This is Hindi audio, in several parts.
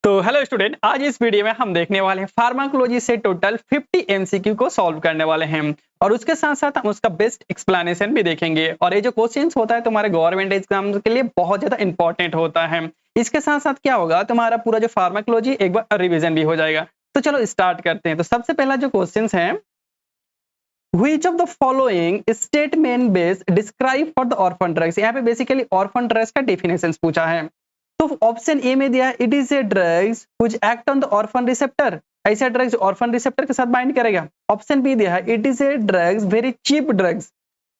तो हेलो स्टूडेंट, आज इस वीडियो में हम देखने वाले हैं फार्माकोलॉजी से टोटल 50 एमसीक्यू को सॉल्व करने वाले हैं और उसके साथ साथ हम उसका बेस्ट एक्सप्लेनेशन भी देखेंगे। और ये जो क्वेश्चंस होता है तुम्हारे गवर्नमेंट एग्जाम के लिए बहुत ज्यादा इंपॉर्टेंट होता है। इसके साथ साथ क्या होगा, तुम्हारा पूरा जो फार्माकोलॉजी एक बार रिविजन भी हो जाएगा। तो चलो स्टार्ट करते हैं। तो सबसे पहला जो क्वेश्चन है, Which of the following statement based describe for the orphan drugs? यहाँ पे बेसिकली orphan drugs का डेफिनेशन पूछा है। तो ऑप्शन ए में दिया है it is a drugs which act on the orphan receptor, ऐसा ड्रग्स ऑर्फन रिसेप्टर के साथ बाइंड करेगा। ऑप्शन बी दिया है it is a drugs very cheap drugs,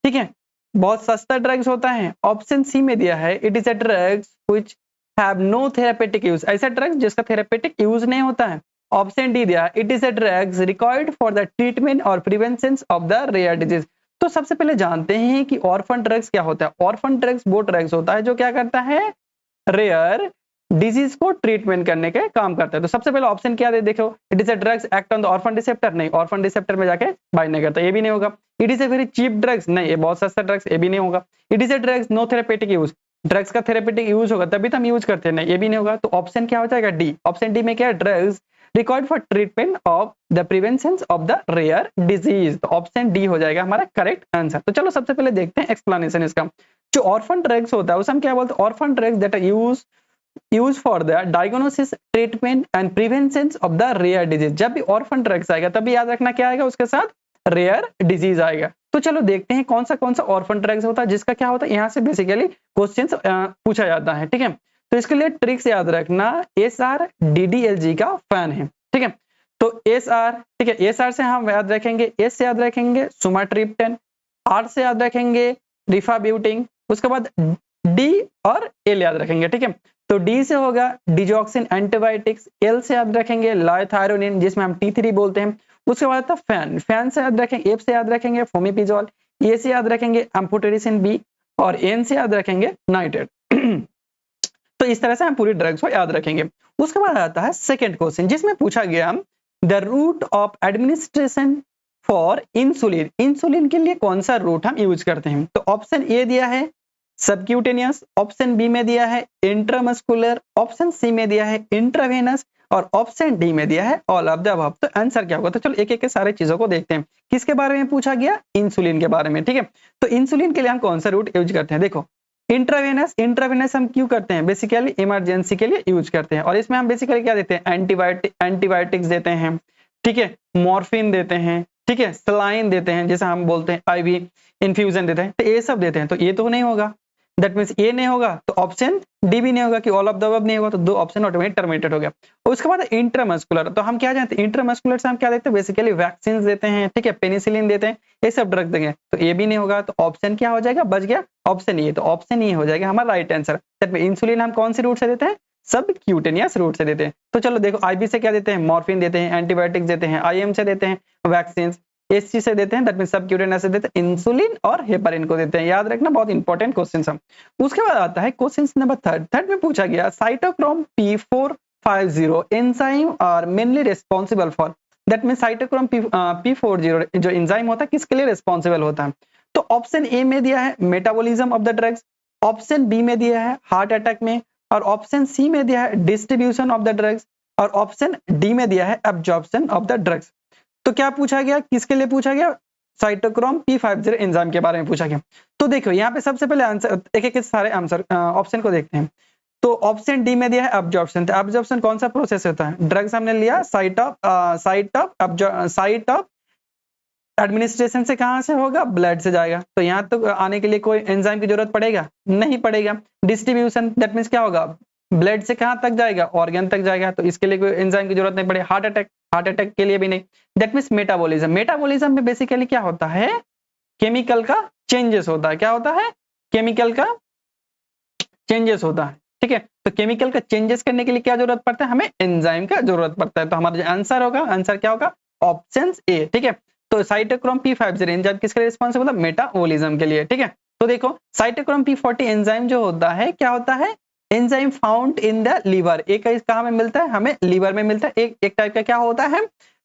ठीक है, बहुत सस्ता ड्रग्स होता है। ऑप्शन सी में दिया है it is a drugs which have no therapeutic use, ऐसा ड्रग्स जिसका थेरेपेटिक यूज नहीं होता है। ऑप्शन डी दिया it is a drugs required for the treatment और prevention of the rare disease. तो सबसे पहले जानते हैं कि ऑर्फन ड्रग्स क्या होता है। ऑर्फन ड्रग्स वो ड्रग्स होता है जो क्या करता है, रेयर डिजीज को ट्रीटमेंट करने के काम करता है। तो सबसे पहले ऑप्शन क्या दे, देखो, it is a drugs act on the orphan receptor, नहीं, ऑर्फन रिसेप्टर में जाके बाइंड नहीं करता, ये भी नहीं होगा। It is a very cheap drugs, नहीं, ये बहुत सस्ता ड्रग्स, ये भी नहीं होगा। It is a drugs no therapeutic use, drugs का थेरेपेटिक यूज होगा तभी तो हम यूज करते हैं, नहीं, ये भी नहीं होगा। तो ऑप्शन क्या हो जाएगा, डी। ऑप्शन डी में क्या है, drugs required for treatment of the prevention of the rare disease. तो ऑप्शन डी हो जाएगा हमारा करेक्ट आंसर। तो चलो सबसे पहले देखते हैं एक्सप्लेनेशन इसका। जो ऑर्फन ड्रग्स होता है उसे हम क्या बोलते हैं, orphan drugs that are use for the diagnosis, treatment and prevention of the rare disease. जब भी ऑर्फन ड्रग्स आएगा तभी याद रखना क्या आएगा, उसके साथ रेयर डिजीज आएगा। तो चलो देखते हैं कौन सा ऑर्फन ड्रग्स होता है जिसका क्या होता है, यहाँ से बेसिकली क्वेश्चंस पूछा जाता है, ठीक है। तो इसके लिए ट्रिक्स याद रखना, SR-DDLG का फैन है, ठीक है। तो SR, ठीक है, SR से हम याद रखेंगे, S से याद रखेंगे सुमाट्रिप्टन, R से याद रखेंगे रिफाब्यूटिन, उसके बाद D और L याद रखेंगे, ठीक है। तो D से होगा डिजॉक्सिन एंटीबायोटिक्स, L से याद रखेंगे लाइथायोनिन जिसमें हम T3 बोलते हैं, उसके बाद था फैन, फैन से याद रखेंगे, F से याद रखेंगे फोमिपिजोल, A से याद रखेंगे एम्फोटेरिसिन B और N से याद रखेंगे नाइट्रेट। तो इस तरह से हम पूरी ड्रग्स को याद रखेंगे। उसके बाद आता है सेकंड क्वेश्चन जिसमें पूछा गया the route of administration for insulin, insulin के लिए कौन सा रूट हम यूज करते हैं। तो ऑप्शन ए दिया है सबक्यूटेनियस, ऑप्शन बी में दिया है इंट्रामस्कुलर, ऑप्शन सी में दिया है इंट्रावेनस और ऑप्शन डी में दिया है ऑल ऑफ द अबव। तो आंसर क्या होगा, तो चलो एक एक के सारे चीजों को देखते हैं। किसके बारे में पूछा गया, इंसुलिन के बारे में, ठीक है। तो इंसुलिन के लिए हम कौन सा रूट यूज करते हैं, देखो इंट्रावेनस, इंट्रावेनस हम क्यों करते हैं, बेसिकली इमरजेंसी के लिए यूज करते हैं और इसमें हम बेसिकली क्या देते हैं, एंटीबायोटिक्स देते हैं, ठीक है, मॉर्फिन देते हैं, ठीक है, सलाइन देते हैं, जैसे हम बोलते हैं आईवी इन्फ्यूजन देते हैं, तो ये सब देते हैं। तो ये तो नहीं होगा, दैट मींस ये नहीं होगा, तो ऑप्शन डी भी नहीं होगा कि ऑल ऑफ द अबव नहीं होगा, तो दो ऑप्शन ऑटोमेटिक टर्मिनेटेड हो गया। उसके बाद इंट्रामस्कुलर, तो हम क्या जानते हैं, इंट्रामस्कुलर से हम क्या देते हैं, बेसिकली वैक्सीन देते हैं, ठीक है, पेनिसिलिन देते हैं, ये सब ड्रग देंगे, तो ये भी नहीं होगा। तो ऑप्शन क्या हो जाएगा, बच गया ऑप्शन ए। तो ऑप्शन ए हो जाएगा हमारा राइट आंसर। इंसुलिन हम कौन सी रूट से देते हैं, सब क्यूटेनियस रूट से देते हैं। तो चलो देखो, आईबी से क्या देते हैं, मॉर्फिन देते हैं, एंटीबायोटिक्स देते हैं, आईएम से देते हैं वैक्सीन, एससी से देते हैं, दैट मींस सब क्यूटेनियस से देते हैं, इंसुलिन और हेपारिन को देते हैं। याद रखना, बहुत इंपॉर्टेंट क्वेश्चन है। उसके बाद आता है क्वेश्चन नंबर थर्ड में पूछा गया cytochrome P450 enzyme are mainly responsible for, that means cytochrome P40 जो एंजाइम होता है किसके लिए रिस्पांसिबल होता है। तो ऑप्शन ए में दिया है metabolism of the drugs, option B में दिया है हार्ट अटैक में और ऑप्शन सी में दिया है डिस्ट्रीब्यूशन ऑफ द ड्रग्स और ऑप्शन डी में दिया है एब्जॉर्प्शन ऑफ द ड्रग्स। तो क्या पूछा गया, किसके लिए पूछा गया, साइटोक्रोम P50 एंजाइम के बारे में पूछा गया। तो देखो यहाँ पे सबसे पहले आंसर एक एक सारे आंसर ऑप्शन को देखते हैं। तो ऑप्शन डी में दिया है एब्जॉर्प्शन। तो एब्जॉर्प्शन कौन सा प्रोसेस होता है, ड्रग्स हमने लिया, साइट ऑफ एडमिनिस्ट्रेशन से कहां से होगा, ब्लड से जाएगा, तो यहाँ तो आने के लिए कोई एंजाइम की जरूरत पड़ेगा, नहीं पड़ेगा। डिस्ट्रीब्यूशन, दैट मींस क्या होगा, ब्लड से कहां तक जाएगा, ऑर्गन तक जाएगा, तो इसके लिए कोई एंजाइम की जरूरत नहीं पड़ेगी। हार्ट अटैक के लिए भी नहीं। दैट मींस मेटाबॉलिज्म, मेटाबॉलिज्म में बेसिकली क्या होता है, केमिकल का चेंजेस होता है, क्या होता है, केमिकल का चेंजेस होता है, ठीक है। तो केमिकल का चेंजेस करने के लिए क्या जरूरत पड़ता है, हमें एंजाइम का जरूरत पड़ता है। तो हमारा जो आंसर होगा, आंसर क्या होगा, ऑप्शन ए, ठीक है। तो साइटोक्रोम P50 एंजाइम किसके लिए रिस्पांसिबल है, मेटाबॉलिज्म के लिए, ठीक है। तो देखो साइटोक्रोम P40 एंजाइम जो होता है क्या होता है, enzyme found in the liver, एक कहां में मिलता है, हमें लीवर में मिलता है। एक टाइप का क्या होता है,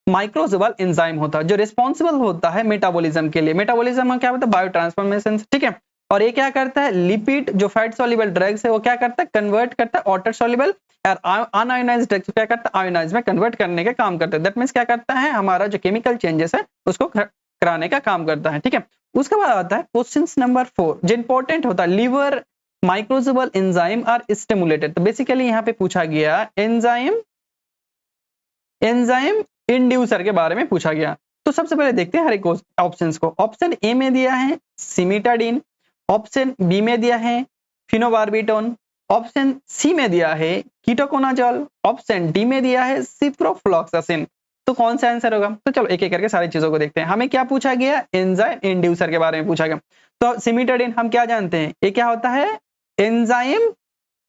माइक्रोजोबल एंजाइम होता है जो रिस्पांसिबल होता है मेटाबॉलिज्म के लिए। मेटाबॉलिज्म में क्या होता है, बायो ट्रांसफॉर्मेशन, ठीक है। और ये क्या करता है, लिपिड जो फैट सॉल्युबल ड्रग्स है वो क्या करता है, कन्वर्ट करता है वाटर सॉल्युबल और अनआयोनाइज्ड ड्रग्स क्या करता है, आयोनाइज में कन्वर्ट करने का काम करता है। दैट मींस क्या करता है, हमारा जो केमिकल चेंजेस है उसको कराने का काम करता है, ठीक है। उसके बाद आता है क्वेश्चन नंबर 4 जो इंपॉर्टेंट होता है, लीवर माइक्रोजोबल एंजाइम आर स्टिमुलेटेड। तो बेसिकली यहाँ पे पूछा गया एंजाइम इंड्यूसर के बारे में पूछा गया। तो सबसे पहले देखते हैं हर एक ऑप्शंस को। ऑप्शन ए में दिया है सिमिटाडिन, ऑप्शन बी में दिया है फिनोबार्बिटोन, ऑप्शन सी में दिया है कीटोकोनाजोल, ऑप्शन डी में दिया है सिप्रोफ्लॉक्सासिन। तो कौन सा आंसर होगा? तो चलो एक एक करके सारी चीजों को देखते हैं। हमें क्या पूछा गया, एंजाइम इंड्यूसर के बारे में पूछा गया। तो सिमिटाडिन हम क्या जानते हैं, ये क्या होता है, एंजाइम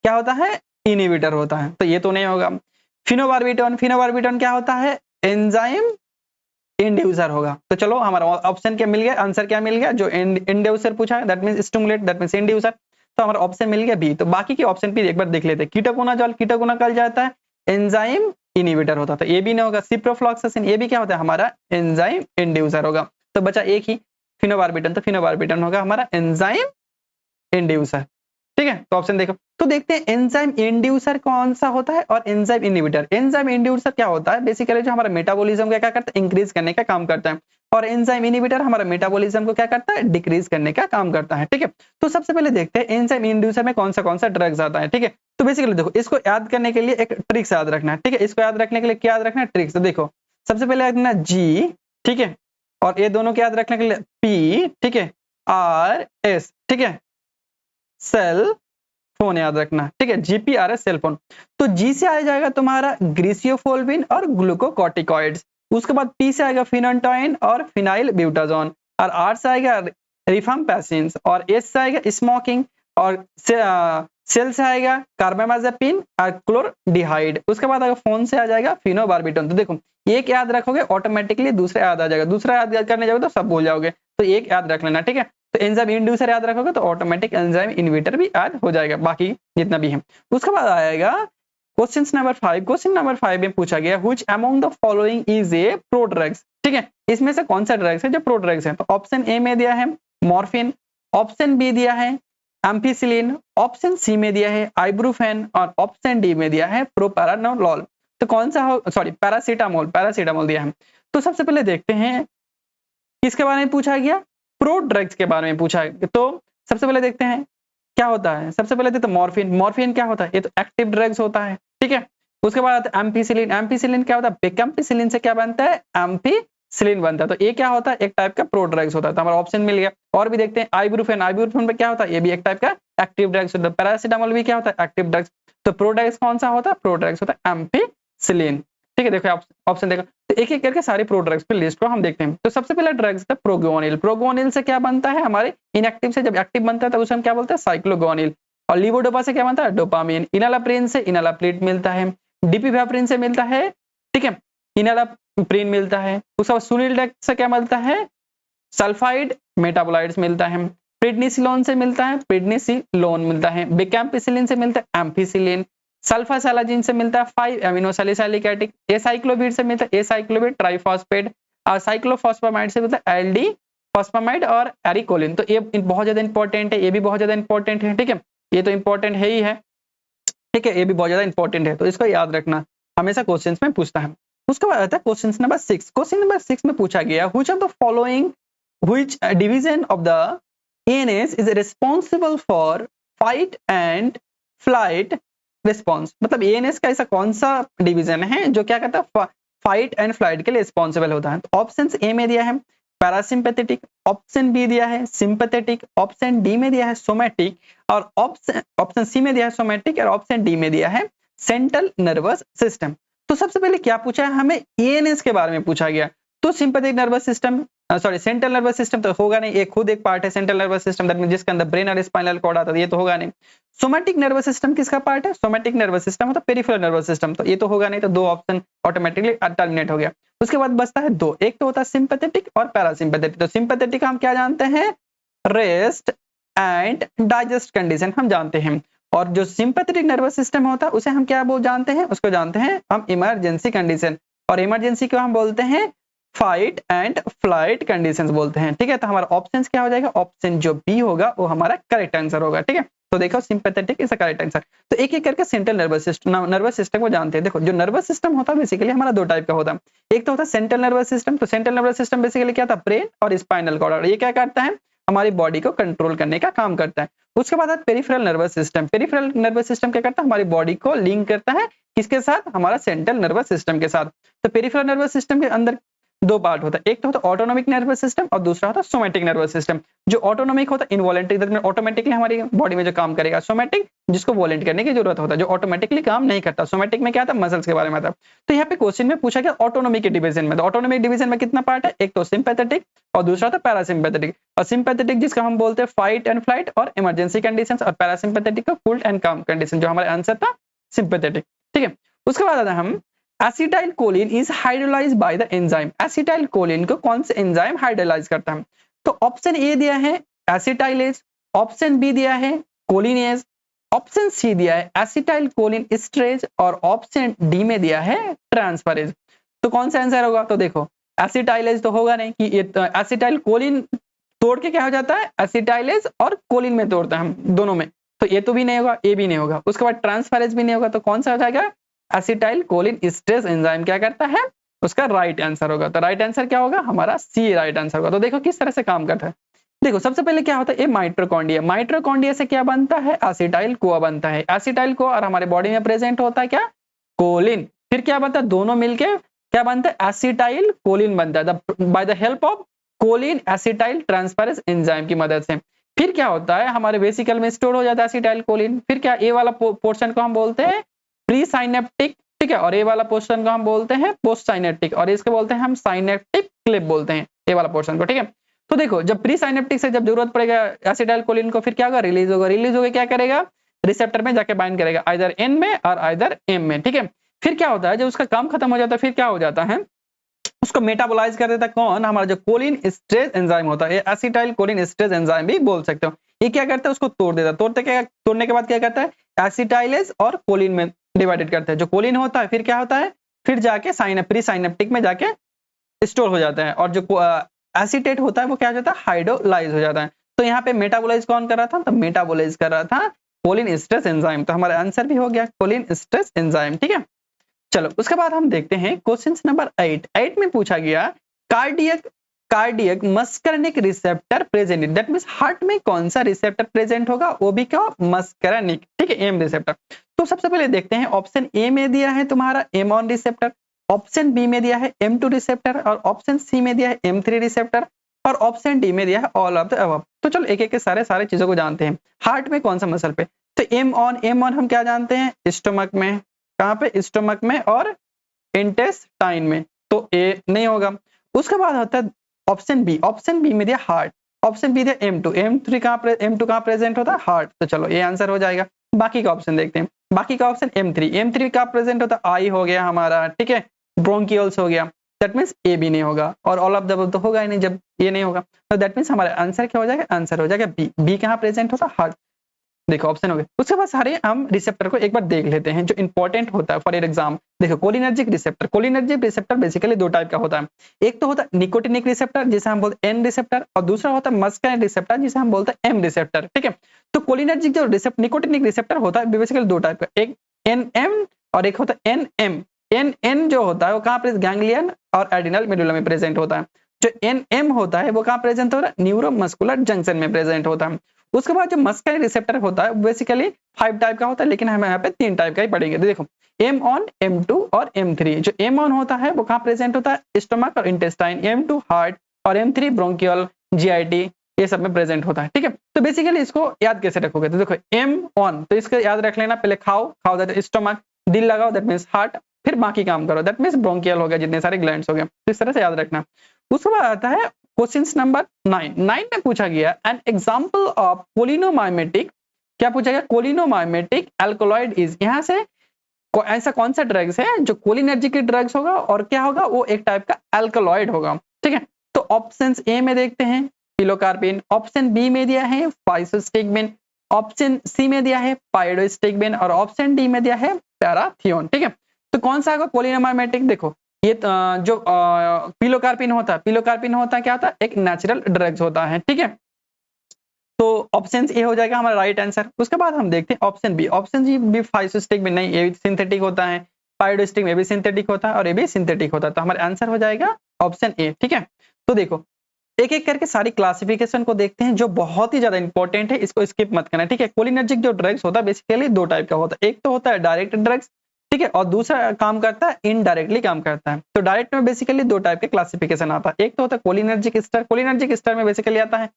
क्या होता है, इनहिबिटर होता है, तो ये तो नहीं होगा। फिनोबार्बिटोन क्या होता है, एंजाइम इंड्यूसर होगा। तो चलो हमारा ऑप्शन क्या मिल गया, आंसर क्या मिल गया, जो इंड्यूसर पूछा है that means stimulate, that means inducer. तो हमारा ऑप्शन मिल गया बी। तो बाकी के ऑप्शन भी एक बार देख लेते हैं। कीटोकोनाजोल जाता है, एंजाइम इनहिबिटर होता है, तो ये भी नहीं होगा। सिप्रोफ्लॉक्सासिन ये भी क्या होता है, हमारा एंजाइम इंड्यूसर होगा। तो बचा एक ही फिनोबार्बिटोन, तो फिनोबार्बिटोन होगा हमारा एंजाइम इंड्यूसर, ठीक है। तो ऑप्शन देखो, तो देखते हैं एंजाइम इंड्यूसर कौन सा होता है और एंजाइम इनहिबिटर। एंजाइम इंड्यूसर क्या होता है, बेसिकली जो हमारा मेटाबॉलिज्म को क्या करता है, इंक्रीज करने का काम करता है, और एंजाइम इनहिबिटर हमारा मेटाबॉलिज्म को क्या करता है, डिक्रीज करने का काम करता है, ठीक है। तो सबसे पहले देखते हैं एंजाइम इंड्यूसर में कौन सा ड्रग्स आता है, ठीक है। तो बेसिकली देखो, इसको याद करने के लिए एक ट्रिक्स याद रखना है, ठीक है। इसको याद रखने के लिए क्या याद रखना है, ट्रिक्स। तो देखो सबसे पहले याद रखना जी, ठीक है, और ये दोनों को याद रखने के लिए पी, ठीक है, आर एस, ठीक है, सेल फोन याद रखना, ठीक है, जीपीआरएस सेल फोन। तो जी से आ जाएगा तुम्हारा ग्रीसियोफोल्विन और ग्लूकोकॉर्टिकॉइड्स, उसके बाद पी से आएगा फिनोल्टोइन और फिनाइल ब्यूटाजोन, और आर से आएगा रिफाम्पैसिन, और एस से आएगा स्मोकिंग, और सेल से आएगा कार्बामाजेपिन और क्लोरडिहाइड। उसके बाद अगर फोन से आ जाएगा फिनोबार्बिटोन। तो देखो एक याद रखोगे ऑटोमेटिकली दूसरा याद आ जाएगा, दूसरा याद करने जाओगे तो सब भूल जाओगे, तो एक याद रख लेना, ठीक है। तो एंजाइम इंड्यूसर याद रखोगे तो ऑटोमेटिक एंजाइम इनहिबिटर भी याद हो जाएगा, बाकी जितना भी है। उसके बाद आएगा क्वेश्चन नंबर 5। क्वेश्चन नंबर 5 में पूछा गया which among the following is A prodrugs, ठीक है, इसमें से कौन सा ड्रग्स है जो प्रोड्रग्स है। तो ऑप्शन ए में दिया है मॉर्फिन, ऑप्शन बी दिया है एम्पिसिलिन, ऑप्शन सी में दिया है आइब्रूफेन, और ऑप्शन डी में दिया है प्रोपैरानोलोल। तो कौन सा हो, सॉरी पैरासीटामोल दिया है। तो सबसे पहले देखते हैं किसके बारे में पूछा गया, प्रोड्रग्स के बारे में पूछा है। तो सबसे पहले देखते हैं क्या होता है, सबसे पहले देखते हैं मॉर्फिन क्या होता है, ये तो एक्टिव ड्रग्स होता है, ठीक है। उसके बाद एम्पिसिलिन क्या होता है, बेकैम्पिसिलिन से क्या बनता है, एम्पिसिलिन बनता है। तो ये क्या होता है, एक टाइप का प्रोड्रग्स होता है। तो हमारा ऑप्शन मिल गया। और भी देखते हैं आइब्रूफेन पे क्या होता है, ये भी एक टाइप का एक्टिव ड्रग्स होता है। पैरासिटामोल भी क्या होता है, एक्टिव ड्रग्स। तो प्रोड्रग्स कौन सा होता है, प्रोड्रग्स होता है एम्पिसिलिन, ठीक है। देखो ऑप्शन देखो, तो एक एक करके सारे प्रोड्रग्स पे लिस्ट को हम देखते हैं। तो सबसे पहला ड्रग्स था प्रोगोनिल से क्या बनता है, हमारे इनएक्टिव से जब एक्टिव बनता है तब उसे हम क्या बोलते हैं, साइक्लोगोनिल। और लीवोडोपा से क्या बनता है, डोपामिन। इनालाप्रिन से इनालाप्रिड मिलता है, डिपिवेप्रिन से मिलता है, ठीक है, इनालाप्रिन मिलता है। उसके बाद सुनिल्डेक्स से क्या मिलता है, सल्फाइड मेटाबोलाइट्स मिलता है। प्रिडनिसिलोन से मिलता है प्रिडनिसिलोन मिलता है। बेकैम्पिसिलिन से मिलता है एम्पिसिलिन। सल्फासैलाजिन से मिलता है 5 एमिनो सैलिसाइलिक एसिड। एसाइक्लोविर से मिलता है एसाइक्लोविर ट्राइफॉस्फेट। और साइक्लोफॉस्फामाइड से मिलता है एल्डी फॉस्फामाइड और एरिकोलिन। तो ये बहुत ज्यादा इंपॉर्टेंट है, ये भी बहुत ज्यादा इंपॉर्टेंट है, ठीक है, ये तो इंपॉर्टेंट है ही है, ठीक है, ये भी बहुत ज्यादा इंपॉर्टेंट है। तो इसको याद रखना, हमेशा क्वेश्चंस में पूछता है। उसके बाद आता है क्वेश्चन नंबर 6। क्वेश्चन नंबर 6 में पूछा गया which of the following which division of the ANS is responsible for fight and flight response. मतलब एएनएस का ऐसा कौन सा डिवीजन है जो क्या करता है, फाइट एंड फ्लाइट के लिए रिस्पॉन्सिबल होता है। तो ऑप्शन ए में दिया है पैरासिम्पैथेटिक, ऑप्शन बी दिया है सिंपैथेटिक, ऑप्शन डी में दिया है सोमैटिक, और ऑप्शन सी में दिया है सोमैटिक, और ऑप्शन डी में दिया है सेंट्रल नर्वस सिस्टम। तो सबसे पहले क्या पूछा है, हमें एएनएस के बारे में पूछा गया। तो sympathetic nervous system, sorry central nervous system तो होगा नहीं, ये खुद एक पार्ट है central nervous system, that means जिसके अंदर ब्रेन और स्पाइनल कॉर्ड आता है, ये तो होगा नहीं। सोमैटिक नर्वस सिस्टम किसका पार्ट है, सोमैटिक नर्वस सिस्टम मतलब पेरिफेरल नर्वस सिस्टम, तो ये तो होगा नहीं, तो दो ऑप्शन ऑटोमेटिकली टर्मिनेट हो गया। उसके बाद बचता है दो, एक तो होता है सिंपैथेटिक और पैरासिम्पैथेटिक। तो सिंपैथेटिक हम क्या जानते हैं, रेस्ट एंड डाइजेस्ट कंडीशन हम जानते हैं, और जो सिंपैथेटिक नर्वस सिस्टम होता है उसे हम क्या बोल जानते हैं, उसको जानते हैं हम इमरजेंसी कंडीशन, और इमरजेंसी को हम बोलते हैं फाइट एंड फ्लाइट कंडीशंस बोलते हैं, ठीक है। तो हमारा ऑप्शंस क्या हो जाएगा, ऑप्शन जो बी होगा वो हमारा करेक्ट आंसर होगा, ठीक है। तो देखो सिंपैथेटिक इज करेक्ट आंसर। तो एक एक करके सेंट्रल नर्वस सिस्टम को जानते हैं। देखो जो नर्वस सिस्टम होता है बेसिकली हमारा दो टाइप का होता है, एक तो होता है सेंट्रल नर्वस सिस्टम। तो सेंट्रल नर्वस सिस्टम बेसिकली क्या था, ब्रेन और स्पाइनल कॉर्ड, ये क्या करता है हमारी बॉडी को कंट्रोल करने का काम करता है। उसके बाद peripheral nervous system. Peripheral nervous system क्या करता है, हमारी बॉडी को लिंक करता है किसके साथ, हमारा सेंट्रल नर्वस सिस्टम के साथ। तो पेरिफेरल नर्वस सिस्टम के अंदर दो पार्ट होता है, एक तो होता है ऑटोनॉमिक नर्वस सिस्टम और दूसरा होता है सोमैटिक नर्वस सिस्टम। जो ऑटोनॉमिक होता है इनवॉलेंटरी, ऑटोमेटिकली हमारी बॉडी में जो काम करेगा। सोमैटिक जिसको वॉलेंट करने की जरूरत होता है, जो ऑटोमेटिकली काम नहीं करता। सोमैटिक में क्या था, मसल्स के बारे में था। तो यहाँ पे क्वेश्चन में पूछा गया ऑटोनॉमिक के डिवीजन में। तो ऑटोनॉमिक डिवीजन में कितना पार्ट है, एक तो सिंपैथेटिक और दूसरा था पैरासिम्पैथेटिक। और सिंपैथेटिक जिसका हम बोलते हैं फाइट एंड फ्लाइट और इमरजेंसी कंडीशंस, और पैरासिम्पैथेटिक को कूल एंड काम कंडीशन। जो हमारा आंसर था सिंपैथेटिक, ठीक है। उसके बाद आता है हम acetyl choline is hydrolysed by the enzyme. Acetyl choline को कौन से एंजाइम हाइड्रोलाइज करता है। तो ऑप्शन ए दिया है एसिटाइलेज, ऑप्शन बी दिया है कोलिनेज, ऑप्शन सी दिया है एसिटाइल कोलिन एस्टरेज और ऑप्शन डी में दिया है ट्रांसफरेज। तो कौन सा आंसर होगा, तो देखो एसिटाइलेज तो होगा नहीं कि ये एसिटाइल कोलिन तोड़ के क्या हो जाता है, एसिटाइलेज और कोलिन में तोड़ता है हम दोनों में। तो ये तो भी नहीं होगा, ए भी नहीं होगा। उसके बाद ट्रांसफरेज भी नहीं होगा। तो कौन सा हो जाएगा, एसिटाइल कोलिन एस्टरेज एंजाइम क्या करता है, उसका राइट आंसर होगा। तो राइट आंसर क्या होगा, हमारा सी राइट आंसर होगा। तो देखो किस तरह से काम करता है। देखो सबसे पहले क्या होता है, ये माइटोकॉन्ड्रिया। माइटोकॉन्ड्रिया से क्या बनता है, एसिटाइल कोआ बनता है। एसिटाइल कोआ और हमारे बॉडी में प्रेजेंट होता है क्या, कोलिन। फिर क्या बनता है, दोनों मिलके क्या बनता है, एसिटाइल कोलिन बनता है by the help of choline acetyl transferase enzyme की मदद से। फिर क्या होता है, हमारे वेसिकल में स्टोर हो जाता है एसिटाइल कोलिन। फिर क्या, ए वाला पोर्शन को हम बोलते हैं प्री साइनेप्टिक, ठीक है, और ये वाला पोर्शन को हम बोलते हैं पोस्ट साइनेप्टिक, और इसको बोलते हैं हम साइनेप्टिक क्लिप बोलते हैं ये वाला पोर्शन को, ठीक है। तो देखो जब प्री साइनेप्टिक से जब जरूरत पड़ेगा एसिटाइल कोलिन को, फिर क्या होगा, रिलीज होगा। रिलीज होकर क्या करेगा, रिसेप्टर में जाके बाइंड करेगा, आइदर एन में और आइदर एम में, ठीक है। फिर क्या होता है, जब उसका काम खत्म हो जाता है फिर क्या हो जाता है, उसको मेटाबोलाइज कर देता है कौन, हमारा जो कोलिन एस्टरेज एंजाइम होता है, एसिटाइल कोलिन एस्टरेज एंजाइम भी बोल सकते हो। ये क्या करता है, उसको तोड़ देता है। तोड़ने के बाद क्या करता है, एसिटाइलेज और कोलिन में डिवाइडेड करते हैं। जो कोलिन होता है फिर क्या होता है, फिर जाके प्री साइनेप्टिक में जाके स्टोर हो जाता है, और जो एसिटेट होता है वो क्या हो जाता है, हाइड्रोलाइज हो जाता है। तो यहाँ पे मेटाबोलाइज कौन कर रहा था, तो मेटाबोलाइज कर रहा था कोलिन एस्टरेज एंजाइम। तो हमारा आंसर भी हो गया कोलिन एस्टरेज एंजाइम, ठीक है। चलो उसके बाद हम देखते हैं क्वेश्चन नंबर 8 में पूछा गया cardiac muscarinic receptor present, that means heart में कौन सा रिसेप्टर प्रेजेंट होगा, वो भी क्या, मस्करनिक, ठीक है, एम रिसेप्टर। तो सबसे पहले देखते हैं, ऑप्शन ए में दिया है तुम्हारा M1 रिसेप्टर, ऑप्शन बी में दिया है M2 रिसेप्टर, और ऑप्शन सी में दिया है M3 रिसेप्टर, और ऑप्शन डी में दिया है ऑल ऑफ द अबव। तो चलो एक एक के सारे चीजों को जानते हैं। हार्ट में कौन सा मसल पे, तो M1 हम क्या जानते हैं, स्टोमक में, कहाँ पे, स्टोमक में और इंटेस्टाइन में, तो ए नहीं होगा। उसके बाद होता है ऑप्शन बी में दिया हार्ट, ऑप्शन बी दिया M2 कहाँ प्रेजेंट होता है, हार्ट। तो चलो ये आंसर हो जाएगा। बाकी का ऑप्शन देखते हैं, बाकी का ऑप्शन M3 कहाँ प्रेजेंट होता है, आई हो गया हमारा, ठीक है, ब्रोंकियल्स हो गया, दैट मींस ए भी नहीं होगा, और ऑल ऑफ द अबव तो होगा ही नहीं जब ये नहीं होगा। तो दैट मींस हमारा आंसर क्या हो जाएगा, आंसर हो जाएगा बी कहाँ प्रेजेंट होता है, हार्ट। देखो ऑप्शन हो गए। उसके बाद सारे हम रिसेप्टर को एक बार देख लेते हैं जो इंपॉर्टेंट होता है फॉर एग्जाम। देखो कोलिनर्जिक रिसेप्टर बेसिकली दो टाइप का होता है, एक तो होता है निकोटिनिक रिसेप्टर जिसे हम बोलते हैं एन रिसेप्टर, और दूसरा होता है मस्करिनिक रिसेप्टर जिसे हम बोलते हैं एम रिसेप्टर, ठीक है। तो कोलिनर्जिक जो निकोटिनिक रिसेप्टर होता है बेसिकली दो टाइप का, एक एन और एक होता है एन। एन जो होता है वो कहाँ पे, गैंग्लियन और एडिनल मेडुला में प्रेजेंट होता है। जो एम होता है वो कहाँ प्रेजेंट होता है, न्यूरोमस्कुलर जंक्शन में प्रेजेंट होता है। उसके बाद जो मस्कुलर रिसेप्टर होता है बेसिकली 5 टाइप का होता है, लेकिन हम यहाँ पे 3 टाइप का ही पढ़ेंगे। देखो M1, M2 और M3। जो M1 होता है वो कहाँ प्रेजेंट होता है, स्टोमक और इंटेस्टाइन, M2 हार्ट, और M3 ब्रोंकियल, GIT, ये सब में प्रेजेंट होता है, ठीक है। तो बेसिकली इसको याद कैसे रखोगे, तो देखो M1 तो इसको याद रख लेना, पहले खाओ दैट स्टोमक, दिल लगाओ दैट मींस हार्ट, फिर बाकी काम करो दैट मींस ब्रोंकियल हो गया, जितने सारे ग्लैंड्स हो गए, तो इस तरह से याद रखना। उसके बाद आता है क्वेश्चन नंबर 9 में पूछा गया एन एग्जांपल ऑफ कोलिनोमाइमेटिक, क्या पूछा गया, कोलिनोमाइमेटिक अल्कोलॉइड इज, यहाँ से ऐसा कौन सा ड्रग्स है जो कोलिनर्जिक ड्रग्स होगा और क्या होगा, वो एक टाइप का अल्कोलॉइड होगा, ठीक है। तो ऑप्शन ए में देखते हैं पिलोकार्पिन, ऑप्शन बी में दिया है फाइसोस्टिग्मिन, ऑप्शन सी में दिया है पाइरोस्टिग्मिन, और ऑप्शन डी में दिया है पैराथियोन, ठीक है। तो कौन सा होगा कोलिनोमाइमेटिक, देखो ये जो पिलोकार्पिन होता है क्या होता है, एक नेचुरल ड्रग्स होता है, ठीक है। तो ऑप्शन ए हो जाएगा हमारा राइट आंसर। उसके बाद हम देखते हैं ऑप्शन बी। ऑप्शन बी फाइसोस्टिक में नहीं, ये सिंथेटिक होता है, पाइरोस्टिक में भी सिंथेटिक होता है और ये भी सिंथेटिक होता है, तो हमारा आंसर हो जाएगा ऑप्शन ए। ठीक है, तो देखो एक एक करके सारी क्लासिफिकेशन को देखते हैं जो बहुत ही ज्यादा इंपॉर्टेंट है, इसको स्किप मत करना। ठीक है, कोलिनर्जिक जो ड्रग्स होता है बेसिकली दो टाइप का होता है, एक तो होता है डायरेक्ट ड्रग्स, ठीक है, और दूसरा काम करता है इनडायरेक्टली काम करता है। तो डायरेक्ट में बेसिकली दो टाइप के क्लासिफिकेशन आता है, एक तो होता है कोलिनर्जिक एस्टर। कोलिनर्जिक एस्टर में बेसिकली आता है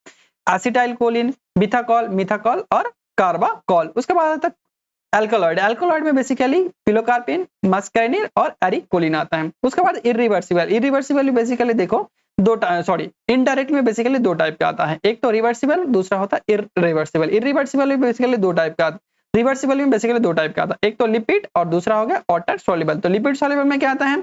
एसिटाइल कोलिन, बिथाकॉल, मिथाकॉल और कार्बाकॉल। उसके बाद आता है एल्कोलॉइड। एल्कोलॉइड में बेसिकली पिलोकार्पिन, मस्कैनिन और एरिकोलिन आता है। उसके बाद इरिवर्सिबल। इरिवर्सिबल बेसिकली देखो इनडायरेक्ट में बेसिकली दो टाइप का आता है, एक तो रिवर्सिबल, दूसरा होता है इरिवर्सिबल। इरिवर्सिबल में बेसिकली दो टाइप का आता है, रिवर्सिबल में बेसिकली दो टाइप का आता है, एक तो लिपिड और दूसरा हो गया वाटर सॉल्युबल। तो लिपिड सॉल्युबल में क्या आता है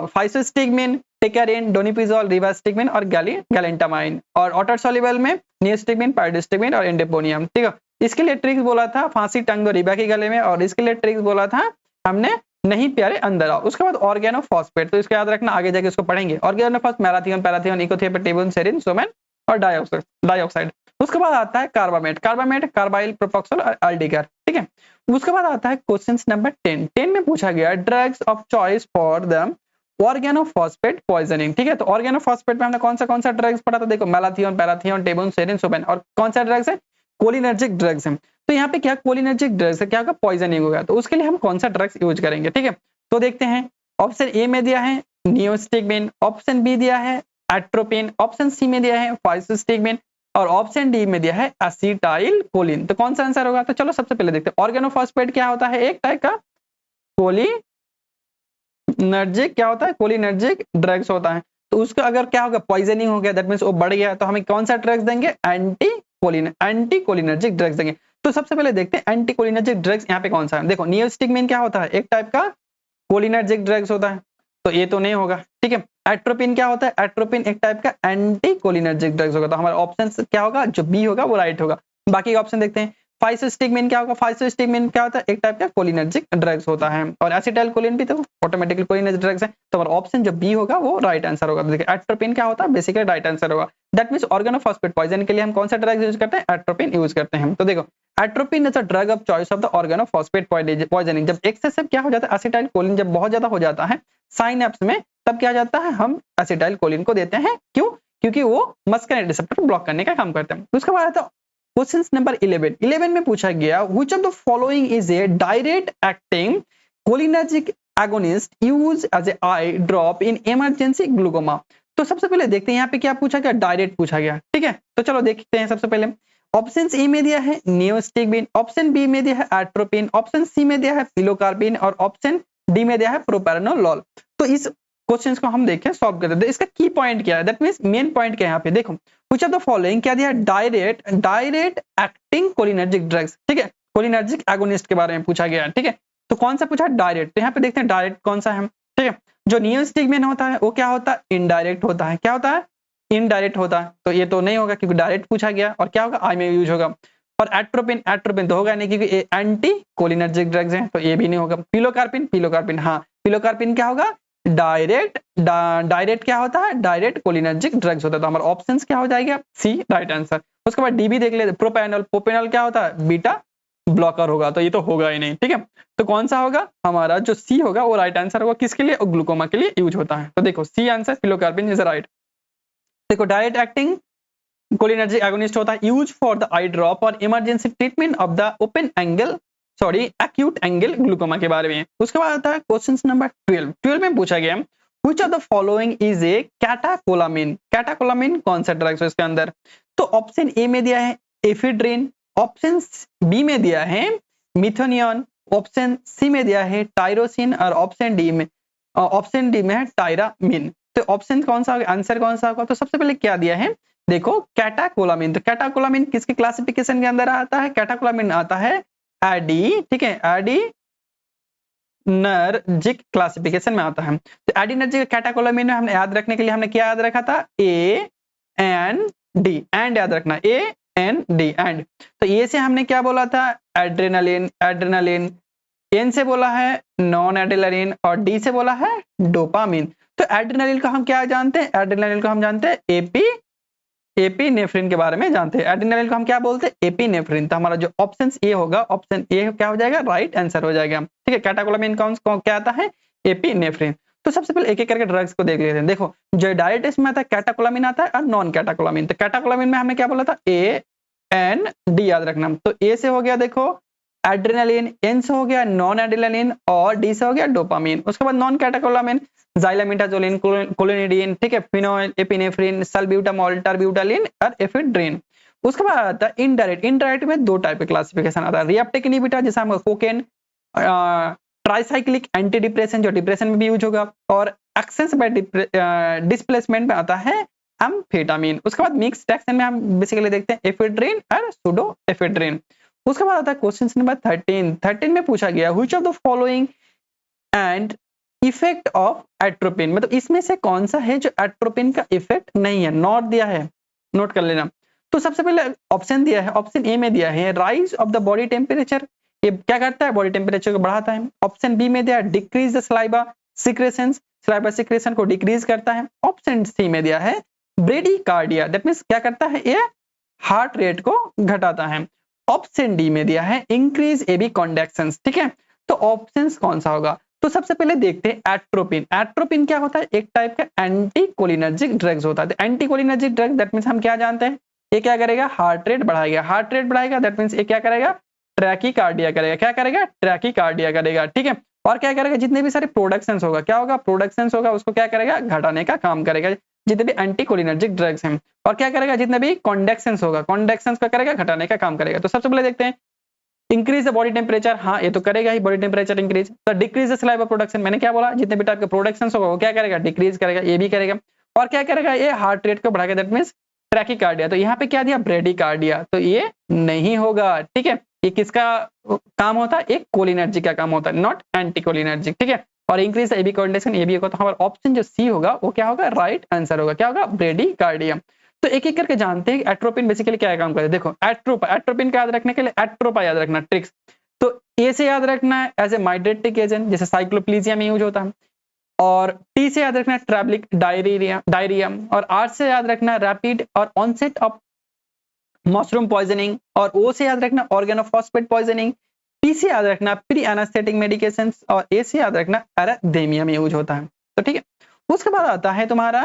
फाइसोस्टिगमिन, टेकारिन, डोनिपिजोल, रिवास्टिगमिन और गैलेंटामाइन, और वाटर सॉल्युबल में नियोस्टिगमिन, पाइरिडोस्टिगमिन और एंडेपोनियम। ठीक है, इसके लिए ट्रिक्स बोला था फांसी टंग दो रिबा के गले में, और इसके लिए ट्रिक्स बोला था हमने नहीं प्यारे अंदर आओ। उसके बाद ऑर्गेनोफॉस्फेट, तो इसको याद रखना, आगे जाके इसको पढ़ेंगे। ऑर्गेनोफॉस्फेट मैराथियन, पैराथियन, इकोथियोपेटेबन, सेरिन, सोमेन और डाइऑक्साइड। उसके बाद आता है कार्बामेट। कार्बामेट कार्बाइल, प्रोपोक्सोल और एल्डिगर। ठीक है, उसके बाद आता है क्वेश्चन नंबर 10। 10 में पूछा गया drugs of choice for the organophosphate poisoning. ठीक है, तो ऑर्गेनोफॉस्फेट में हमने कौन सा ड्रग्स पढ़ा था, देखो मैलाथियन, पैराथियन, टेबुन, सेरिन, सोमेन, और कौन सा ड्रग्स है, कोलिनर्जिक ड्रग्स है। तो यहाँ पे क्या कोलिनर्जिक ड्रग्स है, क्या होगा पॉइजनिंग होगा, तो उसके लिए हम कौन सा ड्रग्स यूज करेंगे। ठीक है, तो देखते हैं ऑप्शन ए में दिया है नियोस्टिगमिन, ऑप्शन बी दिया है एट्रोपिन, ऑप्शन सी में दिया है फाइसोस्टिगमिन और ऑप्शन डी में दिया है एसिटाइल कोलिन। तो कौन सा आंसर होगा, तो चलो सबसे पहले देखते हैं ऑर्गेनोफॉस्फेट क्या होता है, एक टाइप का कोलिनर्जिक, क्या होता है कोलिनर्जिक ड्रग्स होता है। तो उसका अगर क्या होगा पॉइजनिंग हो गया, दैट मींस वो बढ़ गया, तो हमें कौन सा ड्रग्स देंगे, एंटी कोलिनर्जिक ड्रग्स देंगे। तो सबसे पहले देखते हैं एंटी कोलिनर्जिक ड्रग्स यहाँ पे कौन सा है। देखो नियोस्टिगमिन क्या होता है, एक टाइप का कोलिनर्जिक ड्रग्स होता है, तो ये तो नहीं होगा। ठीक है, एट्रोपिन क्या होता है, एट्रोपिन एक टाइप का एंटी कोलिनर्जिक ड्रग्स होगा, तो हमारा ऑप्शन क्या होगा, जो बी होगा वो राइट होगा। बाकी ऑप्शन देखते हैं, फाइसोस्टिगमिन क्या होगा, फाइसोस्टिगमिन क्या होता है, एक टाइप का कोलिनर्जिक ड्रग्स होता है, और एसिटाइल कोलिन भी तो ऑटोमेटिकली कोलिनर्जिक ड्रग्स है, तो हमारा ऑप्शन जो बी होगा वो राइट आंसर होगा। देखिए एट्रोपिन क्या होता है, बेसिकली राइट आंसर होगा। दैट मींस ऑर्गेनोफॉस्फेट पॉइजन के लिए हम कौन सा ड्रग यूज करते हैं, एट्रोपिन यूज करते हैं। तो देखो atropine is a drug of choice of the organophosphate poisoning. जब एक्सेसिव क्या हो जाता है, एसिटाइल कोलिन जब बहुत ज्यादा हो जाता है साइनेप्स में, तब क्या जाता है, हम एसिटाइल कोलिन को देते हैं। क्यों, क्योंकि वो मस्कुलर रिसेप्टर को ब्लॉक करने का काम करते हैं। उसके बाद आता है क्वेश्चन नंबर 11। 11 में पूछा गया which of the following is a direct acting cholinergic agonist use as a eye drop in emergency glaucoma. तो सबसे पहले देखते हैं यहाँ पे क्या पूछा गया, डायरेक्ट पूछा गया। ठीक है, तो चलो देखते हैं। सबसे पहले ऑप्शन ए में दिया है नियोस्टिगमिन, ऑप्शन बी में दिया है एट्रोपिन, ऑप्शन सी में दिया है पिलोकार्पिन और ऑप्शन डी में दिया है प्रोपेरानोलोल। तो इस क्वेश्चंस को हम देखें, सॉल्व करते हैं। इसका की पॉइंट क्या है, दैट मींस मेन पॉइंट क्या है यहाँ पे, देखो व्हिच ऑफ द फॉलोइंग क्या दिया, डायरेक्ट एक्टिंग कोलिनर्जिक ड्रग्स। ठीक है, कोलिनर्जिक एगोनिस्ट के बारे में पूछा गया है। ठीक है, तो कौन सा पूछा, डायरेक्ट। तो यहाँ पे देखते हैं डायरेक्ट कौन सा है। ठीक है, जो नियोस्टिगमिन होता है वो क्या होता है, इनडायरेक्ट होता है। क्या होता है, इनडायरेक्ट होता है, तो ये तो नहीं होगा क्योंकि डायरेक्ट पूछा गया, और क्या होगा आई में यूज होगा। और एट्रोपिन तो होगा नहीं क्योंकि ये एंटी कोलिनर्जिक ड्रग्स हैं, तो ये भी नहीं होगा। पिलोकार्पिन हाँ, पिलोकार्पिन क्या होगा, डायरेक्ट क्या होता है, डायरेक्ट कोलिनर्जिक ड्रग्स होता है। तो हमारा ऑप्शंस क्या हो जाएगा, सी राइट आंसर। उसके बाद डी भी देख लेते, प्रोपेनॉल क्या होता है, बीटा ब्लॉकर होगा, तो ये तो होगा ही नहीं। ठीक है, तो कौन सा होगा, हमारा जो सी होगा वो राइट आंसर होगा। किसके लिए, ग्लूकोमा के लिए यूज होता है। तो देखो C answer, pilocarpine is right. देखो डायरेक्ट एक्टिंग कोलिनर्जिक एगोनिस्ट होता है, use for the eye drop और emergency treatment of the acute angle glaucoma के बारे में। उसके बाद आता है क्वेश्चन नंबर 12। 12 में पूछा गया which of the following is A catecholamine. Catecholamine कौन सा ड्रग्स है इसके अंदर, तो ऑप्शन ए में दिया है एफिड्रिन, ऑप्शन बी में दिया है मिथोनियन, ऑप्शन सी में दिया है टायरोसिन और ऑप्शन डी में है टायरामिन। तो ऑप्शन कौन सा होगा, आंसर कौन सा होगा, तो सबसे पहले क्या दिया है, देखो कैटाकोलामिन। तो कैटाकोलामिन किसके क्लासिफिकेशन के अंदर आता है, कैटाकोलामिन आता है एडी, ठीक है, एडिनर्जिक क्लासिफिकेशन में आता है। तो एडिनर्जिक कैटाकोलामिन में हमने याद रखने के लिए हमने क्या याद रखा था, ए एन डी, एंड याद रखना, ए एन डी एंड। तो ए से हमने क्या बोला था, एड्रेनालिन, एन से बोला है नॉन एड्रेनालिन और डी से बोला है डोपामिन। तो एड्रेनालिन को हम क्या जानते हैं, एड्रेनालिन को हम जानते हैं एपिनेफ्रिन के बारे में जानते हैं। एड्रेनालिन को हम क्या बोलते हैं? एपिनेफ्रिन। तो हमारा जो ऑप्शन ए होगा, ऑप्शन ए क्या हो जाएगा? राइट आंसर हो जाएगा। ठीक है, कैटेकोलामिन क्या आता है? एपिनेफ्रिन। तो सबसे पहले एक एक करके ड्रग्स को देख लेते हैं। देखो, जो डायरेक्ट टेस्ट में आता है कैटेकोलामिन आता है और नॉन कैटेकोलामिन। तो कैटेकोलामिन में हमने क्या बोला था? ए एन डी याद रखना। तो ए से हो गया देखो एड्रेनालिन, एन से हो गया नॉन एड्रेनालिन और डी से हो गया डोपामिन। उसके बाद नॉन कैटेकोलामिन ज़ाइलामिडाज़ोलिन, क्लोनिडीन, ठीक है, फिनोल, एपिनेफ्रिन, सल्ब्यूटामॉल, टर्ब्यूटालिन और एफेड्रिन। उसके बाद आता है इनडायरेक्ट। इनडायरेक्ट में दो टाइप के क्लासिफिकेशन आता है। रिएप्टेक इनहिबिटर जैसे हम कोकेन, ट्राइसाइक्लिक एंटी डिप्रेशन जो डिप्रेशन में भी यूज होगा, और एक्सेस बाय डिस्प्लेसमेंट में आता है एम्फेटामिन। उसके बाद मिक्स टैक्सन में हम बेसिकली देखते हैं एफेड्रिन और सूडो एफेड्रिन। उसके बाद आता है क्वेश्चन नंबर 13 में पूछा गया which of the following and effect of atropine, मतलब इसमें से कौन सा है जो एट्रोपिन का इफेक्ट नहीं है? नोट दिया है, नोट कर लेना। तो सबसे पहले ऑप्शन दिया है, ऑप्शन ए में दिया है rise of the body temperature, ये क्या करता है? बॉडी टेम्परेचर को बढ़ाता है। ऑप्शन बी में दिया है decrease the saliva secretions, saliva secretion को डिक्रीज करता है। ऑप्शन सी में दिया है ब्रेडिकार्डिया, दैट मींस क्या करता है? ये हार्ट रेट को घटाता है। ऑप्शन डी में दिया है इंक्रीज एबी कॉन्डक्शंस। ठीक है, तो ऑप्शंस कौन सा होगा? तो सबसे पहले देखते हैं एट्रोपिन। एट्रोपिन क्या होता है? एक टाइप का एंटीकोलिनर्जिक ड्रग्स होता है। एंटीकोलिनर्जिक ड्रग दैट मींस हम क्या जानते हैं? ये क्या करेगा? हार्ट रेट बढ़ाएगा। हार्ट रेट बढ़ाएगा दैट मींस ये क्या करेगा? ट्रैकीकार्डिया करेगा। क्या करेगा? ट्रैकीकार्डिया करेगा। ठीक है, और क्या करेगा? जितने भी सारे प्रोडक्शंस होगा, क्या होगा? प्रोडक्शंस होगा, उसको क्या करेगा? घटाने का काम करेगा, जितने भी एंटीकोलिनर्जिक ड्रग्स हैं। और क्या करेगा? जितने भी कॉन्डक्शंस होगा, कॉन्डक्शंस का करेगा? घटाने का काम करेगा। तो सबसे पहले देखते हैं इंक्रीज द बॉडी टेम्परेचर, हाँ ये तो करेगा ही, बॉडी टेम्परेचर इंक्रीज। तो डिक्रीज द सलाइवा प्रोडक्शन, मैंने क्या बोला? जितने भी टाइप के प्रोडक्शन होगा वो क्या करेगा? डिक्रीज करेगा, ये भी करेगा। और क्या करेगा? ये हार्ट रेट को बढ़ाएगा, दैट मींस ट्रैकीकार्डिया। तो यहाँ पे क्या दिया? ब्रेडिकार्डिया। तो ये नहीं होगा। ठीक है, ये किसका काम होता है? एक कोलिनर्जिक का काम होता है, नॉट एंटीकोलिनर्जिक। ठीक है, और इंक्रीज एबी कॉन्डक्शन ये भी होगा। तो हमारा ऑप्शन जो सी होगा वो क्या होगा? राइट आंसर होगा। क्या होगा? ब्रेडिकार्डिया। तो एक एक करके जानते हैं एट्रोपिन बेसिकली क्या काम करता है। देखो एट्रोपिन का याद रखने के लिए एट्रोपा याद रखना, ट्रिक्स। तो ए से याद रखना है एज ए माइड्रेटिक एजेंट, जैसे साइक्लोप्लीजिया में यूज होता है। और टी से याद रखना ट्रैवलिक डायरिया। और आर से याद रखना रैपिड और ऑनसेट ऑफ मशरूम पॉइजनिंग। और ओ से याद रखना ऑर्गेनोफॉस्फेट पॉइजनिंग। पी से याद रखना प्री एनास्थेटिक मेडिकेशंस। और ए से याद रखना एराथेमिया में यूज होता है। तो ठीक है, उसके बाद आता है तुम्हारा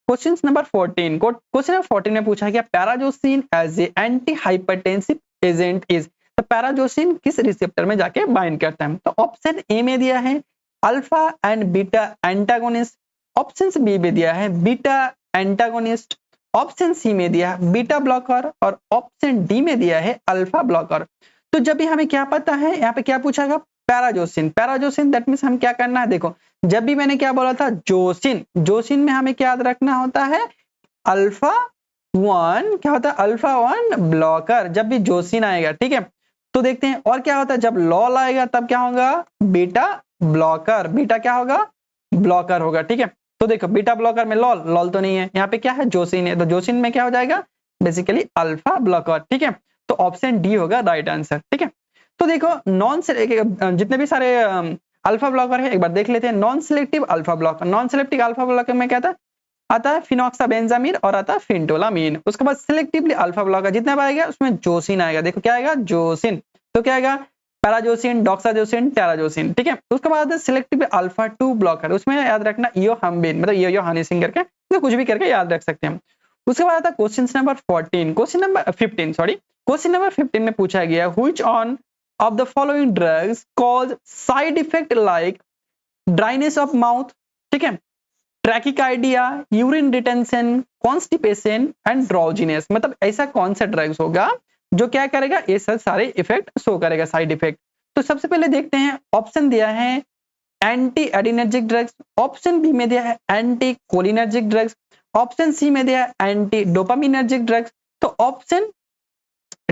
क्वेश्चन नंबर 14। क्वेश्चन नंबर 14 में पूछा गया prazosin as a anti hypertensive agent is. तो पैराजोसिन किस रिसेप्टर में जाके बाइंड करता है? तो ऑप्शन ए में दिया है alpha and beta antagonist. Option B में दिया है बीटा एंटागोनिस्ट। ऑप्शन सी में दिया है बीटा ब्लॉकर। और ऑप्शन डी में दिया है अल्फा ब्लॉकर। तो जब भी हमें क्या पता है, यहाँ पे क्या पूछा गया? पैराजोसिन। पैराजोसिन दैट मींस हम क्या करना है? देखो, जब भी मैंने क्या बोला था? जोसिन। जोसिन में हमें क्या याद रखना होता है? अल्फा 1 क्या होता है? Alpha 1 blocker. जब भी जोसिन आएगा, ठीक है, तो देखते हैं और क्या होता है? जब लॉल आएगा तब क्या होगा? Beta blocker. बीटा क्या होगा? ब्लॉकर होगा। ठीक है, तो देखो बीटा ब्लॉकर में लॉल, लॉल तो नहीं है, यहाँ पे क्या है? जोसिन है। तो जोसिन में क्या हो जाएगा? Basically alpha blocker. ठीक है, तो ऑप्शन डी होगा राइट आंसर। ठीक है, तो देखो नॉन जितने भी सारे अल्फा ब्लॉकर है एक बार देख लेते हैं। Non selective alpha blocker. Non selective alpha blocker में क्या आता है फिनॉक्साबेंजामिन और आता है फिंटोलामिन। उसके बाद सिलेक्टिवली अल्फा ब्लॉकर जितना आएगा उसमें जोसिन आएगा। देखो क्या आएगा? जोसिन। तो क्या आएगा? पैराजोसिन, डॉक्साजोसिन, टेराजोसिन। ठीक है, उसके बाद सिलेक्टिव अल्फा 2 ब्लॉकर, उसमें याद रखना इयोहम्बिन, मतलब यो हनीसिन करके, तो कुछ भी करके याद रख सकते हैं। उसके बाद आता है question number 14, question number 15 sorry. Question number 15 में पूछा गया which on off the following drugs cause side effect like dryness of mouth, ठीक है, ट्रैकिकार्डिया, urine retention, constipation and drowsiness. मतलब ऐसा कौन सा ड्रग्स होगा जो क्या करेगा? ये सब सारे इफेक्ट शो करेगा, साइड इफेक्ट। तो सबसे पहले देखते हैं, ऑप्शन दिया है anti adrenergic drugs. Option B में दिया है anti cholinergic drugs. Option C में दिया है एंटी डोपामिनर्जिक ड्रग्स। तो ऑप्शन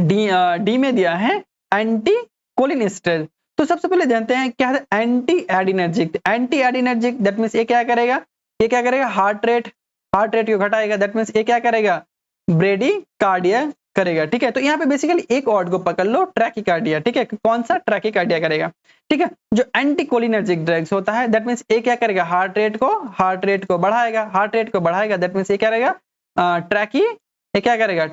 डी में दिया है एंटी कोलिनिस्टर्स। तो सबसे पहले जानते हैं क्या है anti adrenergic. Anti adrenergic that means ये क्या करेगा? ये क्या करेगा? हार्ट रेट को घटाएगा। दैट मींस ये क्या करेगा? ब्रेडिकार्डिया करेगा। ठीक है, तो यहाँ पे बेसिकली एक वर्ड को पकड़ लो, ट्रैकिकार्डिया। ठीक है, कौन सा? ट्रैकिकार्डिया करेगा। ठीक है, जो एंटी कोलिनर्जिक ड्रग्स होता है दैट मींस ये क्या करेगा? हार्ट रेट को बढ़ाएगा। हार्ट रेट को बढ़ाएगा दैट मींस ये क्या करेगा? ये क्या करेगा,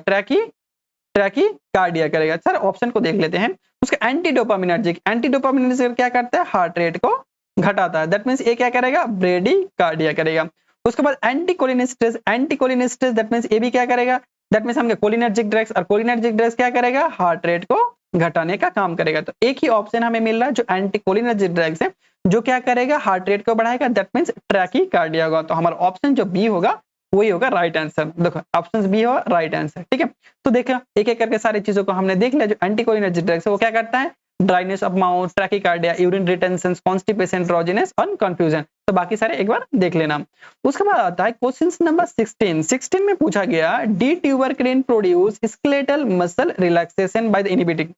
ट्रैकीकार्डिया करेगा। सर ऑप्शन को देख लेते हैं। उसका एंटी डोपामिनर्जिक क्या करता है, हार्ट रेट को घटाता है, दैट मींस ये क्या करेगा, ब्रेडीकार्डिया करेगा। उसके बाद एंटीकोलिनेस्ट्रेस दैट मींस ये भी क्या करेगा, दैट मींस हम कोलिनर्जिक ड्रग्स, और कोलिनर्जिक ड्रग्स क्या करेगा, हार्ट रेट को घटाने का काम करेगा। तो एक ही ऑप्शन हमें मिल रहा है जो एंटीकोलिनर्जिक ड्रग्स है, जो क्या करेगा, हार्ट रेट को बढ़ाएगा, दैट मींस ट्रैकीकार्डिया होगा। तो हमारा ऑप्शन जो बी होगा वही होगा राइट आंसर। देखो ऑप्शन बी होगा राइट आंसर, ठीक है। तो देखो एक एक करके सारी चीजों को हमने देख लिया। जो एंटीकोलिनर्जिक ड्रग्स है वो क्या करता है, dryness of mouth, tachycardia, urine retention, constipation, drowsiness और कंफ्यूजन। तो बाकी सारे एक बार देख लेना। उसके बाद आता है क्वेश्चन नंबर 16 में पूछा गया, D ट्यूबरक्लिन produce skeletal muscle relaxation by the inhibiting,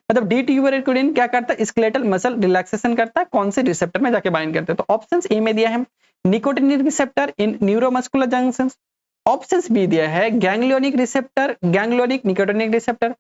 मतलब डी ट्यूबरक्लिन क्या करता है, स्केलेटल मसल रिलैक्सेशन करता है, कौन से रिसेप्टर में जाके बाइंड करते हैं। तो ऑप्शंस ए में दिया है nicotinic receptor in neuromuscular junctions, options B दिया है ganglionic receptor, ganglionic nicotinic receptor,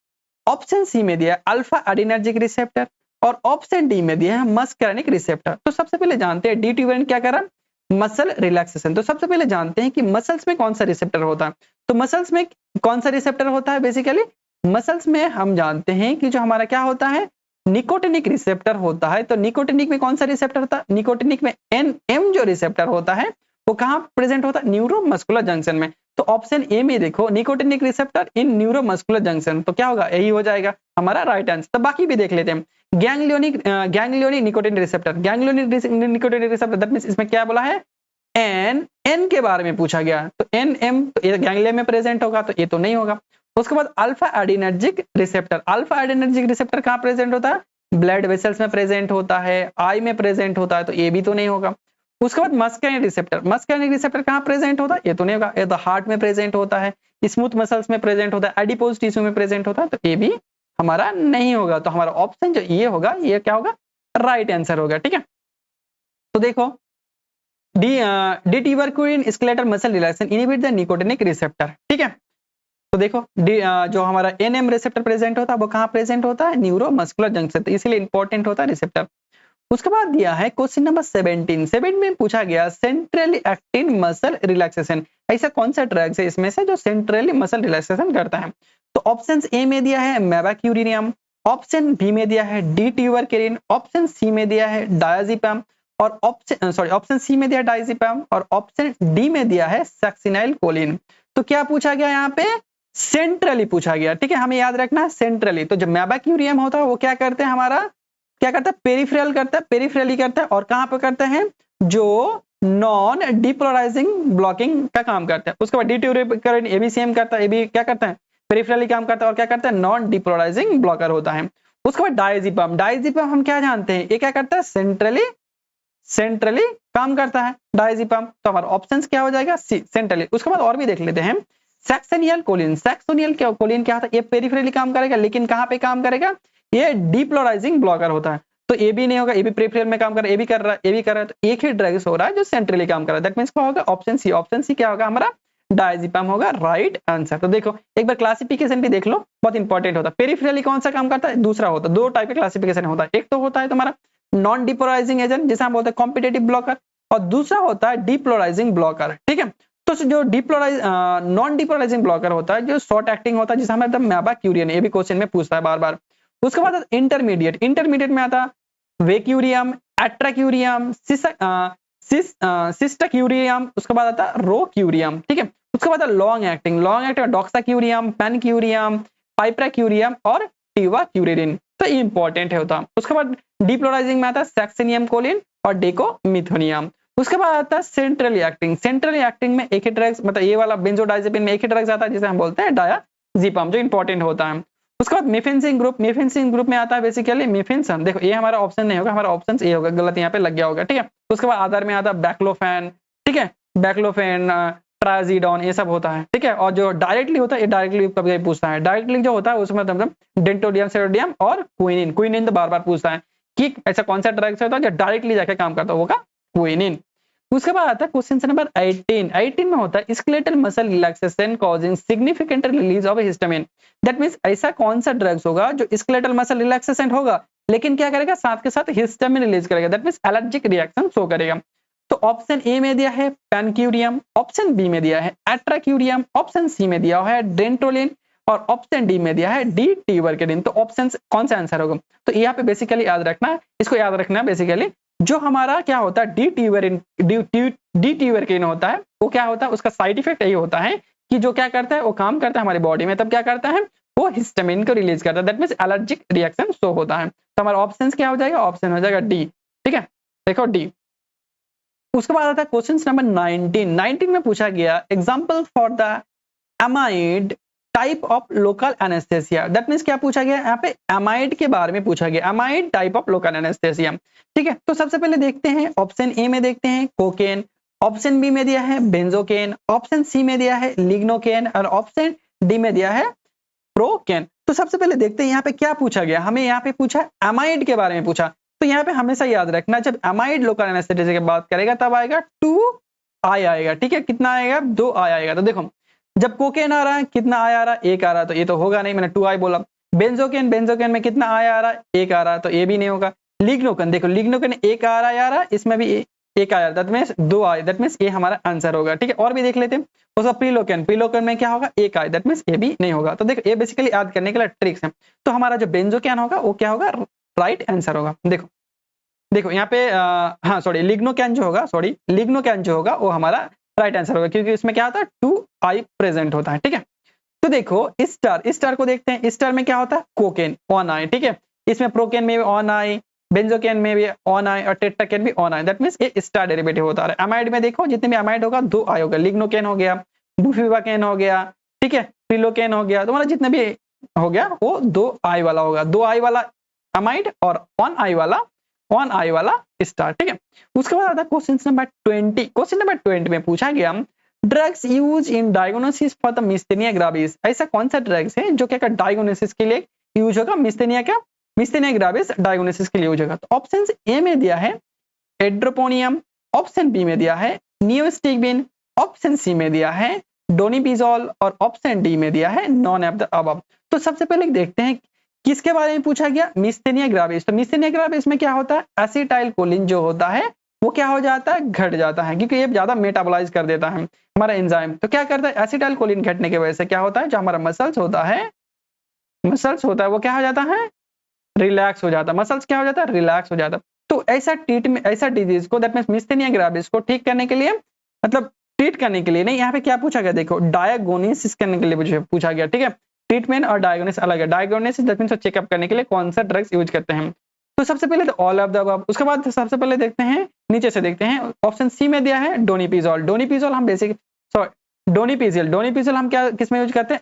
option C में दिया अल्फा एडिनर्जिक रिसेप्टर, और ऑप्शन डी में दिया है मस्कैनिक रिसेप्टर। तो सबसे पहले जानते हैं डी ट्यूबरक्लिन क्या कर रहा है, मसल रिलैक्सेशन। तो सबसे पहले जानते हैं कि मसल्स में कौन सा रिसेप्टर होता है। तो मसल्स में कौन सा रिसेप्टर होता है, बेसिकली मसल्स में हम जानते हैं कि जो हमारा क्या होता है, निकोटिनिक रिसेप्टर होता है। तो निकोटिनिक में कौन सा रिसेप्टर होता है, निकोटिनिक में एनएम जो रिसेप्टर होता है वो कहां प्रेजेंट होता है, न्यूरोमस्कुलर जंक्शन में। तो ऑप्शन ए में देखो nicotinic receptor in neuromuscular junction, तो क्या होगा, यही हो जाएगा हमारा राइट आंसर। तो बाकी भी देख लेते हैं। Ganglionic nicotinic receptor, nicotinic receptor that means इसमें क्या बोला है, एन के बारे में पूछा गया। तो एनएम तो ये गैंग्लिया में प्रेजेंट होगा, तो ये तो नहीं होगा। उसके बाद alpha adrenergic receptor, alpha adrenergic receptor कहां प्रेजेंट होता है, ब्लड वेसल्स में प्रेजेंट होता है, आई में प्रेजेंट होता है, तो ये भी तो नहीं होगा। उसके बाद मस्कैनिक रिसेप्टर कहां प्रेजेंट होता है, ये तो नहीं होगा। ये तो हार्ट में प्रेजेंट होता है, स्मूथ मसल्स में प्रेजेंट होता है, एडिपोज टिश्यू में प्रेजेंट होता है, तो ये भी हमारा नहीं होगा। तो हमारा ऑप्शन जो ये होगा, ये क्या होगा, राइट आंसर होगा, ठीक है। तो देखो D ट्यूबरक्लिन skeletal muscle relaxation inhibit the nicotinic receptor, ठीक है। तो देखो जो हमारा एनएम रिसेप्टर प्रेजेंट होता है वो कहां प्रेजेंट होता है, न्यूरोमस्कुलर जंक्शन, तो इसलिए इंपॉर्टेंट होता है रिसेप्टर। उसके बाद दिया है क्वेश्चन नंबर 17 में पूछा गया सेंट्रली एक्टिंग मसल रिलैक्सेशन, ऐसा कौन सा ड्रग्स है इसमें से जो सेंट्रली मसल रिलैक्सेशन करता है। तो ऑप्शन ए में दिया है मेवाक्यूरिनियम, ऑप्शन बी में दिया है डी ट्यूबरक्लिन, ऑप्शन सी में दिया है डायजेपम, और ऑप्शन सी में दिया डायजेपम, और ऑप्शन डी में दिया है सक्सिनाइल कोलिन। तो क्या पूछा गया यहाँ पे, सेंट्रली पूछा गया, ठीक है, हमें याद रखना सेंट्रली। तो जब मेवाक्यूरियम होता है वो क्या करते हैं, हमारा क्या करता है, पेरिफेरल करता है, पेरिफेरली करता है, और कहां पे करते हैं, जो नॉन डिपोलराइजिंग ब्लॉकिंग का काम करता है। उसके बाद डी ट्यूबरक्लिन ये भी सेम करता है, ये भी क्या करता है, पेरिफेरली काम करता है, और क्या करता है, नॉन डिपोलराइजिंग ब्लॉकर होता है। उसके बाद डायजेपम हम क्या जानते हैं, ये क्या करता है, सेंट्रली काम करता है डायजेपम। तो हमारा ऑप्शंस क्या हो जाएगा, सी सेंट्रली। उसके बाद और भी देख लेते हैं सैक्सोनियल कोलिन क्या होता है, ये पेरिफेरली काम करेगा, लेकिन कहां पे काम करेगा, ये डिपोलराइजिंग ब्लॉकर होता है। तो ये भी नहीं होगा, ये भी पेरिफेरल में काम कर रहा है, ये भी कर रहा है, ये भी कर रहा है, तो एक ही ड्रग्स हो रहा है जो सेंट्रली काम कर रहा है, दैट मींस क्या होगा, ऑप्शन सी क्या होगा हमारा, डायजेपम होगा राइट आंसर। तो देखो एक बार क्लासिफिकेशन भी देख लो, बहुत इंपॉर्टेंट होता है। पेरिफेरली कौन सा काम करता है, दूसरा होता है, दो टाइप का क्लासिफिकेशन होता है, एक तो होता है तुम्हारा नॉन डिपोलराइजिंग एजेंट जिसे हम बोलते हैं कॉम्पिटिटिव ब्लॉकर, और दूसरा होता है डिपोलराइजिंग ब्लॉकर, ठीक है। तो जो नॉन डिपोलराइजिंग ब्लॉकर होता है, जो शॉर्ट एक्टिंग होता है, जिसे हम मेवाक्यूरियन, ये भी क्वेश्चन में पूछता है बार बार। उसके बाद इंटरमीडिएट में आता वेक्यूरियम, एट्राक्यूरियम, सिस्टाक्यूरियम, उसके बाद आता रोक्यूरियम, ठीक है। उसके बाद लॉन्ग एक्टिंग डॉक्साक्यूरियम, पेनक्यूरियम, पाइप्राक्यूरियम और टिवाक्यूरिन, तो ये इंपॉर्टेंट है होता है। उसके बाद डिपोलराइजिंग में आता है सैक्सिनियम कोलिन और डेकोमिथोनियम। उसके बाद आता है सेंट्रली एक्टिंग में एक ही ड्रग्स, मतलब ये वाला बेंजोडाइजेपिन में एक ही ड्रग्स आता है जिसे हम बोलते हैं डायाजेपम, जो इंपॉर्टेंट होता है। उसके बाद मिफेंसिन ग्रुप में आता है बेसिकली मिफेंसन, देखो ये हमारा ऑप्शन नहीं होगा, हमारा ऑप्शन ए होगा, गलत यहाँ पे लग गया होगा, ठीक है। उसके बाद आधार में आता है बैक्लोफेन, ठीक है, बैक्लोफेन, ट्राजीडोन, ये सब होता है, ठीक है। और जो डायरेक्टली होता है, ये डायरेक्टली कभी पूछता है, डायरेक्टली जो होता है उसमें मतलब डेंटोडियम, सेरोडियम और क्विनिन तो बार बार पूछता है कि ऐसा कौन सा ड्रग्स होता है जो डायरेक्टली जाके काम करता है, होगा क्विनिन। उसके बाद आता है क्वेश्चन नंबर 18 में होता है skeletal muscle relaxation causing significant release of histamine, that means ऐसा कौन सा ड्रग्स होगा जो स्केलेटल मसल रिलैक्सेशन होगा लेकिन क्या करेगा, साथ के साथ हिस्टामिन रिलीज करेगा, that means allergic reaction show करेगा। तो ऑप्शन ए में दिया है पेनक्यूरियम, ऑप्शन बी में दिया है एट्राक्यूरियम, ऑप्शन सी में दिया है डेंट्रोलिन और ऑप्शन डी में दिया है डी ट्यूबरकेलिन। तो ऑप्शन कौन सा आंसर होगा? तो यहाँ पे बेसिकली याद रखना, इसको याद रखना बेसिकली जो हमारा क्या होता है डी ट्यूबरकेलिन होता है, वो क्या होता है, उसका साइड इफेक्ट यही होता है कि जो क्या करता है, वो काम करता है हमारी बॉडी में, तब क्या करता है, वो हिस्टामिन को रिलीज करता है, that means allergic reaction show होता है। तो हमारा ऑप्शन क्या हो जाएगा? ऑप्शन हो जाएगा डी। ठीक है, देखो डी। उसके बाद आता है क्वेश्चन नंबर 19 में पूछा गया example for the amide type of local anaesthesia. That means क्या पूछा गया यहाँ पे? एमाइड के बारे में पूछा गया, amide type of local anaesthesia. ठीक है, तो सबसे पहले देखते हैं ऑप्शन ए में देखते हैं कोकेन, ऑप्शन बी में दिया है बेंजोकेन, ऑप्शन सी में दिया है लिग्नोकेन और ऑप्शन डी में दिया है प्रोकेन। तो सबसे पहले देखते हैं यहाँ पे क्या पूछा गया, हमें यहाँ पे पूछा एमाइड के बारे में पूछा। तो यहाँ पे हमेशा याद रखना जब एमाइड लोकल एनेस्थेसिया की बात करेगा तब आएगा 2 आएगा। ठीक है, कितना आएगा? 2 आएगा। तो देखो जब कोकेन आ रहा है कितना आ रहा है? 1 आ रहा है, तो ये तो होगा नहीं, मैंने 2 बोला। बेंजोकेन में कितना आ रहा है? 1 आ रहा है, तो ये भी नहीं होगा। लिग्नोकेन, देखो लिग्नोकेन 1 आ रहा है, इसमें भी 1 आया, दैट मींस 2 आए, दैट मींस ये हमारा आंसर होगा। ठीक है, और भी देख लेते हैं। उसका प्रीलोकेन में क्या होगा? 1 आए, दैट मींस ये भी नहीं होगा। तो देखो ये बेसिकली याद करने के लिए ट्रिक्स है। तो हमारा जो बेंजोकेन होगा वो क्या होगा? राइट आंसर होगा। देखो यहाँ पे हाँ सॉरी लिग्नोकेन जो होगा वो हमारा राइट आंसर होगा, क्योंकि इसमें क्या होता है 2 प्रेजेंट होता है। ठीक है, तो देखो स्टार को देखते हैं। स्टार में क्या होता है? कोकेन 1 आई। ठीक है, इसमें प्रोकेन में भी 1 आई, बेंजोकेन में भी 1 आई और टेट्राकेन भी 1 आई, दैट मींस ये स्टार डेरिवेटिव होता है। एमाइड में देखो जितने भी एमाइड होगा 2 आई होगा, लिग्नोकेन हो गया, बुफिवाकेन हो गया, ठीक है, प्रिलोकेन हो गया, तुम्हारा जितने भी हो गया वो 2 आई वाला होगा, 2 आई वाला एमाइड और 1 आई वाला स्टार। ठीक है, उसके बाद आता है क्वेश्चन नंबर 20। क्वेश्चन नंबर 20 में पूछा गया drugs use in diagnosis for the myasthenia gravis. ऐसा कौन सा ड्रग्स है जो क्या डायग्नोसिस के लिए यूज होगा? मिस्थेनिया ग्राविस डायग्नोसिस के लिए यूज होगा। तो ऑप्शन ए में दिया है एड्रोपोनियम, ऑप्शन बी में दिया है नियोस्टिग्मिन, ऑप्शन सी में दिया है डोनिपिजोल और ऑप्शन डी में दिया है नॉन ऑफ द अबव। तो सबसे पहले देखते हैं किसके बारे में पूछा गया? मिस्थेनिया ग्राविस। तो मिस्थेनिया ग्राविस में क्या होता है? एसिटाइल कोलिन जो होता है वो क्या हो जाता है? घट जाता है, क्योंकि ये ज्यादा मेटाबोलाइज कर देता है हमारा एंजाइम। तो क्या करता है? एसिटाइल कोलिन घटने की वजह से क्या होता है? जो हमारा मसल्स होता है वो क्या हो जाता है? रिलैक्स हो जाता है। मसल्स क्या हो जाता है? रिलैक्स हो जाता है। तो ऐसा डिजीज को दैट मींस मिस्थेनिया ग्राविस को ठीक करने के लिए, मतलब ट्रीट करने के लिए नहीं, यहाँ पे क्या पूछा गया? देखो डायग्नोसिस करने के लिए पूछा गया। ठीक है, ट्रीटमेंट और डायग्नोसिस अलग है। डायग्नोसिस दैट मींस चेकअप करने के लिए कौन सा ड्रग्स यूज करते हैं। तो सबसे पहले तो ऑल ऑफ द अबव। उसके बाद सबसे पहले देखते हैं, नीचे से देखते हैं, ऑप्शन सी में दिया है डोनिपिजोल हम बेसिक डोनिपिजल हम क्या किस में यूज करते हैं?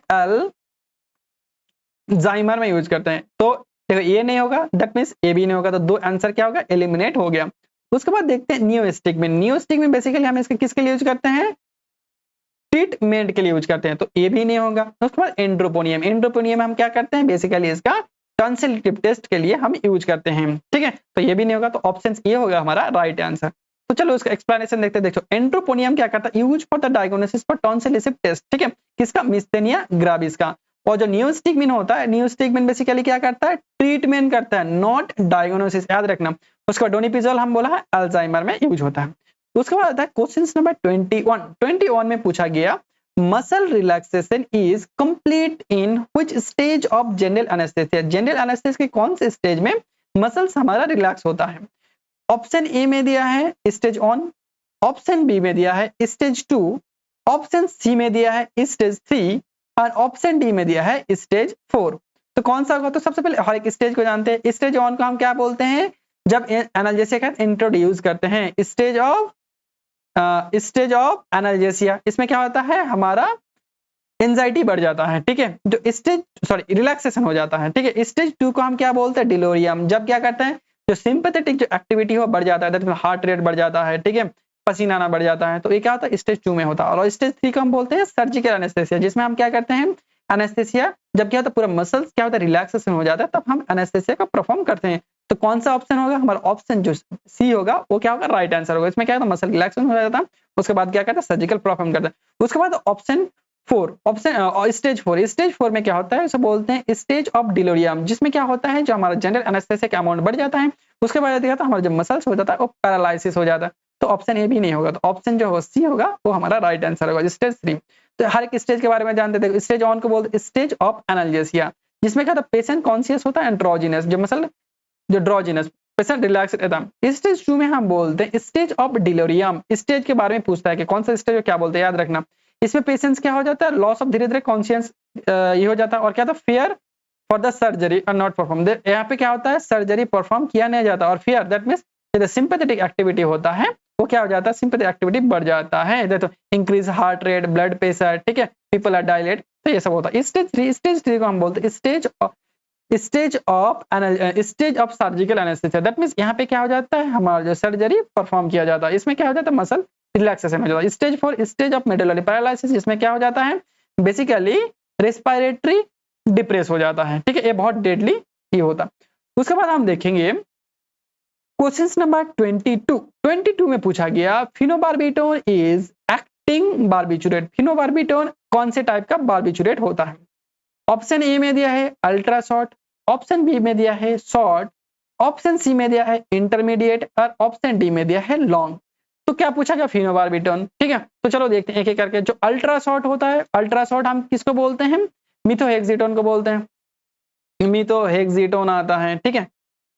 अल्जाइमर में यूज करते हैं। तो देखो ये नहीं होगा, दैट मींस ये भी नहीं होगा, तो 2 आंसर क्या होगा? एलिमिनेट हो गया। उसके बाद देखते हैं नियोस्टिग्मिन बेसिकली हम इसके किसके लिए यूज करते हैं? ट्रीटमेंट के लिए यूज करते हैं, तो ये भी नहीं होगा। उसके बाद एंड्रोपोनियम हम क्या करते हैं? बेसिकली इसका टॉन्सिलिटिव टेस्ट के लिए हम यूज करते हैं। ठीक है, तो ये भी नहीं होगा, तो ऑप्शन ये होगा हमारा राइट आंसर। तो चलो उसका एक्सप्लेनेशन देखते हैं। देखो एंड्रोपोनियम क्या करता है? Use for the diagnosis for Tensilon test. ठीक है, किसका? मिस्थेनिया ग्राविस का। और जो नियोस्टिग्मिन होता है, नियोस्टिग्मिन बेसिकली क्या करता है? ट्रीटमेंट करता है, नॉट डायग्नोसिस, याद रखना। उसका डोनिपिजोल हम बोला है अल्जाइमर में यूज होता है। उसके बाद आता है क्वेश्चन नंबर 21 में पूछा गया muscle relaxation is complete in which stage of general anaesthesia. General anaesthesia के कौन से स्टेज में मसल्स हमारा रिलैक्स होता है? ऑप्शन ए में दिया है स्टेज 1, ऑप्शन बी में दिया है स्टेज 2, ऑप्शन सी में दिया है स्टेज 3 और ऑप्शन डी में दिया है स्टेज 4। तो कौन सा होगा? तो सबसे पहले हर एक स्टेज को जानते हैं। स्टेज 1 को हम क्या बोलते हैं? जब एनाल्जेसिया का इंट्रोड्यूस करते हैं, स्टेज ऑफ एनाल्जेसिया। इसमें क्या होता है? हमारा एंजाइटी बढ़ जाता है। ठीक है, जो रिलैक्सेशन हो जाता है। ठीक है, स्टेज 2 को हम क्या बोलते हैं? डिलोरियम। जब क्या करते हैं? जो सिंपैथेटिक जो एक्टिविटी हो बढ़ जाता है, हार्ट रेट बढ़ जाता है, ठीक है, पसीना आना बढ़ जाता है, तो ये क्या होता है? स्टेज 2 में होता है। और स्टेज 3 को हम बोलते हैं सर्जिकल एनेस्थेसिया, जिसमें हम क्या करते हैं? एनेस्थेसिया जब क्या होता है? पूरा मसल्स क्या होता है? रिलैक्सेशन हो जाता है, तब हम एनेस्थेसिया का परफॉर्म करते हैं। तो कौन सा ऑप्शन होगा? हमारा ऑप्शन जो सी होगा वो क्या होगा? राइट आंसर होगा। इसमें क्या होता है? मसल रिलैक्सेशन हो जाता है, उसके बाद क्या करता है? सर्जिकल परफॉर्म करता है। उसके बाद ऑप्शन 4 स्टेज 4 में क्या होता है? इसे बोलते हैं स्टेज ऑफ डिलोरियम, जिसमें क्या होता है? जो हमारा जनरल एनेस्थेसिया का अमाउंट बढ़ जाता है, उसके बाद क्या होता है? हमारा जो मसल्स हो जाता है वो पैरालिसिस हो जाता है। तो ऑप्शन ए भी नहीं होगा, तो ऑप्शन जो होगा सी होगा, वो हमारा राइट आंसर होगा। स्टेज 3, तो हर एक स्टेज के बारे में जानते थे। स्टेज 1 को बोलते स्टेज ऑफ एनाल्जेसिया, जिसमें क्या था पेशेंट कॉन्शियस होता है, एंड्रोजिनस जो मसल जो ड्रोजिनस पेशेंट रिलैक्स रहता है। स्टेज 2 में हम बोलते हैं स्टेज ऑफ डिलोरियम, स्टेज के बारे में पूछता है कि कौन सा स्टेज है, क्या बोलते हैं, याद रखना। इसमें पेशेंट्स क्या हो जाता है, लॉस ऑफ धीरे धीरे कॉन्शियस ये हो जाता है, और क्या था फियर फॉर द सर्जरी और नॉट परफॉर्म। यहाँ पे क्या होता है, सर्जरी परफॉर्म किया नहीं जाता, और fear that means sympathetic activity होता है, वो क्या हो जाता है, सिंपैथेटिक एक्टिविटी बढ़ जाता है। देखो increase heart rate, blood pressure, ठीक है, पीपल आर डायलेट, तो ये सब होता है। स्टेज 3 को हम बोलते हैं stage of surgical anaesthesia, that means यहाँ पे क्या हो जाता है, हमारा जो सर्जरी परफॉर्म किया जाता है, इसमें क्या हो जाता है, मसल रिलैक्सेशन हो जाता है। Stage 4 stage of medullary paralysis, इसमें क्या हो जाता है, बेसिकली रेस्पिरेटरी डिप्रेस हो जाता है, ठीक है, ये बहुत डेडली ये होता है। उसके बाद हम देखेंगे क्वेश्चन नंबर 22 में पूछा गया phenobarbitone is acting barbiturate. Phenobarbitone कौन से टाइप का बार्बिचुरेट होता है? ऑप्शन ए में दिया है अल्ट्रा शॉर्ट, ऑप्शन बी में दिया है शॉर्ट, ऑप्शन सी में दिया है इंटरमीडिएट, और ऑप्शन डी में दिया है लॉन्ग। तो क्या पूछा गया, फिनोबार्बिटोन, ठीक है। तो चलो देखते हैं एक एक करके। जो अल्ट्रा शॉर्ट होता है, अल्ट्रा शॉर्ट हम किसको बोलते हैं, मिथोहेक्सिटोन को बोलते हैं। मिथोहेक्सिटोन आता है, ठीक है,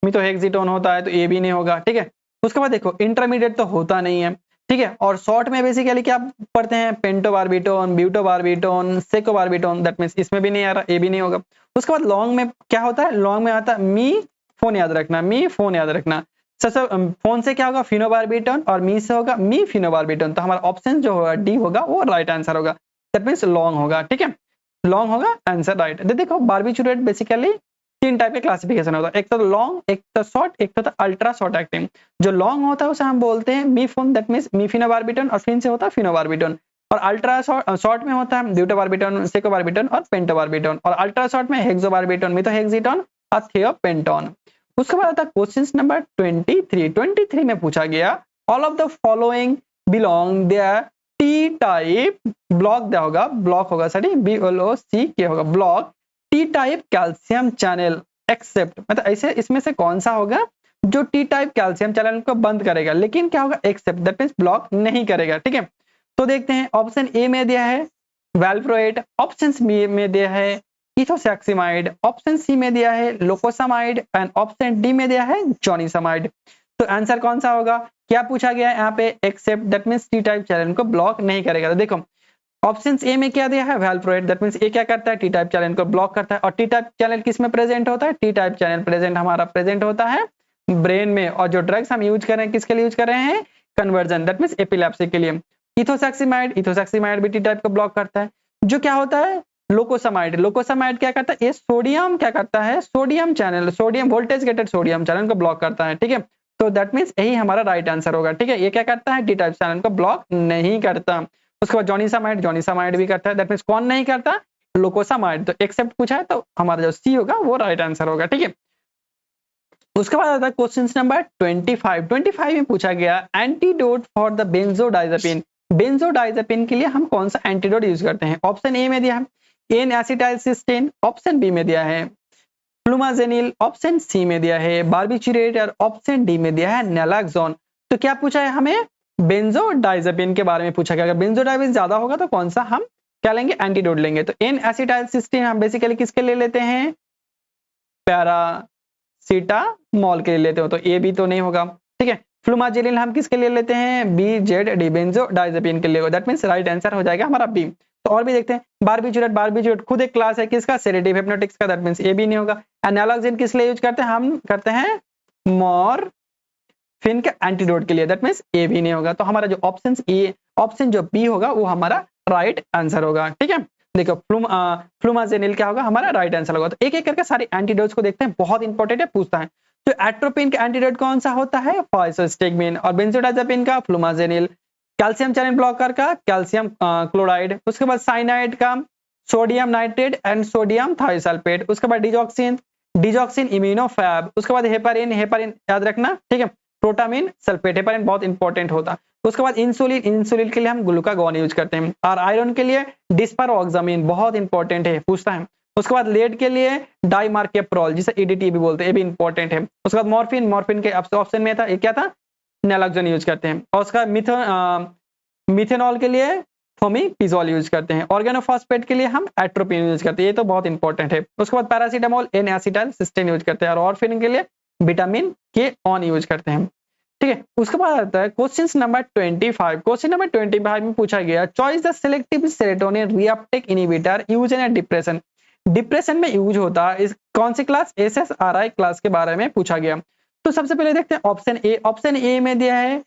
मिथोहेक्सिटोन होता है, तो ये भी नहीं होगा, ठीक है। उसके बाद देखो इंटरमीडिएट तो होता नहीं है, ठीक है, और शॉर्ट में बेसिकली क्या पढ़ते हैं, पेंटोबार्बिटोन, ब्यूटोबार्बिटोन, सेकोबार्बिटोन, दैट मींस इसमें भी नहीं आ रहा, ये भी नहीं होगा। उसके बाद लॉन्ग में क्या होता है, लॉन्ग में आता है मी फोन, याद रखना, मी फोन याद रखना। फोन से क्या होगा, फिनोबार्बिटोन, और मी से होगा मी फिनोबार्बिटोन। तो हमारा ऑप्शन जो होगा डी होगा, वो राइट आंसर होगा, दैट मींस लॉन्ग होगा, ठीक है, लॉन्ग होगा आंसर राइट। देखो बार्बिचुरेट बेसिकली 3 टाइप के क्लासिफिकेशन होता है, एक तो लॉन्ग, एक तो शॉर्ट, एक तो अल्ट्रा शॉर्ट एक्टिंग। जो लॉन्ग होता है उसे हम बोलते हैं मीफोन, दैट मींस मीफिनोबार्बिटोन, और फिन से होता है फिनोबार्बिटोन। और अल्ट्रा शॉर्ट में होता है ब्यूटोबार्बिटोन, सेकोबार्बिटोन और पेंटोबार्बिटोन। और अल्ट्रा शॉर्ट में हेक्सोबार्बिटोन, मिथोहेक्सिटोन और थियोपेंटोन। उसके बाद आता है क्वेश्चन नंबर 23 में पूछा गया all of the following belong there T type block, दिया होगा ब्लॉक होगा, सॉरी BLOC के होगा block T type calcium channel except, मतलब ऐसे इसमें से कौन सा होगा जो टी टाइप कैल्शियम चैनल को बंद करेगा, लेकिन क्या होगा, एक्सेप्ट दैट मींस ब्लॉक नहीं करेगा, ठीक है। तो देखते हैं, ऑप्शन ए में दिया है वैल्प्रोएट, ऑप्शन बी में दिया है इथोसैक्सिमाइड, ऑप्शन सी में दिया है लोकोसामाइड, एंड ऑप्शन डी में दिया है जोनिसामाइड। तो आंसर कौन सा होगा, क्या पूछा गया है यहाँ पे, except that means T type channel को ब्लॉक नहीं करेगा। तो देखो ऑप्शन ए में क्या दिया है, वैल्प्रोएट, दैट मींस ये क्या करता है, टी टाइप चैनल को ब्लॉक करता है। और टी टाइप चैनल किस में प्रेजेंट होता है, टी टाइप चैनल प्रेजेंट हमारा प्रेजेंट होता है ब्रेन में। और जो ड्रग्स हम यूज कर रहे हैं किसके लिए यूज कर रहे हैं, कन्वर्जन, दैट मींस एपिलेप्सी के लिए। इथोसैक्सिमाइड भी टी टाइप को ब्लॉक करता है। जो क्या होता है लोकोसामाइड क्या करता है, ये सोडियम क्या करता है, sodium channel, sodium voltage gated sodium channel को ब्लॉक करता है, ठीक है। तो दैट मींस यही हमारा राइट आंसर होगा, ठीक है। ये क्या करता है, टी टाइप चैनल को ब्लॉक नहीं करता। उसके बाद जोनिसामाइड भी करता है, दैट मींस कौन नहीं करता, लोकोसामाइड। तो एक्सेप्ट पूछा है, तो हमारा जो सी होगा वो राइट आंसर होगा, ठीक है। उसके बाद आता है क्वेश्चन नंबर 25 में पूछा गया antidote for the benzodiazepine. Benzodiazepine के लिए हम कौन सा एंटीडोट यूज करते हैं, ऑप्शन ए में दिया है एन एसिटाइलसिस्टेन, ऑप्शन बी में दिया है फ्लूमाजेनिल, ऑप्शन सी में दिया है बार्बिचुरेट, और ऑप्शन डी में दिया है नैलाक्सोन। तो क्या पूछा है हमें, बेंजोडाइजेपिन के बारे में पूछा गया। अगर बेंजोडाइजेपिन ज्यादा होगा तो कौन सा हम क्या लेंगे, एंटीडोट लेंगे। तो एन एसिटाइलसिस्टेन हम बेसिकली किसके लिए लेते हैं, पैरासीटामोल के लिए लेते हो, तो ये भी तो नहीं होगा, ठीक है। फ्लूमाजेनिल हम किसके लिए लेते हैं, BZD बेंजोडाइजेपिन के लिए, दैट मींस राइट आंसर हो जाएगा हमारा बी। तो और भी देखते हैं, बार्बिचुरेट खुद एक क्लास है किसका, सेडेटिव हिप्नोटिक्स का, दैट मींस ये भी नहीं होगा। एनालॉक्सिन किस लिए यूज करते हैं, हम करते हैं मॉर्फिन के एंटीडोट के लिए, दैट मींस ये भी नहीं होगा। तो हमारा जो ऑप्शन जो बी होगा वो हमारा राइट आंसर होगा, ठीक है। देखो फ्लूमाजेनिल क्या होगा, हमारा राइट आंसर होगा। तो एक एक करके सारे एंटीडोट्स को देखते हैं, बहुत इंपॉर्टेंट है, पूछता है। तो एट्रोपिन का एंटीडोट कौन सा होता है, फाइसोस्टिग्मिन, और बेंजोडाइजेपिन का फ्लूमाजेनिल, कैल्शियम चैनल ब्लॉकर का कैल्शियम क्लोराइड, उसके बाद साइनाइड का sodium nitrate and sodium thiosulphate, उसके बाद डिजॉक्सिन इम्यूनोफैब, उसके बाद हेपारिन याद रखना, ठीक है, प्रोटामिन सल्फेट, हेपारिन बहुत इंपॉर्टेंट होता है। उसके बाद इंसुलिन के लिए हम ग्लूकागॉन यूज करते हैं, और आयरन के लिए डिस्परोक्सामिन बहुत इंपॉर्टेंट है, पूछता है। उसके बाद लेड के लिए डाइमार्केप्रोल जिसे EDT भी बोलते हैं, ये भी इंपॉर्टेंट है। उसके बाद मॉर्फिन के ऑप्शन में था, ये क्या था, नैलोक्सोन यूज करते हैं, और उसका मिथेनॉल के लिए फोमीपिजोल यूज करते हैं, ऑर्गेनोफॉस्फेट के लिए हम एट्रोपिन यूज करते हैं, ये तो बहुत इंपॉर्टेंट है। उसके बाद paracetamol N acetyl cysteine use करते हैं, और ऑर्फिन के लिए विटामिन के ऑन यूज करते हैं, ठीक है। उसके बाद आता है क्वेश्चन नंबर 25। क्वेश्चन नंबर 25 में पूछा गया choice the selective serotonin reuptake inhibitor use in depression. Depression में यूज होता है इस कौन सी क्लास, SSRI क्लास के बारे में पूछा गया। तो सबसे पहले देखते हैं ऑप्शन ए। ऑप्शन ए में दिया है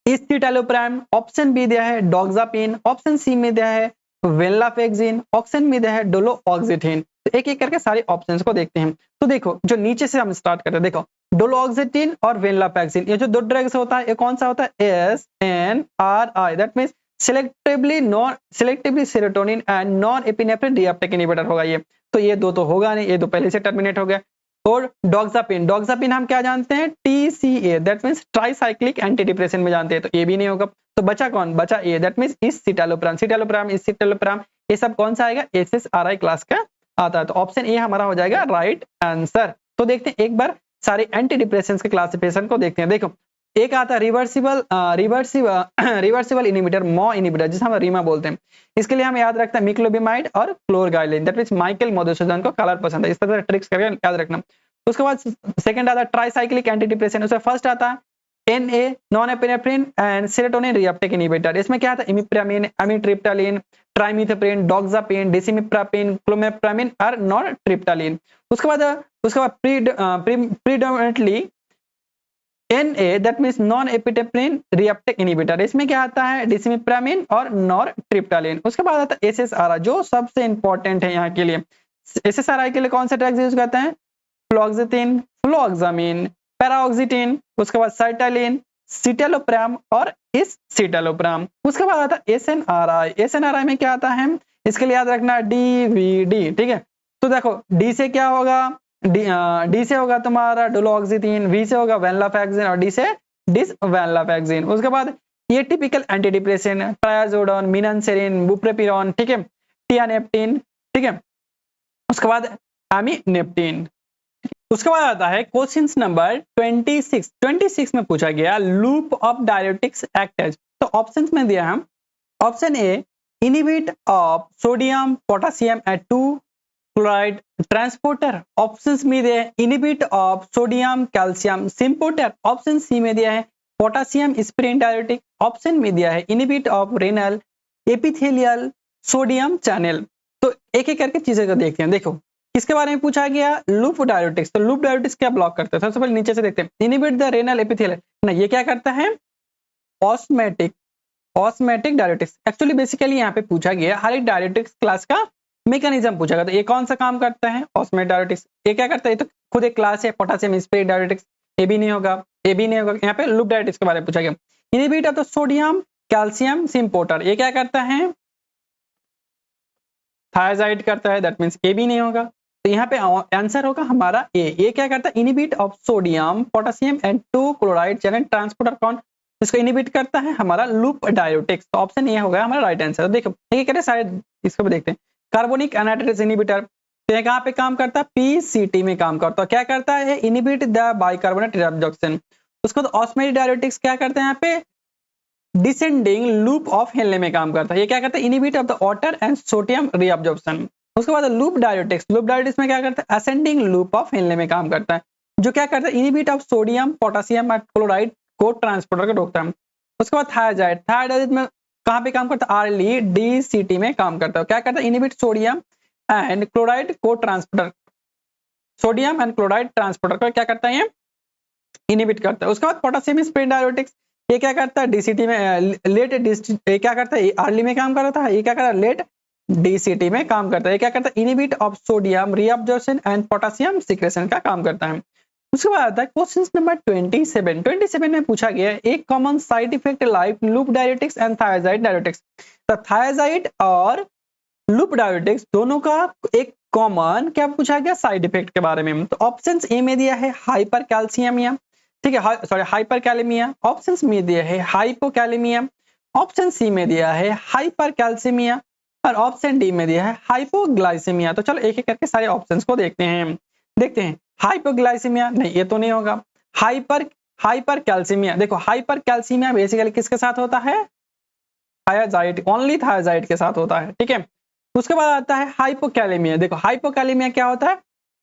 एसिटालोप्राम, ऑप्शन बी दिया है डोक्सापिन, ऑप्शन सी में दिया है वेनलाफेक्सिन, ऑप्शन में दिया है डोलोऑक्सिथिन। तो एक एक करके सारे ऑप्शंस को देखते हैं। तो देखो जो नीचे से हम स्टार्ट करते हैं, देखो डोलोऑक्सिथिन और वेनलाफेक्सिन, ये जो दो ड्रग्स होता है, ये कौन सा होता है, SNRI, that means selectively serotonin and non epinephrine reuptake inhibitor होगा ये। तो ये दो तो होगा नहीं, ये तो पहले से टर्मिनेट हो गया। और डोक्सापिन, डोक्सापिन हम क्या जानते हैं, TCA, that means tricyclic anti depression में जानते हैं, तो ये भी नहीं होगा। तो बचा कौन, बचा ए, दैट मींस इसिटालोप्राम, ये सब कौन सा आएगा, SSRI क्लास का आता है। तो ऑप्शन ए हमारा हो जाएगा राइट आंसर। तो देखते हैं एक बार सारे एंटी डिप्रेशन के क्लासिफिकेशन को देखते हैं। देखो एक आता है रिवर्सिबल इनहिबिटर, मॉ इनहिबिटर, जिसे हम रीमा बोलते हैं। इसके लिए हम याद रखते हैं मिक्लोबिमाइड और क्लोरगाइलिन, दैट मींस माइकल मधुसूदन को कलर पसंद है, इस तरह ट्रिक्स करके याद रखना। उसके बाद सेकंड आता है ट्राइसाइक्लिक एंटी डिप्रेशन, उसमें फर्स्ट आता है NA non epinephrine and serotonin reuptake inhibitor. इसमें क्या आता है इमिप्रामिन, एमिट्रिप्टालिन, ट्राइमिथाप्रिन, डोक्सापिन, डिसिमिप्रापिन, क्लोमेप्रामिन और नॉरट्रिप्टालिन। उसके बाद predominantly NA, that means non epinephrine reuptake inhibitor. इसमें क्या आता है डिसिमिप्रामिन और नॉरट्रिप्टालिन। उसके बाद आता है SSRI, जो सबसे इंपॉर्टेंट है यहाँ के लिए। SSRI के लिए कौन सा ड्रग्स यूज करते हैं, फ्लोक्सिटिन, फ्लोक्सामिन, पैराऑक्सिटिन, उसके बाद साइटालिन, सिटालोप्राम और एसिटालोप्राम। उसके बाद आता है SNRI। SNRI में क्या आता है, इसके लिए याद रखना DVD, ठीक है। तो देखो डी से क्या होगा, डी से होगा तुम्हारा डोलोऑक्सिथिन, वी से होगा वेनलाफेक्सिन और डी से डिसवेनलाफेक्सिन। उसके बाद ये टिपिकल एंटी डिप्रेशन, ट्राइजोडोन, मिननसेरिन, बुप्रेपिरॉन, ठीक है, टियानेप्टिन, ठीक है। उसके बाद एमिनेप्टिन। उसके बाद आता है क्वेश्चन नंबर 26 में पूछा गया loop of diuretics act as. तो ऑप्शंस में दिया हम option A inhibit of sodium potassium at 2 chloride transporter, options में दिया है inhibit of sodium calcium symporter, option C में दिया है पोटेशियम स्प्रिंग डायरेटिक, ऑप्शन में दिया है inhibit of renal epithelial sodium channel. तो एक एक करके चीजें को देखते हैं। देखो किसके बारे में पूछा गया, लूप डायरेटिक्स। तो लूप डायरेटिक्स क्या ब्लॉक करते हैं, सबसे पहले नीचे से देखते हैं। इनहिबिट द रेनल एपिथेलियल, ना ये क्या करता है, ऑस्मेटिक डायरेटिक्स। एक्चुअली बेसिकली यहाँ पे पूछा गया हर एक डायरेटिक्स क्लास का मैकेनिज्म पूछा गया। तो ये कौन सा काम करता है, ऑस्मेटिक डायरेटिक्स। ये क्या करता है, ये तो खुद एक क्लास है, पोटेशियम स्प्रिंग डायरेटिक्स। ये भी नहीं होगा, ये भी नहीं होगा। यहाँ पे लूप डायरेटिक्स के बारे में पूछा गया। Inhibit of the sodium calcium symporter, ये क्या करता है, थायराइड करता है, दैट मींस ये भी नहीं होगा। तो यहाँ पे आंसर होगा हमारा ए। ये क्या करता है, inhibit of sodium potassium and 2 chloride channel transporter, कौन इसको इनहिबिट करता है, हमारा लूप डायरेटिक्स। तो ऑप्शन ये होगा हमारा राइट आंसर। तो देखो ये कहते हैं सारे, इसको भी देखते हैं। कार्बोनिक एनाहाइड्रेस इनहिबिटर, तो ये कहाँ पे काम करता है, PCT में काम करता है। क्या करता है, इनहिबिट द बाइकार्बोनेट रिएब्जॉर्प्शन। उसको तो ऑस्मेटिक डायरेटिक्स क्या करते हैं, यहाँ पे डिसेंडिंग लूप ऑफ हेनले में काम करता है। ये क्या करता है, inhibit of the water and sodium reabsorption. उसके बाद लूप डायरेटिक्स में क्या करता है, असेंडिंग लूप ऑफ हेनले में काम करता है, जो क्या करता है, inhibit of sodium potassium and chloride को ट्रांसपोर्टर को रोकता है। उसके बाद थायराइड में कहाँ पे काम करता है, RLDCT में काम करता है। क्या करता है, इनहिबिट सोडियम एंड क्लोराइड को transporter, sodium and chloride transporter को क्या करता है, ये इनहिबिट करता है। उसके बाद पोटेशियम स्प्रिंग डायरेटिक्स, ये क्या करता है, DCT में लेट, ये क्या करता है, अर्ली में काम करता है, ये क्या करता है, लेट DCT में काम करता है। ये क्या करता है, inhibit of sodium reabsorption and potassium secretion का काम करता है। उसके बाद आता है क्वेश्चन नंबर 27 में पूछा गया है एक common side effect like loop diuretics and thyroid diuretics. तो थायराइड और लूप डायरेटिक्स दोनों का एक कॉमन क्या पूछा गया, साइड इफेक्ट के बारे में। तो ऑप्शंस ए में दिया है हाइपर कैल्शियमिया, ठीक है, सॉरी हाइपर कैलेमिया, ऑप्शंस में दिया है हाइपोकैलेमिया, ऑप्शन सी में दिया है हाइपर कैल्सिमिया और ऑप्शन डी में दिया है हाइपोग्लाइसेमिया। तो चलो एक एक करके सारे ऑप्शंस को देखते हैं। हाइपोग्लाइसेमिया, नहीं ये तो नहीं होगा। हाइपर हाइपर कैल्सीमिया, देखो हाइपर कैल्सीमिया बेसिकली किसके साथ होता है, थायाजाइड, ओनली थायाजाइड के साथ होता है, ठीक है। उसके बाद आता है हाइपोकैलेमिया, देखो हाइपोकैलेमिया क्या होता है,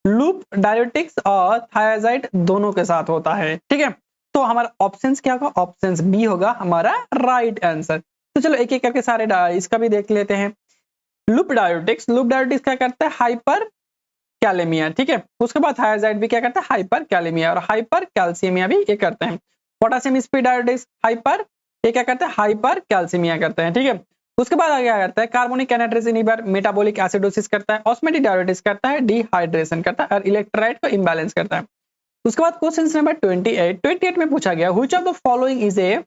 लूप डायरेटिक्स और थायाजाइड दोनों के साथ होता है, ठीक है। तो हमारा ऑप्शंस क्या होगा, ऑप्शंस बी होगा हमारा राइट आंसर। तो चलो एक एक करके सारे इसका भी देख लेते हैं। लूप डायरेटिक्स, लूप डायरेटिक्स क्या करता है, हाइपर कैलेमिया, ठीक है। उसके बाद थायाजाइड भी क्या करता है, हाइपर कैलेमिया, और हाइपर कैल्सीमिया भी ये करते हैं। पोटेशियम स्पीड डायरेटिक्स हाइपर, ये क्या करते हैं, हाइपर कैल्सीमिया करते हैं, ठीक है। उसके बाद क्या करता है, कार्बोनिक एनाहाइड्रेस इनहिबिटर मेटाबॉलिक एसिडोसिस करता है, ऑस्मोटिक डायरेटिक्स करता है, डिहाइड्रेशन करता है, और इलेक्ट्रोलाइट को इंबैलेंस करता है। उसके बाद क्वेश्चन नंबर 28 में पूछा गया, which of the following is a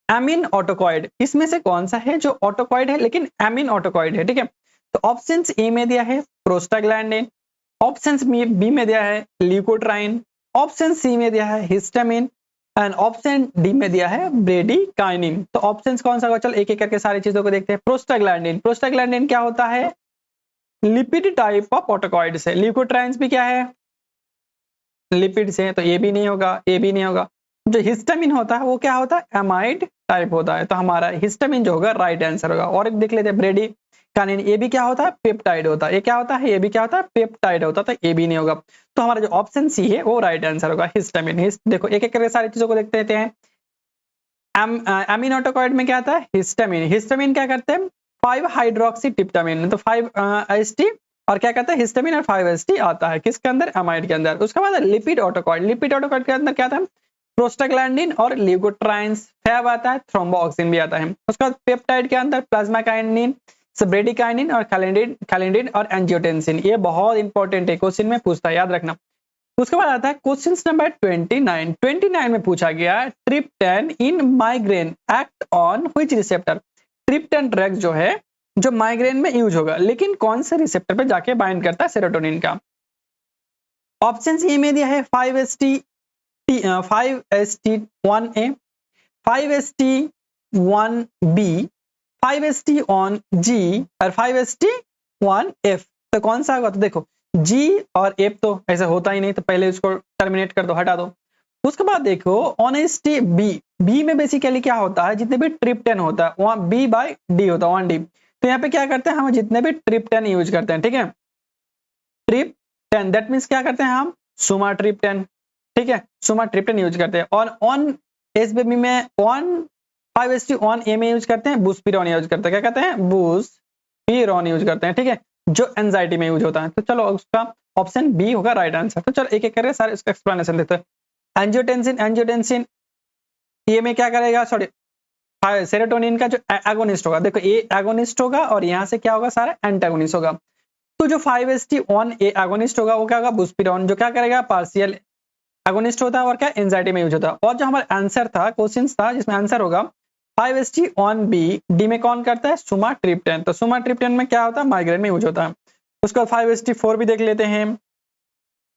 amine autacoid, इसमें से कौन सा है जो ऑटोकॉइड है लेकिन एमिन ऑटोकॉइड है, ठीक है। तो ऑप्शन ए में दिया है प्रोस्टाग्लैंडिन, ऑप्शन बी में दिया है ल्यूकोट्राइन, ऑप्शन सी में दिया है हिस्टामिन, एंड ऑप्शन डी में दिया है ब्रेडिकाइनिन। तो ऑप्शंस कौन सा होगा, चलो एक एक करके सारी चीजों को देखते हैं। प्रोस्टाग्लैंडिन, प्रोस्टाग्लैंडिन क्या होता है, लिपिड टाइप ऑफ ऑटोकॉइड से। ल्यूकोट्राइन्स भी क्या है, लिपिड से, तो ये भी नहीं होगा, ये भी नहीं होगा। जो हिस्टामिन होता है वो क्या होता है, एमाइड टाइप होता है, तो हमारा हिस्टामिन जो होगा राइट आंसर होगा। और एक देख लेते हैं ब्रेडिकाइनिन, ये भी क्या होता है, पेप्टाइड होता है, ये क्या होता है, ये भी क्या होता है, पेप्टाइड होता है, तो ये भी नहीं होगा। तो हमारा जो ऑप्शन सी है वो राइट आंसर होगा, हिस्टामिन। देखो एक एक करके सारी चीजों को देखते रहते हैं। एमिन ऑटोकॉइड में क्या आता है, हिस्टामिन, हिस्टामिन क्या करते हैं 5 हाइड्रोक्सी टिप्टामिन, तो 5-HT, और क्या कहता है हिस्टामिन और 5-HT आता है किसके अंदर, एमाइड के अंदर। उसके बाद लिपिड ऑटोकॉइड, लिपिड ऑटोकॉइड के अंदर क्या था, प्रोस्टाग्लैंडिन और ल्यूकोट्राइन्स, फैब आता है, थ्रोम्बोऑक्सिन भी आता है। उसके बाद पेप्टाइड के अंदर प्लाज्माकाइनिन, ब्रेडिकाइनिन और कैलिंडिन और एंजियोटेंसिन। ये बहुत इंपॉर्टेंट है, क्वेश्चन में पूछता है, याद रखना। उसके बाद आता है क्वेश्चन नंबर 29 में पूछा गया, triptan in migraine act on which receptor, triptan drug जो है जो माइग्रेन में यूज होगा, लेकिन कौन से रिसेप्टर पे जाके बाइंड करता है सेरोटोनिन का। ऑप्शन ए में दिया है 5ST1A, 5ST1B, 5ST1G और 5ST1F। तो कौन सा होगा, तो देखो G और F तो ऐसा होता ही नहीं, तो पहले उसको टर्मिनेट कर दो, हटा दो। उसके बाद देखो ऑनेस्टी बी में बेसिकली क्या होता है, जितने भी ट्रिप्टन होता है वहां B/D होता है, 1D। तो यहाँ पे क्या करते हैं हम, जितने भी ट्रिप्टन यूज करते हैं, ठीक है, ट्रिप्टन दैट मीन्स क्या करते हैं हम, सुमाट्रिप्टन, ठीक है, सुमाट्रिप्टन यूज करते हैं। और ऑन एसबीबी में 5ST1A में यूज करते हैं, बुस्पिरोन यूज करते हैं, क्या कहते हैं, बुस्पिरोन यूज करते हैं, ठीक है, जो एंजाइटी में यूज होता है। तो चलो उसका ऑप्शन बी होगा राइट आंसर। तो चलो एक एक करके सारे इसका एक्सप्लेनेशन देखते हैं। एंजियोटेंसिन, एंजियोटेंसिन ये में क्या करेगा, सॉरी सेरोटोनिन का जो एगोनिस्ट होगा, देखो ये एगोनिस्ट होगा और यहाँ से क्या होगा, सारा एंटागोनिस्ट होगा। तो जो 5ST1A एगोनिस्ट होगा वो क्या होगा, बुस्पिरोन, जो क्या करेगा, पार्शियल एगोनिस्ट होता है और क्या एंजाइटी में यूज होता है। और जो हमारा आंसर था, क्वेश्चन था, जिसमें आंसर होगा 5ST1B, डी में कौन करता है, सुमाट्रिप्टन। तो सुमाट्रिप्टन में क्या होता है, माइग्रेन में यूज होता है। उसके बाद 5ST4 भी देख लेते हैं,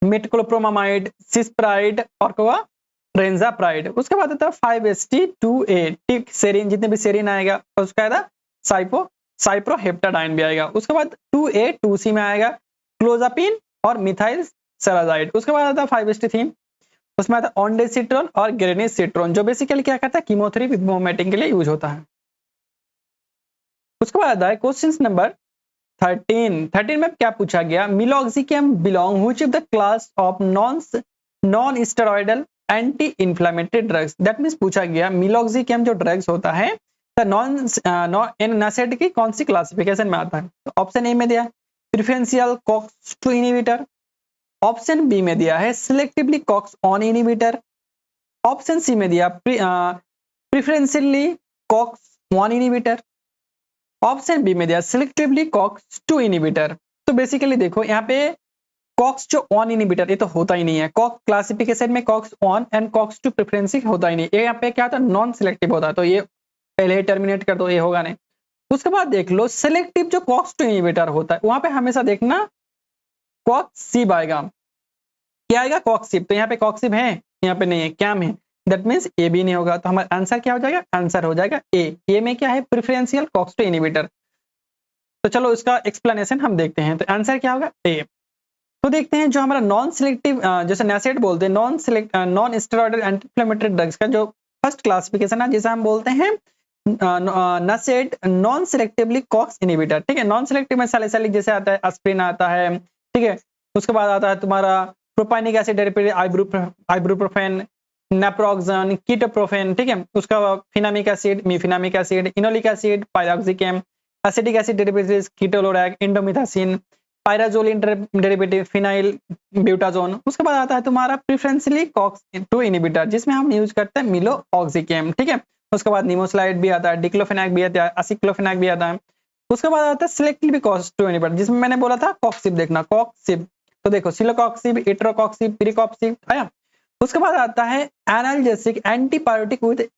मेटक्लोप्रोमामाइड, सिस्प्राइड और क्या, रेंजाप्राइड। उसके बाद आता है 5ST2A, सेरिन, जितने भी सेरिन आएगा उसका आएगा साइप्रोहेप्टाडाइन भी आएगा। उसके बाद 2A 2C में आएगा क्लोजापिन और मिथाइल सेराजाइड। उसके बाद आता है 5ST3, उसमें आता है ऑन्डेसिट्रोन और ग्रेनिसिट्रोन, जो बेसिकली क्या करता है, कीमोथेरेपी वोमिटिंग के लिए यूज होता है। उसके बाद आता है क्वेश्चन नंबर 13 में क्या पूछा गया, meloxicam belong which of the class of non steroidal anti inflammatory drugs. That means पूछा गया मिलॉक्सिकम जो ड्रग्स होता है नॉन की कौन सी क्लासिफिकेशन में आता है। तो ऑप्शन ए में दिया preferential COX two inhibitor, option B में दिया है selectively COX one inhibitor, option C में दिया preferentially COX one inhibitor, option B में दिया सिलेक्टिवली कॉक्स-2 इनहिबिटर। तो बेसिकली देखो यहाँ पे कॉक्स जो ऑन इनहिबिटर ये तो होता ही नहीं है, कॉक्स क्लासिफिकेशन में COX one and COX two preferential होता ही नहीं, ये यहाँ पे क्या होता है, नॉन सिलेक्टिव होता है, तो ये पहले ही टर्मिनेट कर दो, ये होगा नहीं। उसके बाद देख लो सिलेक्टिव जो कॉक्स-2 इनहिबिटर होता है वहां पे हमेशा देखना कॉक्सिब आएगा, क्या आएगा, कॉक्सिब। तो यहाँ पे कॉक्सिब है, यहाँ पे नहीं है, क्या में, दैट मींस ए भी नहीं होगा। तो हमारा आंसर क्या हो जाएगा, आंसर हो जाएगा ए में क्या है, प्रेफरेंशियल कॉक्स-2 इनहिबिटर। तो चलो इसका एक्सप्लेनेशन हम देखते हैं। तो आंसर क्या होगा, ए। तो देखते हैं जो हमारा नॉन सिलेक्टिव जैसे नैसेट बोलते हैं, non steroidal anti inflammatory drugs का जो फर्स्ट क्लासिफिकेशन है जिसे हम बोलते हैं नसेट नॉन सिलेक्टिवली कॉक्स इनहिबिटर। ठीक है, नॉन सिलेक्टिव में सैलिसिलिक जैसे आता है, एस्प्रिन आता है। ठीक है, उसके बाद आता है तुम्हारा propionic acid derivative ibuprofen, naproxen, ketoprofen. ठीक है, उसका fenamic acid, mefenamic acid, enolic acid, piroxicam, acetic acid derivatives ketorolac, indomethacin, pyrazoline derivative phenyl butazone. उसके बाद आता है तुम्हारा प्रेफरेंशियली कॉक्स 2 इनहिबिटर जिसमें हम यूज करते हैं मिलोऑक्सिकेम। ठीक है, उसके बाद निमोस्लाइड भी आता है, डिक्लोफेनाक भी आता है, असिक्लोफेनाक भी आता है। उसके बाद आता है सिलेक्टिवली कॉक्स 2 इनहिबिटर जिसमें मैंने बोला था कॉक्सिब, देखना कॉक्सिब। तो देखो सिलोकॉक्सिब, इट्रोकॉक्सिब, पिरिकॉक्सिब आया। उसके बाद आता है analgesic antibiotic with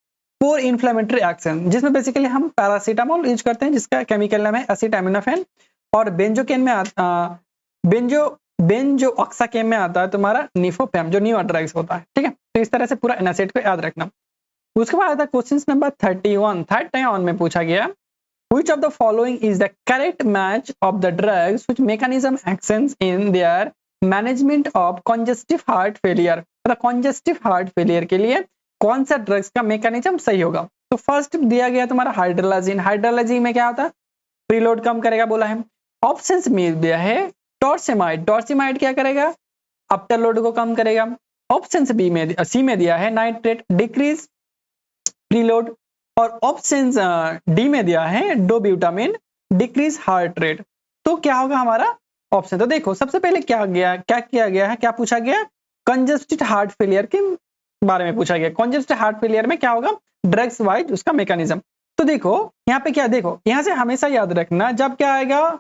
poor inflammatory action जिसमें बेसिकली हम पैरासीटामोल यूज करते हैं जिसका केमिकल नाम है एसिटामिनोफेन, और बेंजोकेन में बेंजोऑक्साकेम में आता है तुम्हारा निफोपेम जो न्यू ड्रग्स होता है। ठीक है, तो इस तरह से पूरा एनासिड को याद रखना। उसके बाद आता है क्वेश्चन नंबर 31, थर्ड टाइम में पूछा गया which of the following is the correct match of the drugs which mechanism actions in their management of congestive heart failure। मतलब congestive heart failure के लिए कौन सा ड्रग्स का मैकेनिज्म सही होगा। तो फर्स्ट दिया गया तुम्हारा हाइड्रोलाजिन। हाइड्रोलाजिन में क्या होता है, प्रीलोड कम करेगा बोला है। ऑप्शंस में दिया है टॉर्सेमाइड, टॉर्सेमाइड क्या करेगा, आफ्टर लोड को कम करेगा। ऑप्शंस बी में सी में दिया है नाइट्रेट, डिक्रीज प्रीलोड, और ऑप्शन डी में दिया है डोब्यूटामिन, डिक्रीज हार्ट रेट। तो क्या होगा हमारा ऑप्शन। तो देखो सबसे पहले क्या किया गया है, क्या पूछा गया, कंजेस्टिव हार्ट फेलियर के बारे में पूछा गया। कंजेस्टिव हार्ट फेलियर में क्या होगा, ड्रग्स वाइज उसका मैकेनिज्म। तो देखो यहाँ पे क्या, देखो यहाँ से हमेशा याद रखना जब क्या आएगा,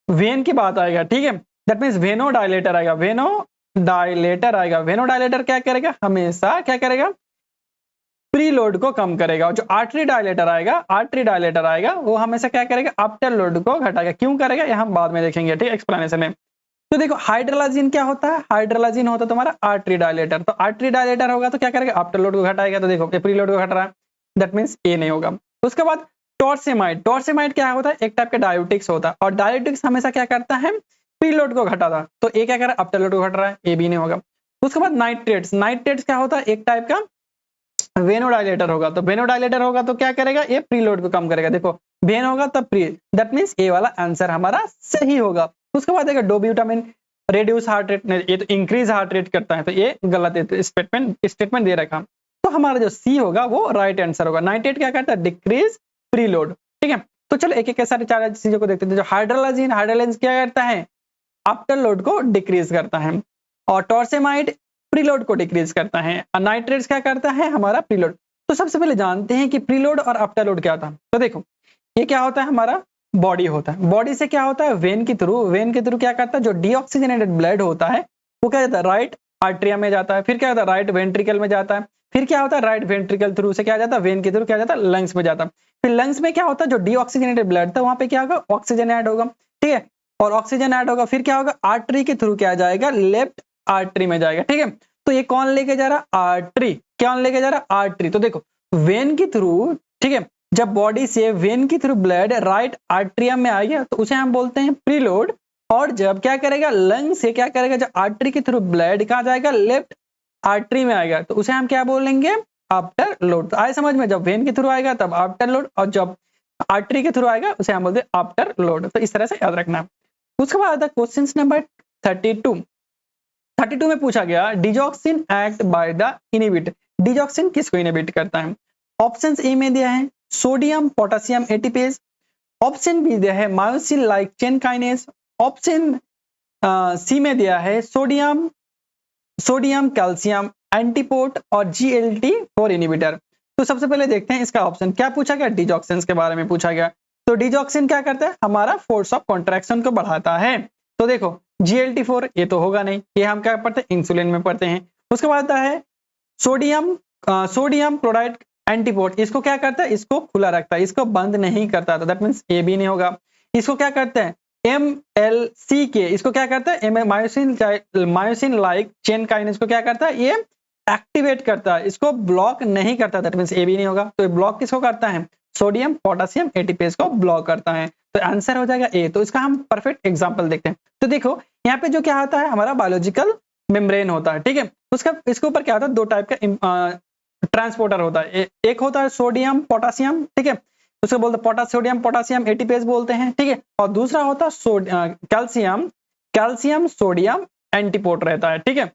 वेन की बात आएगा। ठीक है, दैट मींस वेनो डायलेटर आएगा, वेनो डायलेटर आएगा। वेनो डायलेटर क्या करेगा, हमेशा क्या करेगा, प्रीलोड को कम करेगा। जो आर्टरी डायलेटर आएगा वो हमेशा क्या करेगा, आफ्टर लोड को घटाएगा। क्यों करेगा ये हम बाद में देखेंगे, ठीक है, एक्सप्लेनेशन में। तो देखो हाइड्रोलाजिन क्या होता है, हाइड्रोलाजिन होता है तुम्हारा आर्टरी डायलेटर। तो आर्टरी डायलेटर होगा तो क्या करेगा, आफ्टर लोड को घटाएगा। तो देखो प्रीलोड को घटा रहा है, दैट मींस ए नहीं होगा। उसके बाद टॉर्सेमाइड, टॉर्सेमाइड क्या होता है, एक टाइप का डायोटिक्स होता है, और डायोटिक्स हमेशा क्या करता है, प्रीलोड को घटाता है। तो ए क्या कर रहा है, आफ्टर लोड को घट रहा है, ए भी नहीं होगा। उसके बाद नाइट्रेट्स, नाइट्रेट्स क्या होता है, एक टाइप का वेनोडाइलेटर होगा। तो वेनोडाइलेटर होगा तो क्या करेगा, ये प्रीलोड को कम करेगा। देखो वेन होगा तब प्री, दैट मींस ए वाला आंसर हमारा सही होगा। उसके बाद देखो डोब्यूटामिन रिड्यूस हार्ट रेट, ये तो इंक्रीज हार्ट रेट करता है, तो ये गलत स्टेटमेंट दे रखा। तो हमारा जो सी होगा वो राइट आंसर होगा। नाइट्रेट क्या करता है, डिक्रीज प्रीलोड। ठीक है, तो चलो एक एक सारे चार चीजों को देखते हैं। जो हाइड्रोलाजिन, हाइड्रोलाजिन क्या करता है, आफ्टर लोड को डिक्रीज करता है, और टॉर्सेमाइड प्रीलोड को डिक्रीज करता है, और नाइट्रेट्स क्या करता है, हमारा प्रीलोड। तो सबसे पहले जानते हैं कि प्रीलोड और आफ्टर लोड क्या था। तो देखो ये क्या होता है, हमारा बॉडी होता है। बॉडी से क्या होता है, वेन के थ्रू क्या करता है, जो डीऑक्सीजनेटेड ब्लड होता है वो क्या जाता है, राइट आर्टरिया में जाता है, फिर क्या होता है, राइट वेंट्रिकल में जाता है, फिर क्या होता है, राइट वेंट्रिकल थ्रू से क्या जाता है, वेन के थ्रू क्या जाता है, लंग्स में जाता है। फिर लंग्स में क्या होता है, जो डीऑक्सीजनेटेड ब्लड था वहां पे क्या होगा, ऑक्सीजन ऐड होगा। ठीक है, और ऑक्सीजन ऐड होगा, फिर क्या होगा, आर्टरी के थ्रू क्या जाएगा, लेफ्ट आर्टरी में जाएगा। ठीक है, तो ये कौन लेके जा रहा, आर्टरी, कौन लेके जा रहा, आर्टरी। तो देखो वेन के थ्रू, ठीक है, जब बॉडी से वेन के थ्रू ब्लड राइट आर्टरियम में आ गया तो उसे हम बोलते हैं प्रीलोड। और जब क्या करेगा, लंग से क्या करेगा, जब आर्टरी के थ्रू ब्लड कहाँ जाएगा, लेफ्ट आर्टरी में आएगा, तो उसे हम क्या बोलेंगे, आफ्टर लोड। तो आए समझ में, जब वेन के थ्रू आएगा तब आफ्टर लोड, और जब आर्टरी के थ्रू आएगा उसे हम बोलते हैं आफ्टर लोड। तो इस तरह से याद रखना। उसके बाद आता है क्वेश्चन नंबर 32 में पूछा गया digoxin act by the inhibit. Digoxin किसको इनहिबिट करता है। ऑप्शन ए में दिया है sodium potassium ATPase, option B दिया है myosin like chain kinase, option C में दिया है सोडियम कैल्शियम एंटीपोट, और GLT4 इनहिबिटर। तो सबसे पहले देखते हैं इसका ऑप्शन क्या पूछा गया, डिजॉक्सिन के बारे में पूछा गया। तो डिजॉक्सिन क्या करता है, हमारा फोर्स ऑफ कॉन्ट्रैक्शन को बढ़ाता है। तो देखो GLT4 ये तो होगा नहीं, ये हम क्या पढ़ते हैं, इंसुलिन में पढ़ते हैं। उसके बाद आता है सोडियम क्लोराइड एंटीपोट, इसको क्या करता है, इसको खुला रखता है, इसको बंद नहीं करता। तो दैट मींस ए भी नहीं होगा। इसको क्या करते हैं, MLCK, इसको क्या करता है, मायोसिन लाइक चेन काइनेज को क्या करता है, ये एक्टिवेट करता है, इसको ब्लॉक नहीं करता। दैट मींस ए भी नहीं होगा। तो ब्लॉक किसको करता है, सोडियम पोटेशियम एटीपेज को ब्लॉक करता है। तो आंसर हो जाएगा ए। तो इसका हम परफेक्ट एग्जांपल देखते हैं। तो देखो यहाँ पे जो क्या होता है हमारा बायोलॉजिकल मेम्ब्रेन होता है, ठीक है। उसका इसके ऊपर क्या होता है, दो टाइप का ट्रांसपोर्टर होता है। एक होता है सोडियम पोटासियम, ठीक है, उसको बोलते हैं सोडियम पोटासियम एटीपेज बोलते हैं, ठीक है। और दूसरा होता है कैल्शियम सोडियम एंटीपोर्ट रहता है, ठीक है।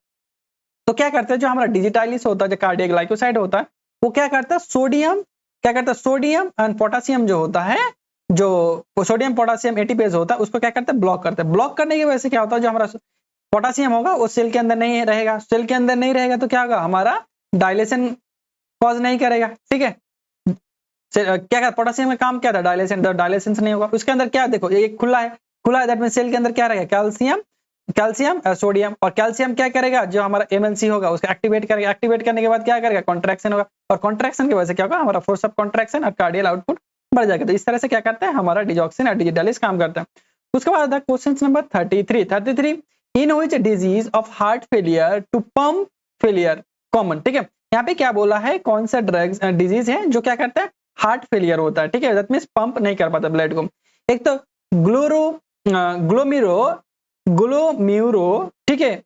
तो क्या करते हैं, जो हमारा डिजिटालिस होता है, जो कार्डियक ग्लाइकोसाइड होता है, वो क्या करता है, सोडियम एंड पोटासियम जो होता है, जो सोडियम पोटासियम एटीपेज होता है, उसको क्या करते हैं, ब्लॉक करते हैं। ब्लॉक करने की वजह से क्या होता है, जो हमारा पोटासियम होगा वो सेल के अंदर नहीं रहेगा। सेल के अंदर नहीं रहेगा तो क्या होगा, हमारा डायलेशन कॉज नहीं करेगा, ठीक है। क्या पोटासियम का काम क्या था, डायलेशन नहीं होगा। उसके अंदर क्या, देखो ये खुला है, दैट मींस सेल के अंदर क्या रहेगा, कैल्शियम सोडियम। और कैल्शियम क्या करेगा, जो हमारा एमएनसी होगा उसको एक्टिवेट करेगा। एक्टिवेट करने के बाद क्या करेगा, कॉन्ट्रैक्शन होगा। और कॉन्ट्रैक्शन की वजह से क्या होगा, हमारा फोर्स ऑफ कॉन्ट्रैक्शन और कार्डियल आउटपुट बढ़ जाएगा। तो इस तरह से क्या करता है, हमारा डिजॉक्सिन और डिजिटालिस काम करता है। उसके बाद आता है question number 33 in which disease of heart failure to pump failure common, ठीक है। यहाँ पे क्या बोला है, कौन सा ड्रग्स डिजीज है जो क्या करता है, हार्ट फेलियर होता है, ठीक है। दैट मींस पंप नहीं कर पाता ब्लड को। एक तो ग्लोम्यूरो, ठीक है,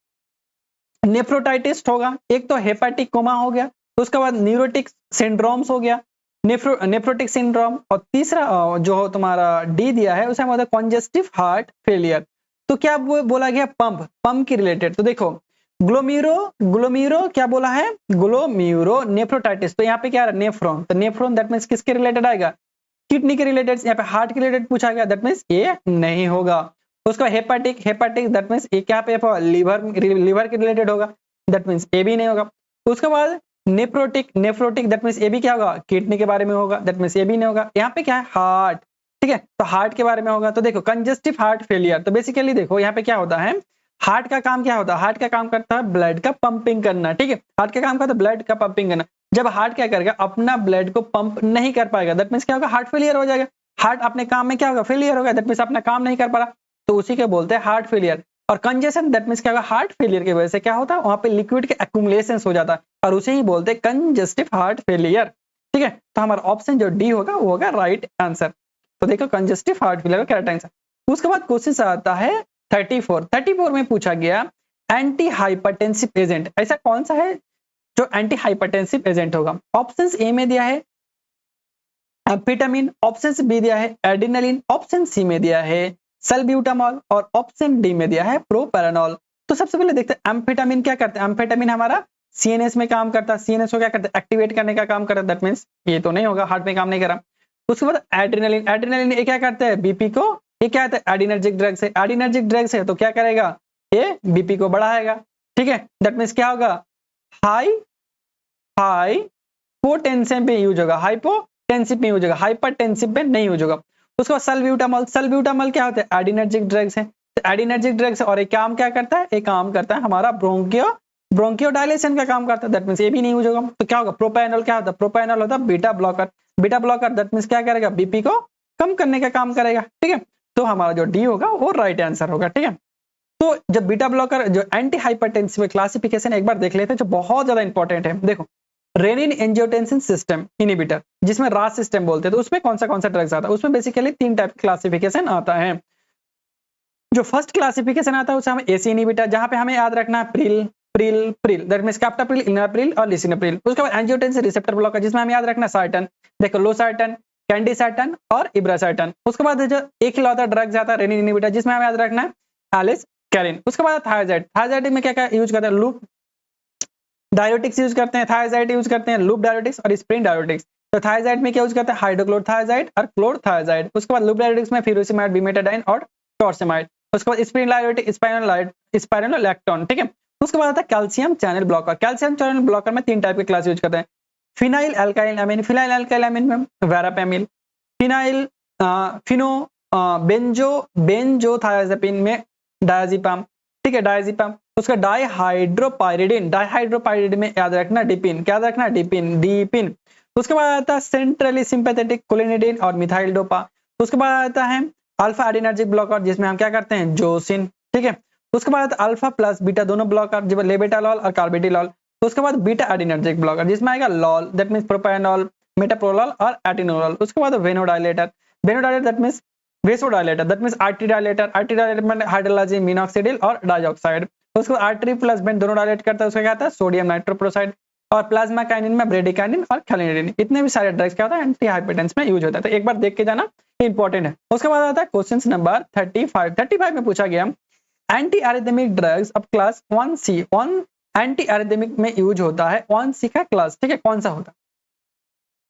नेफ्रोटाइटिस होगा। एक तो हेपाटिक कोमा हो गया। उसके बाद न्यूरोटिक सिंड्रोम्स हो गया, नेफ्रोटिक सिंड्रोम। और तीसरा जो तुम्हारा डी दिया है उसे हम कॉन्जेस्टिव हार्ट फेलियर। तो क्या बोला गया, पंप की रिलेटेड। तो देखो ग्लोम्यूरो क्या बोला है, ग्लोम्यूरो नेफ्रोटाइटिस। तो यहाँ पे क्या है, नेफ्रॉन। तो नेफ्रॉन दैट मींस किसके रिलेटेड आएगा, किडनी के रिलेटेड। यहाँ पे हार्ट के रिलेटेड पूछा गया, दैट मींस ये नहीं होगा। उसका हेपाटिक दैट मींस ये क्या पे लीवर के रिलेटेड होगा, दैट मींस ए भी नहीं होगा। उसके बाद नेफ्रोटिक दैट मींस ये भी क्या होगा, किडनी के बारे में होगा, दैट मींस ये भी नहीं होगा। यहाँ पे क्या है, हार्ट, ठीक है, तो हार्ट के बारे में होगा। तो देखो कंजेस्टिव हार्ट फेलियर, तो बेसिकली देखो यहाँ पे क्या होता है, हार्ट का काम क्या होता है, हार्ट का काम करता है ब्लड का पंपिंग करना, ठीक है। हार्ट का काम करता है ब्लड का पंपिंग करना। जब हार्ट क्या करेगा, अपना ब्लड को पंप नहीं कर पाएगा, दैट मींस क्या होगा, हार्ट फेलियर हो जाएगा। हार्ट अपने काम में क्या होगा, फेलियर होगा, दैट मींस अपना काम नहीं कर पा रहा, तो उसी के बोलते हैं हार्ट फेलियर। और कंजेशन दैट मींस क्या होगा, हार्ट फेलियर की वजह से क्या होता है, वहां पे लिक्विड के एक्यूमुलेशन हो जाता है, और उसे ही बोलते हैं कंजेस्टिव हार्ट फेलियर, ठीक है। तो हमारा ऑप्शन जो डी होगा वो होगा राइट आंसर। तो देखो कंजेस्टिव हार्ट फेलियर का करेक्ट आंसर। उसके बाद क्वेश्चन आता है 34 में पूछा गया एंटी हाइपरटेंसिव एजेंट, ऐसा कौन सा है जो एंटी हाइपरटेंसिव एजेंट होगा। ऑप्शन ए में दिया है एम्फेटामिन, ऑप्शन बी दिया है एड्रेनालिन, ऑप्शन सी में दिया है सल्ब्यूटामॉल, और ऑप्शन डी में दिया है प्रोपेरानॉल। तो सबसे पहले देखते हैं एम्फेटामिन क्या करता है। एम्फेटामिन हमारा सीएनएस में काम करता है, सीएनएस को क्या करता है, एक्टिवेट करने का काम करता है, दैट मींस ये तो नहीं होगा, हार्ट में काम नहीं कर रहा। उसके बाद एड्रेनालिन ये क्या करता है, बीपी को, ये क्या है, एडिनर्जिक ड्रग्स है, एडिनर्जिक ड्रग्स है तो क्या करेगा, ये बीपी को बढ़ाएगा, ठीक है। दैट मींस क्या होगा, हाइपोटेंसिव पे यूज होगा, हाइपोटेंसिव पे यूज होगा, हाइपरटेंसिव पे नहीं यूज होगा। उसके बाद सल्ब्यूटामॉल क्या होता है, एडिनर्जिक ड्रग्स है, तो एडिनर्जिक ड्रग्स, और एक काम क्या करता है, एक काम करता है हमारा ब्रोंकियोडायलेशन का काम करता है, दैट मींस ये भी नहीं यूज होगा। तो क्या होगा, प्रोपेनॉल क्या होता है, प्रोपेनॉल होता है बीटा ब्लॉकर, दैट मींस क्या करेगा, बीपी को कम करने का काम करेगा, ठीक है। तो हमारा जो डी होगा वो राइट आंसर होगा, ठीक है। तो जब बीटा ब्लॉकर जो एंटी हाइपरटेंसिव क्लासिफिकेशन एक बार देख लेते हैं, जो बहुत ज्यादा इंपॉर्टेंट है। देखो रेनिन एंजियोटेंसिन सिस्टम इनहिबिटर, जिसमें रास सिस्टम बोलते हैं, तो उसमें कौन सा ड्रग्स आता है, उसमें बेसिकली 3 टाइप क्लासिफिकेशन आता है। जो फर्स्ट क्लासिफिकेशन आता है उसे हम एसी इनहिबिटर, जहां पे हमें याद रखना है प्रिल दैट मींस कैप्टाप्रिल, इनाप्रिल और लिसिनाप्रिल। उसके बाद एंजियोटेंसिन रिसेप्टर ब्लॉकर, जिसमें हम याद रखना साइटन, देखो लोसाइटन, कैंडिसाइटन और इब्रासाइटन। उसके बाद जो एक लौता ड्रग्स आता है रेनिन इनहिबिटर, जिसमें हमें याद रखना है एलिसकैरिन। उसके बाद थायराइड में क्या यूज करते हैं, लूप डायरेटिक्स यूज करते हैं, थायराइड यूज करते हैं, लूप डायरेटिक्स और स्प्रिंग डायरेटिक्स। तो थायराइड में क्या यूज करते हैं, हाइड्रोक्लोरथायराइड और क्लोरथायराइड। उसके बाद लूप डायरेटिक्स में फ्यूरोसिमाइड, बिमेटाडाइन और टॉर्सेमाइड। उसके बाद स्प्रिंग डायरेटिक स्पाइरोलैक्टोन, ठीक है। उसके बाद आता है calcium channel blocker. Calcium channel blocker में 3 टाइप के क्लास यूज करते हैं, फिनाइल एल्काइल अमीन में वेरापेमिल, बेंजोथायाजेपिन में डायजेपाम, ठीक है, डायजेपाम। उसका डाइहाइड्रोपाइरिडिन में याद रखना डिपिन, क्या याद रखना डिपिन। उसके बाद आता है सेंट्रली सिंपैथेटिक कोलिनिडिन और मिथाइल डोपा। उसके बाद आता है अल्फा एडिनर्जिक ब्लॉकर, जिसमें हम क्या करते हैं जोसिन, ठीक है। उसके बाद अल्फा प्लस बीटा दोनों ब्लॉकर, जब लेबेटालॉल और कार्बिडिलॉल। उसके बाद बीटा एडिनर्जिक ब्लॉकर, जिसमें आएगा lol, that means propanol, metoprolol और एटिनोलॉल। उसके बाद venodilator that means vasodilator that means artery dilator में हाइड्रोलाजी मिनॉक्सिडिल और डाइऑक्साइड। तो उसके बाद आर्टरी प्लस वेन दोनों डायलेट करता है, उसका क्या आता है सोडियम नाइट्रोप्रोसाइड। और प्लाज्मा काइनिन में ब्रेडिकाइनिन और क्लेनिडिन, इतने भी सारे ड्रग्स क्या होता है एंटी हाइपरटेंस में यूज होता है। तो एक बार देख के जाना, इंपॉर्टेंट है। उसके बाद आता है क्वेश्चन नंबर 35 में पूछा गया एंटी एरिथमिक ड्रग्स अब क्लास 1C, 1 एंटी एरिथमिक में यूज होता है 1C का क्लास, ठीक है, कौन सा होता है?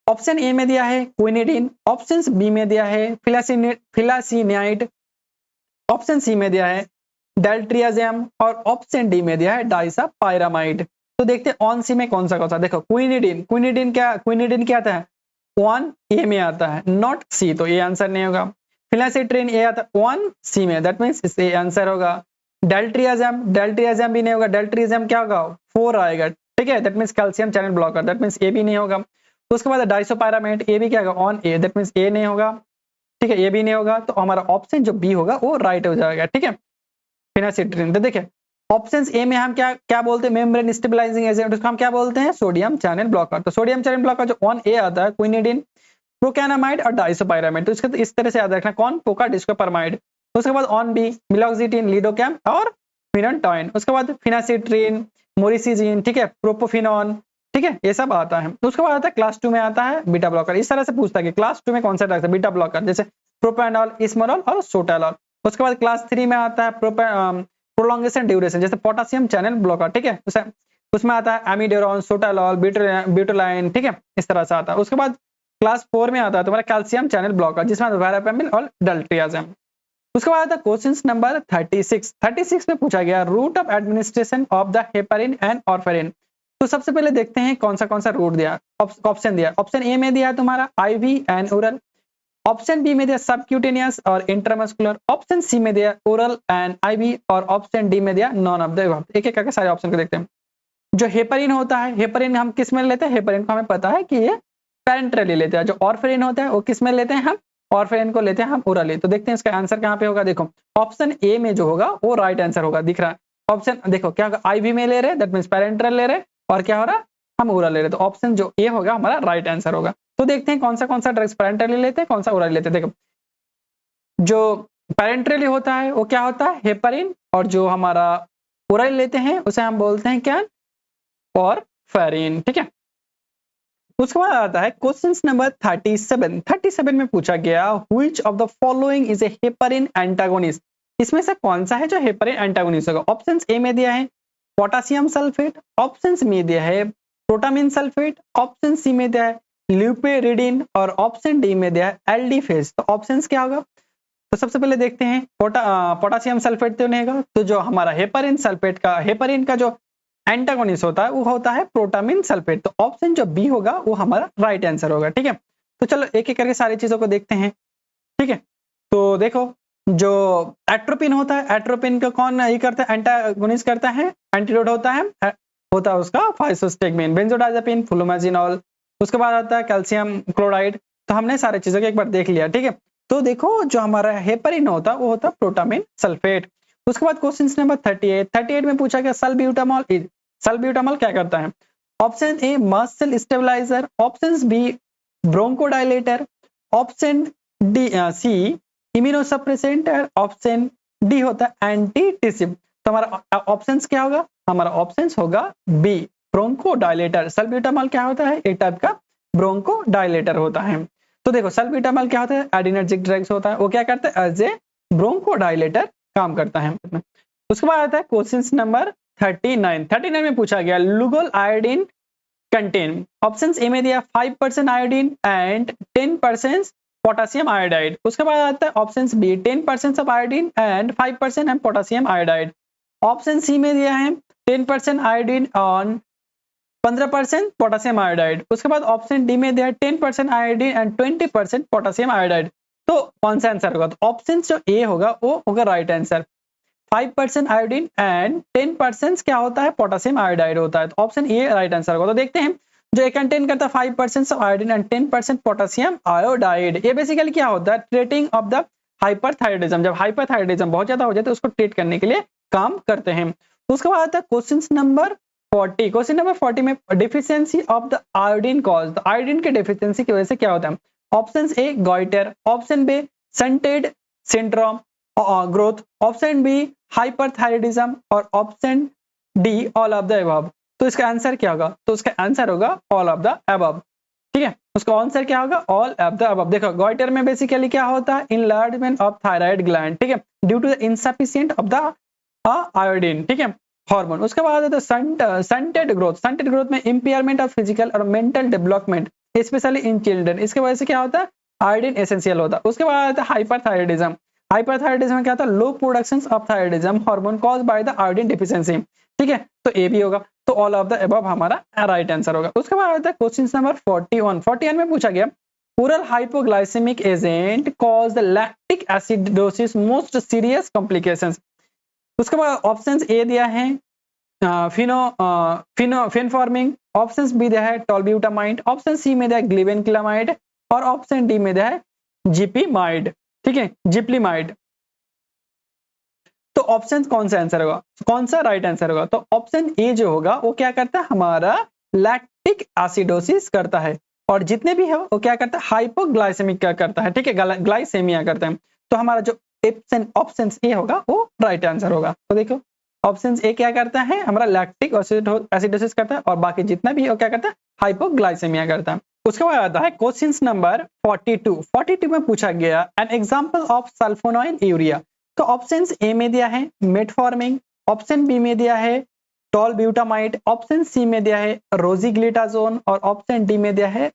ऑप्शन ए में दिया है क्विनिडिन, ऑप्शन बी में दिया है फिलासिनाइड, ऑप्शन सी में दिया है डेल्ट्रियाजेम और ऑप्शन डी में दिया है डाइसापाइरामाइड। तो देखते हैं ऑन सी में कौन सा। देखो क्विनिडिन क्या आता है 1A में आता है, नॉट सी, तो ये आंसर नहीं होगा। फिलासिट्रिन ए आता है 1C में, दैट मींस इससे आंसर होगा। डेल्ट्रियाजेम भी नहीं होगा, डेल्ट्रियाजेम क्या होगा 4 आएगा, ठीक है, that means calcium channel blocker, that means A भी नहीं होगा। उसके बाद डाइसोपाइरामाइड, ए भी क्या होगा ऑन ए, दैट मींस ए नहीं होगा, ठीक है, ये भी नहीं होगा। तो हमारा ऑप्शन जो बी होगा वो राइट हो जाएगा, ठीक है, फिनासिट्रिन। तो देखिए ऑप्शन ए में हम क्या बोलते हैं मेम्ब्रेन स्टेबलाइजिंग एजेंट, उसको हम क्या बोलते हैं सोडियम चैनल ब्लॉकर। तो सोडियम चैनल ब्लॉकर जो 1A आता है क्विनिडिन, प्रोकैनामाइड और डाइसोपाइरामाइड, तो इसका इस तरह से याद रखना, कौन पोका डिस्कोपरमाइड। उसके बाद ऑन बी मिलॉक्सिटिन, लिडोकैम और फिनोटॉइन। उसके बाद फिनासिट्रिन, मोरिसिजिन, ठीक है, प्रोपोफिनॉन, ठीक है, ये सब आता है। तो उसके बाद आता है क्लास 2 में आता है बीटा ब्लॉकर। इस तरह से पूछता है कि क्लास 2 में कौन सा ड्रग है बीटा ब्लॉकर, जैसे प्रोपेनॉल, इस्मोरॉल और सोटालॉल। उसके बाद क्लास 3 में आता है प्रोलॉन्गेशन ड्यूरेशन, जैसे पोटेशियम चैनल ब्लॉकर, ठीक है, उसमें आता है एमिडेरॉन, सोटालॉल, ब्यूटालाइन, ठीक है, इस तरह से आता है। उसके बाद क्लास 4 में आता है तुम्हारा कैल्शियम चैनल ब्लॉकर, जिसमें वेरापेमिल और डेल्ट्रियाजेम। उसके बाद आता है क्वेश्चन नंबर 36 में पूछा गया route of administration of the heparin and warfarin. तो सबसे पहले देखते हैं कौन सा रूट दिया, ऑप्शन दिया। ऑप्शन ए में दिया तुम्हारा IV and oral, option B में दिया सबक्यूटेनियस और इंट्रामस्कुलर, ऑप्शन सी में दिया ओरल एंड आईवी और ऑप्शन डी में दिया नॉन ऑफ द अबव। एक एक करके सारे ऑप्शन को देखते हैं। जो हेपरिन होता है, हेपरिन हम किस में लेते हैं, हेपरिन को हमें पता है कि ये पैरेंटरली लेते हैं। जो ऑर्फेरिन होता है वो किस में लेते हैं हम, ऑर्फेरिन को लेते हैं हम ओरली। तो देखते हैं इसका आंसर कहाँ पे होगा। देखो ऑप्शन ए में जो होगा वो राइट आंसर होगा, दिख रहा है ऑप्शन। देखो क्या होगा, आईवी में ले रहे दैट मींस पैरेंटरल ले रहे, और क्या हो रहा हम ओरल ले रहे, तो ऑप्शन जो ए होगा हमारा राइट आंसर होगा। तो देखते हैं कौन सा ड्रग्स पैरेंटरली लेते हैं, कौन सा ओरली लेते हैं। देखो जो पैरेंटरली होता है वो क्या होता है हेपरिन, और जो हमारा ओरल लेते हैं उसे हम बोलते हैं क्या ऑर्फेरिन, ठीक है। उसके बाद आता है क्वेश्चन नंबर 37 में पूछा गया which of the following is A heparin antagonist. इसमें से कौन सा है जो हेपरिन एंटागोनिस्ट होगा। ऑप्शन ए में दिया है पोटेशियम सल्फेट, ऑप्शन में दिया है प्रोटामिन सल्फेट, ऑप्शन सी में दिया है ल्यूपेरिडिन और ऑप्शन डी में दिया है एल्डिफेज। तो ऑप्शंस क्या होगा, तो सबसे पहले देखते हैं पोटेशियम सल्फेट तो नहीं होगा, तो जो हमारा हेपरिन का जो एंटागोनिस्ट होता है वो होता है प्रोटामिन सल्फेट। तो ऑप्शन जो बी होगा वो हमारा राइट आंसर होगा, ठीक है। तो चलो एक एक करके सारी चीजों को देखते हैं, ठीक है। तो देखो जो एट्रोपिन होता है, एट्रोपिन का कौन ये करता है एंटागोनिस्ट करता है, एंटीडोट होता है उसका फाइसोस्टेगमिन, बेंजोडाइजापिन, फ्लूमाजिनॉल। उसके बाद आता है कैल्शियम क्लोराइड। तो हमने सारी चीजों को एक बार देख लिया, ठीक है। तो देखो जो हमारा हेपरिन होता है वो होता है प्रोटामिन सल्फेट। उसके बाद क्वेश्चन नंबर 38 में पूछा गया सल्ब्यूटामॉल क्या करता है। Option A muscle stabiliser, option B bronchodilator, option D C immunosuppressant और ऑप्शन डी होता है एंटीटिसिब। तो हमारा ऑप्शंस क्या होगा, हमारा ऑप्शंस होगा बी ब्रोंकोडाइलेटर। सल्ब्यूटामॉल क्या होता है, एक टाइप का ब्रोंकोडाइलेटर होता है। तो देखो सल्ब्यूटामॉल क्या होता है एडिनर्जिक ड्रग्स होता है, वो क्या करता है एज ए ब्रोंकोडाइलेटर काम करता है। उसके बाद आता है क्वेश्चन नंबर 39 में पूछा गया Lugol iodine contain. Options A में दिया 5% आयोडीन एंड 10% पोटेशियम आयोडाइड। उसके बाद आता है options B 10% of iodine and 5% potassium iodide. Option C में दिया है 10% आयोडीन ऑन 15% पोटेशियम आयोडाइड। उसके बाद ऑप्शन डी में दिया है 10% आयोडीन एंड 20% पोटेशियम आयोडाइड। तो कौन सा आंसर होगा, तो ऑप्शन जो ए होगा वो होगा राइट आंसर। 5% आयोडीन एंड 10% क्या होता है पोटेशियम आयोडाइड होता है, तो ऑप्शन ए राइट आंसर होगा। तो देखते हैं जो ये कंटेन करता है 5% of iodine and 10% potassium iodide. ये बेसिकली क्या होता है ट्रीटिंग ऑफ द हाइपरथायराइडिज्म। जब हाइपरथायराइडिज्म बहुत ज्यादा हो जाता है उसको ट्रीट करने के लिए काम करते हैं। उसके बाद आता है क्वेश्चन नंबर 40 में deficiency of the iodine cause. Iodine के डिफिशियंसी की वजह से क्या होता है। Option A goitre, option B scented syndrome growth, option B hyperthyroidism और option D all of the above. तो इसका आंसर क्या होगा? तो इसका आंसर होगा ऑल ऑफ द अबव। ठीक है, उसका आंसर क्या होगा? All of the above. देखो गॉइटर में बेसिकली क्या होता है? इनलार्जमेंट ऑफ थायराइड ग्लैंड, ठीक है, due to the insufficient of the iodine, ठीक है, हार्मोन। उसके बाद आता है स्टंटेड ग्रोथ। स्टंटेड ग्रोथ में इंपेयरमेंट ऑफ फिजिकल और mental development specially in children. इसके वजह से क्या होता है? आयोडीन एसेंशियल होता है। उसके बाद आता है हाइपरथायराइडिज्म। हाइपरथायराइडिज्म में क्या होता है? Low production of thyroidism hormone caused by the iodine deficiency, ठीक है, तो ए भी होगा। तो ऑल ऑफ द अबव हमारा राइट आंसर होगा। उसके बाद आता है क्वेश्चन नंबर 41 में पूछा गया oral hypoglycaemic agent cause the lactic acidosis most serious complications. उसके बाद ऑप्शंस ए दिया है फेनफॉर्मिंग, ऑप्शंस बी दिया है टोल्ब्यूटामाइड, ऑप्शन सी में दिया है ग्लिबेनक्लामाइड और ऑप्शन डी में दिया है जीपीमाइड, ठीक है, जिप्लीमाइड। तो ऑप्शन कौन सा आंसर होगा? कौन सा राइट आंसर होगा? तो ऑप्शन ए जो होगा वो क्या करता है? हमारा लैक्टिक एसिडोसिस करता है, और जितने भी है वो क्या करता है? हाइपोग्लाइसेमिक का करता है, ठीक है, ग्लाइसेमिया करते हैं। तो हमारा जो ऑप्शन ए होगा वो राइट आंसर होगा। तो देखो ऑप्शन ए क्या करता है? हमारा लैक्टिक एसिडोसिस करता है, और बाकी जितना भी है वो क्या करता है? हाइपोग्लाइसेमिया करता है। उसके बाद आता है क्वेश्चन नंबर 42 में पूछा गया an example of sulfonyl urea. तो ऑप्शंस ए में दिया है मेटफॉर्मिन, ऑप्शन बी में दिया है टोल्ब्यूटामाइड, ऑप्शन सी में दिया है रोजीग्लिटाजोन और ऑप्शन डी में दिया है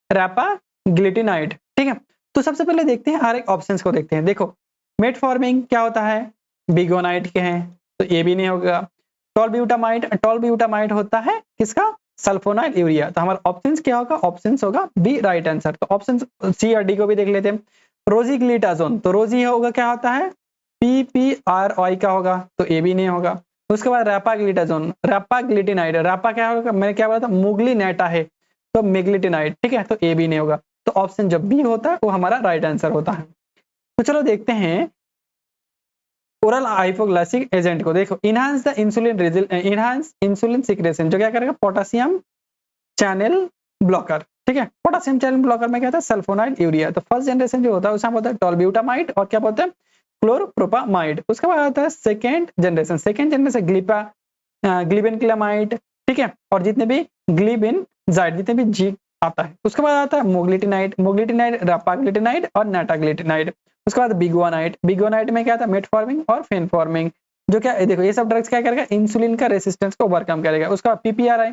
रैपाग्लिटिनाइड, ठीक है। तो सबसे पहले देखते हैं हर एक ऑप्शंस को देखते हैं। देखो मेटफॉर्मिन क्या होता है? बिगोनाइट के हैं, तो ये भी नहीं होगा। टोल्ब्यूटामाइड होता है किसका? Sulfonyl urea. तो हमारा ऑप्शंस क्या होगा? ऑप्शंस होगा बी राइट आंसर। तो ऑप्शन सी और डी को भी देख लेते हैं। रोजीग्लिटाजोन, तो रोजी होगा क्या होता है? PPRI का होगा, तो ए भी नहीं होगा। उसके बाद रैपाग्लिटाजोन, रैपाग्लिटिनाइड, रैपा क्या होगा? मैंने क्या बोला था? मुगलिनेटा है, तो मेग्लिटिनाइड, ठीक है, तो ए भी नहीं होगा। तो ऑप्शन जब बी होता है वो हमारा राइट आंसर होता है। तो चलो देखते हैं ओरल हाइपोग्लाइसिक एजेंट को। देखो इनहांस द इंसुलिन सिक्रेशन, जो क्या करेगा? पोटेशियम चैनल ब्लॉकर, ठीक है। पोटेशियम चैनल ब्लॉकर में क्या था? Sulfonyl urea. तो फर्स्ट जनरेशन जो होता है उसमें होता है टोल्ब्यूटामाइड और क्या बोलते हैं? क्लोरोप्रोपामाइड। उसके बाद आता है सेकेंड जनरेशन ग्लिबेनक्लामाइड, ठीक है, और जितने भी ग्लिबेनजाइड, जितने भी जी आता है। उसके बाद आता है मोग्लिटिनाइड, रैपाग्लिटिनाइड और नाटाग्लिटिनाइड। उसके बाद बिगोनाइड में क्या था? मेटफॉर्मिन और फेनफॉर्मिन, जो क्या देखो ये सब ड्रग्स क्या करेगा? इंसुलिन का रेसिस्टेंस को ओवरकम करेगा। उसका PPRI,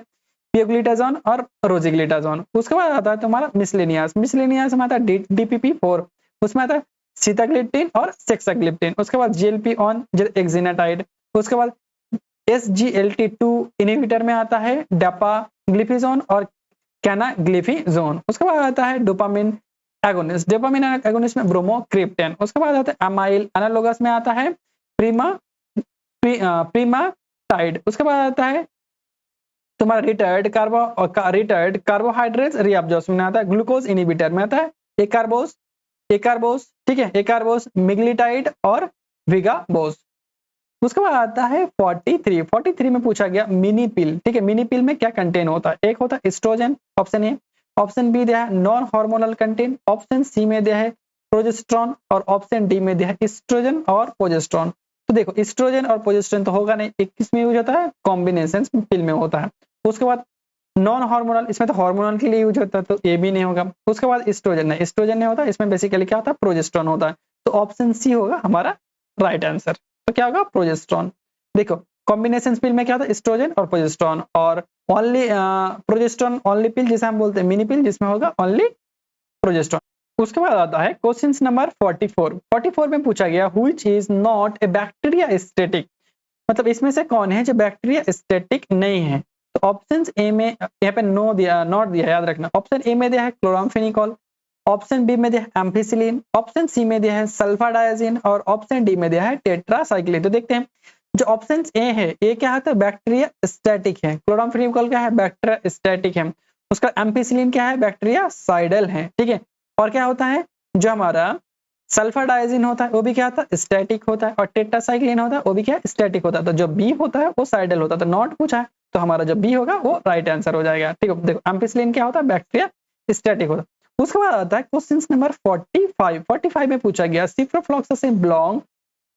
पियोग्लिटाजोन और रोजीग्लिटाजोन। उसके बाद आता है तुम्हारा मिसलेनियस में आता है DPP4, उसमें आता है सीताग्लिप्टिन और सेक्साग्लिप्टिन। उसके बाद GLP-1 एक्जिनाटाइड। उसके बाद SGLT2 इनहिबिटर में आता है डापाग्लिफिजोन और कैनाग्लिफिजोन। उसके बाद आता है डोपामिन एगोनिस्ट में ब्रोमोक्रिप्टेन। उसके बाद आता है अमाइल एनालोगस में आता है प्रीमाटाइड। उसके बाद आता है तुम्हारा रिटायर्ड कार्बोहाइड्रेट्स रीअब्जॉर्प्शन में आता है ग्लूकोज इनहिबिटर में आता है एकार्बोस, ठीक है, एकार्बोस, मिग्लिटाइड और विगाबोस। उसके बाद आता है 43 में पूछा गया मिनी पिल, ठीक है, मिनी पिल में क्या कंटेन होता है? एक होता है oestrogen, option A, option B दिया है non hormonal content, option C में दिया है प्रोजेस्टेरॉन और ऑप्शन डी में दिया है एस्ट्रोजन और प्रोजेस्टेरॉन। तो देखो एस्ट्रोजन और प्रोजेस्टेरॉन तो होगा नहीं, एक किस में यूज होता है? कॉम्बिनेशन पिल में होता है। उसके बाद नॉन हार्मोनल, इसमें तो हार्मोनल के लिए यूज होता है, तो ये भी नहीं होगा। उसके बाद एस्ट्रोजन नहीं होता, इसमें बेसिकली क्या होता है? प्रोजेस्टेरॉन होता है। तो ऑप्शन सी होगा हमारा राइट आंसर। तो क्या होगा? प्रोजेस्टेरॉन। देखो कॉम्बिनेशन पिल में क्या होता है? एस्ट्रोजन और प्रोजेस्टेरॉन, और ओनली प्रोजेस्टेरॉन ओनली पिल जिसे हम बोलते हैं मिनी पिल, जिसमें होगा ओनली प्रोजेस्टेरॉन। उसके बाद आता है क्वेश्चन नंबर 44 में पूछा गया which is not a bacteria static, मतलब इसमें से कौन है जो बैक्टीरिया स्टैटिक नहीं है? तो ऑप्शन ए में यहाँ पे नो दिया, नॉट दिया, याद रखना। ऑप्शन ए में दिया है क्लोरामफेनिकोल, ऑप्शन बी में दिया है एम्फिसिलिन, ऑप्शन सी में दिया है सल्फाडायाजिन और ऑप्शन डी में दिया है टेट्रासाइक्लिन। तो देखते हैं जो ऑप्शन ए है ये क्या है? तो बैक्टीरिया स्टैटिक है। क्लोरामफेनिकोल क्या है? बैक्टीरिया स्टैटिक है। उसका एम्फिसिलिन क्या है? बैक्टीरिया साइडल है, ठीक है। और क्या होता है? जो हमारा सल्फाडायाजिन होता है वो भी क्या होता है? स्टैटिक होता है, और टेट्रासाइक्लिन होता है वो भी क्या? स्टैटिक होता है। तो जो बी होता है वो साइडल होता है, तो नॉट पूछा है, तो हमारा जो बी होगा वो राइट आंसर हो जाएगा, ठीक है। देखो एम्फिसिलिन क्या होता है? बैक्टीरिया स्टैटिक होता है। उसके बाद आता है क्वेश्चन नंबर 45 में पूछा गया ciprofloxacin belong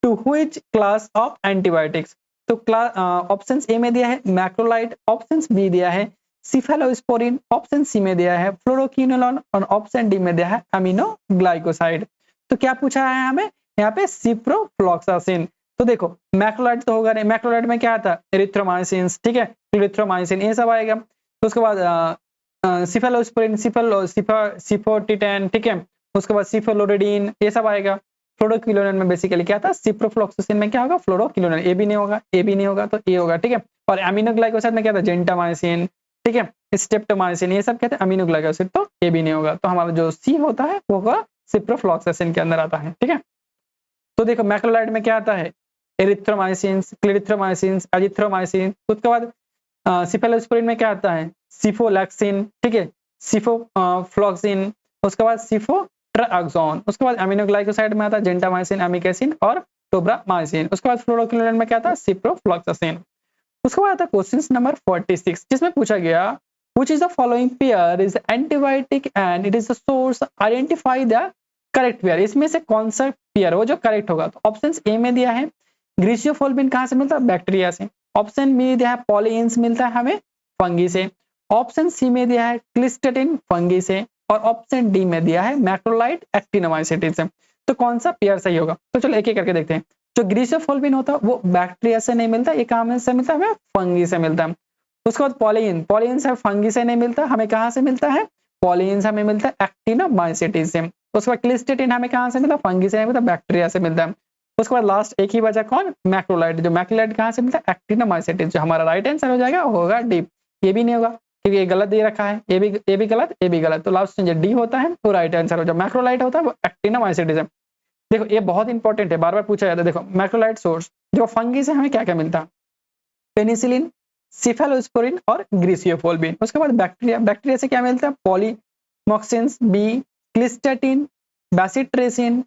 to which class of antibiotics. तो ऑप्शन ए में दिया है मैक्रोलाइड, ऑप्शन बी दिया है सिफेलोस्पोरिन, ऑप्शन सी में दिया है फ्लोरोक्विनोलोन और ऑप्शन डी में दिया है अमीनोग्लाइकोसाइड। तो क्या पूछा है हमें यहाँ पे सिप्रोफ्लॉक्सासिन। तो देखो मैक्रोलाइड तो होगा नहीं, मैक्रोलाइड में क्या आता है एरिथ्रोमाइसिन, ठीक है, एरिथ्रोमाइसिन ये सब आएगा। तो उसके बाद सिफेलोस्पोरिन, सिफोटिटेन, ठीक है, उसके बाद सिफेलोरिडीन ये सब आएगा। फ्लोरोक्विनोलोन में बेसिकली क्या था, सिप्रोफ्लॉक्सासिन में क्या होगा फ्लोरोक्विनोलोन, ए भी नहीं होगा, ए भी नहीं होगा तो ए होगा, ठीक है। और अमीनोग्लाइकोसाइड में क्या था जेंटामाइसिन, ठीक है, स्ट्रेप्टोमाइसिन ये सब कहते हैं अमीनोग्लाइकोसाइड, तो ए भी नहीं होगा। तो हमारा जो सी होता है वो होगा सिप्रोफ्लॉक्सासिन के अंदर आता है, ठीक है। तो देखो मैक्रोलाइड में क्या आता है एरिथ्रोमाइसिन, क्लेरिथ्रोमाइसिन, एजिथ्रोमाइसिन। उसके बाद सिफेलोस्पोरिन में क्या आता है सिफोलैक्सिन, ठीक है, सिफोफ्लॉक्सिन, उसके बाद सिफोट्राक्सोन। उसके बाद अमीनोग्लाइकोसाइड में आता है जेंटामाइसिन, एमिकेसिन और टोब्रामाइसिन। उसके बाद फ्लोरोक्विनोलोन में क्या था सिप्रोफ्लॉक्सासिन। उसके बाद आता है क्वेश्चन नंबर 46 जिसमें पूछा गया which is the following pair is antibiotic and it is the source, identify the correct pair। इसमें से कौन सा पेयर हो जो करेक्ट होगा। तो ऑप्शन ए में दिया है ग्रीसियोफोल्बिन कहां से मिलता है बैक्टीरिया से, ऑप्शन बी दिया है पॉलीइंस मिलता है हमें फंगी से, ऑप्शन सी में दिया है क्लिस्टेटिन फंगी से और ऑप्शन डी में दिया है मैक्रोलाइड एक्टिनोमाइसिटिन से। तो कौन सा पेयर सही होगा। तो चलो एक एक करके देखते हैं। जो ग्रीसियोफोल्बिन होता है वो बैक्टीरिया से नहीं मिलता, ये कहां से मिलता है हमें फंगी से मिलता है। उसके बाद पॉलीइन से फंगी से नहीं मिलता, हमें कहां से मिलता है पॉलीइन हमें मिलता है एक्टिनोमाइसिटिन से। उसके बाद क्लिस्टेटिन हमें कहां से मिलता है फंगी से नहीं मिलता, बैक्टीरिया से मिलता है। उसके बाद लास्ट एक ही बचा कौन मैक्रोलाइड, जो मैक्रोलाइड कहां से मिलता है एक्टिनोमाइसिटिन। जो हमारा राइट आंसर हो जाएगा होगा डी। ये भी नहीं होगा क्योंकि ये गलत दे रखा है, ये भी गलत, ये भी गलत, तो लास्ट में जो डी होता है वो राइट आंसर हो जाएगा। मैक्रोलाइड होता है वो एक्टिनोमाइसिटिन। देखो ये बहुत इंपॉर्टेंट है, बार बार पूछा जाता है। देखो मैक्रोलाइड सोर्स जो फंगी से हमें क्या क्या मिलता है पेनिसिलिन, सिफेलोस्पोरिन और ग्रीसियोफोल्बिन। उसके बाद बैक्टीरिया से क्या मिलता है पॉलीमॉक्सिन्स, बी क्लिस्टेटिन, बैसिट्रेसिन,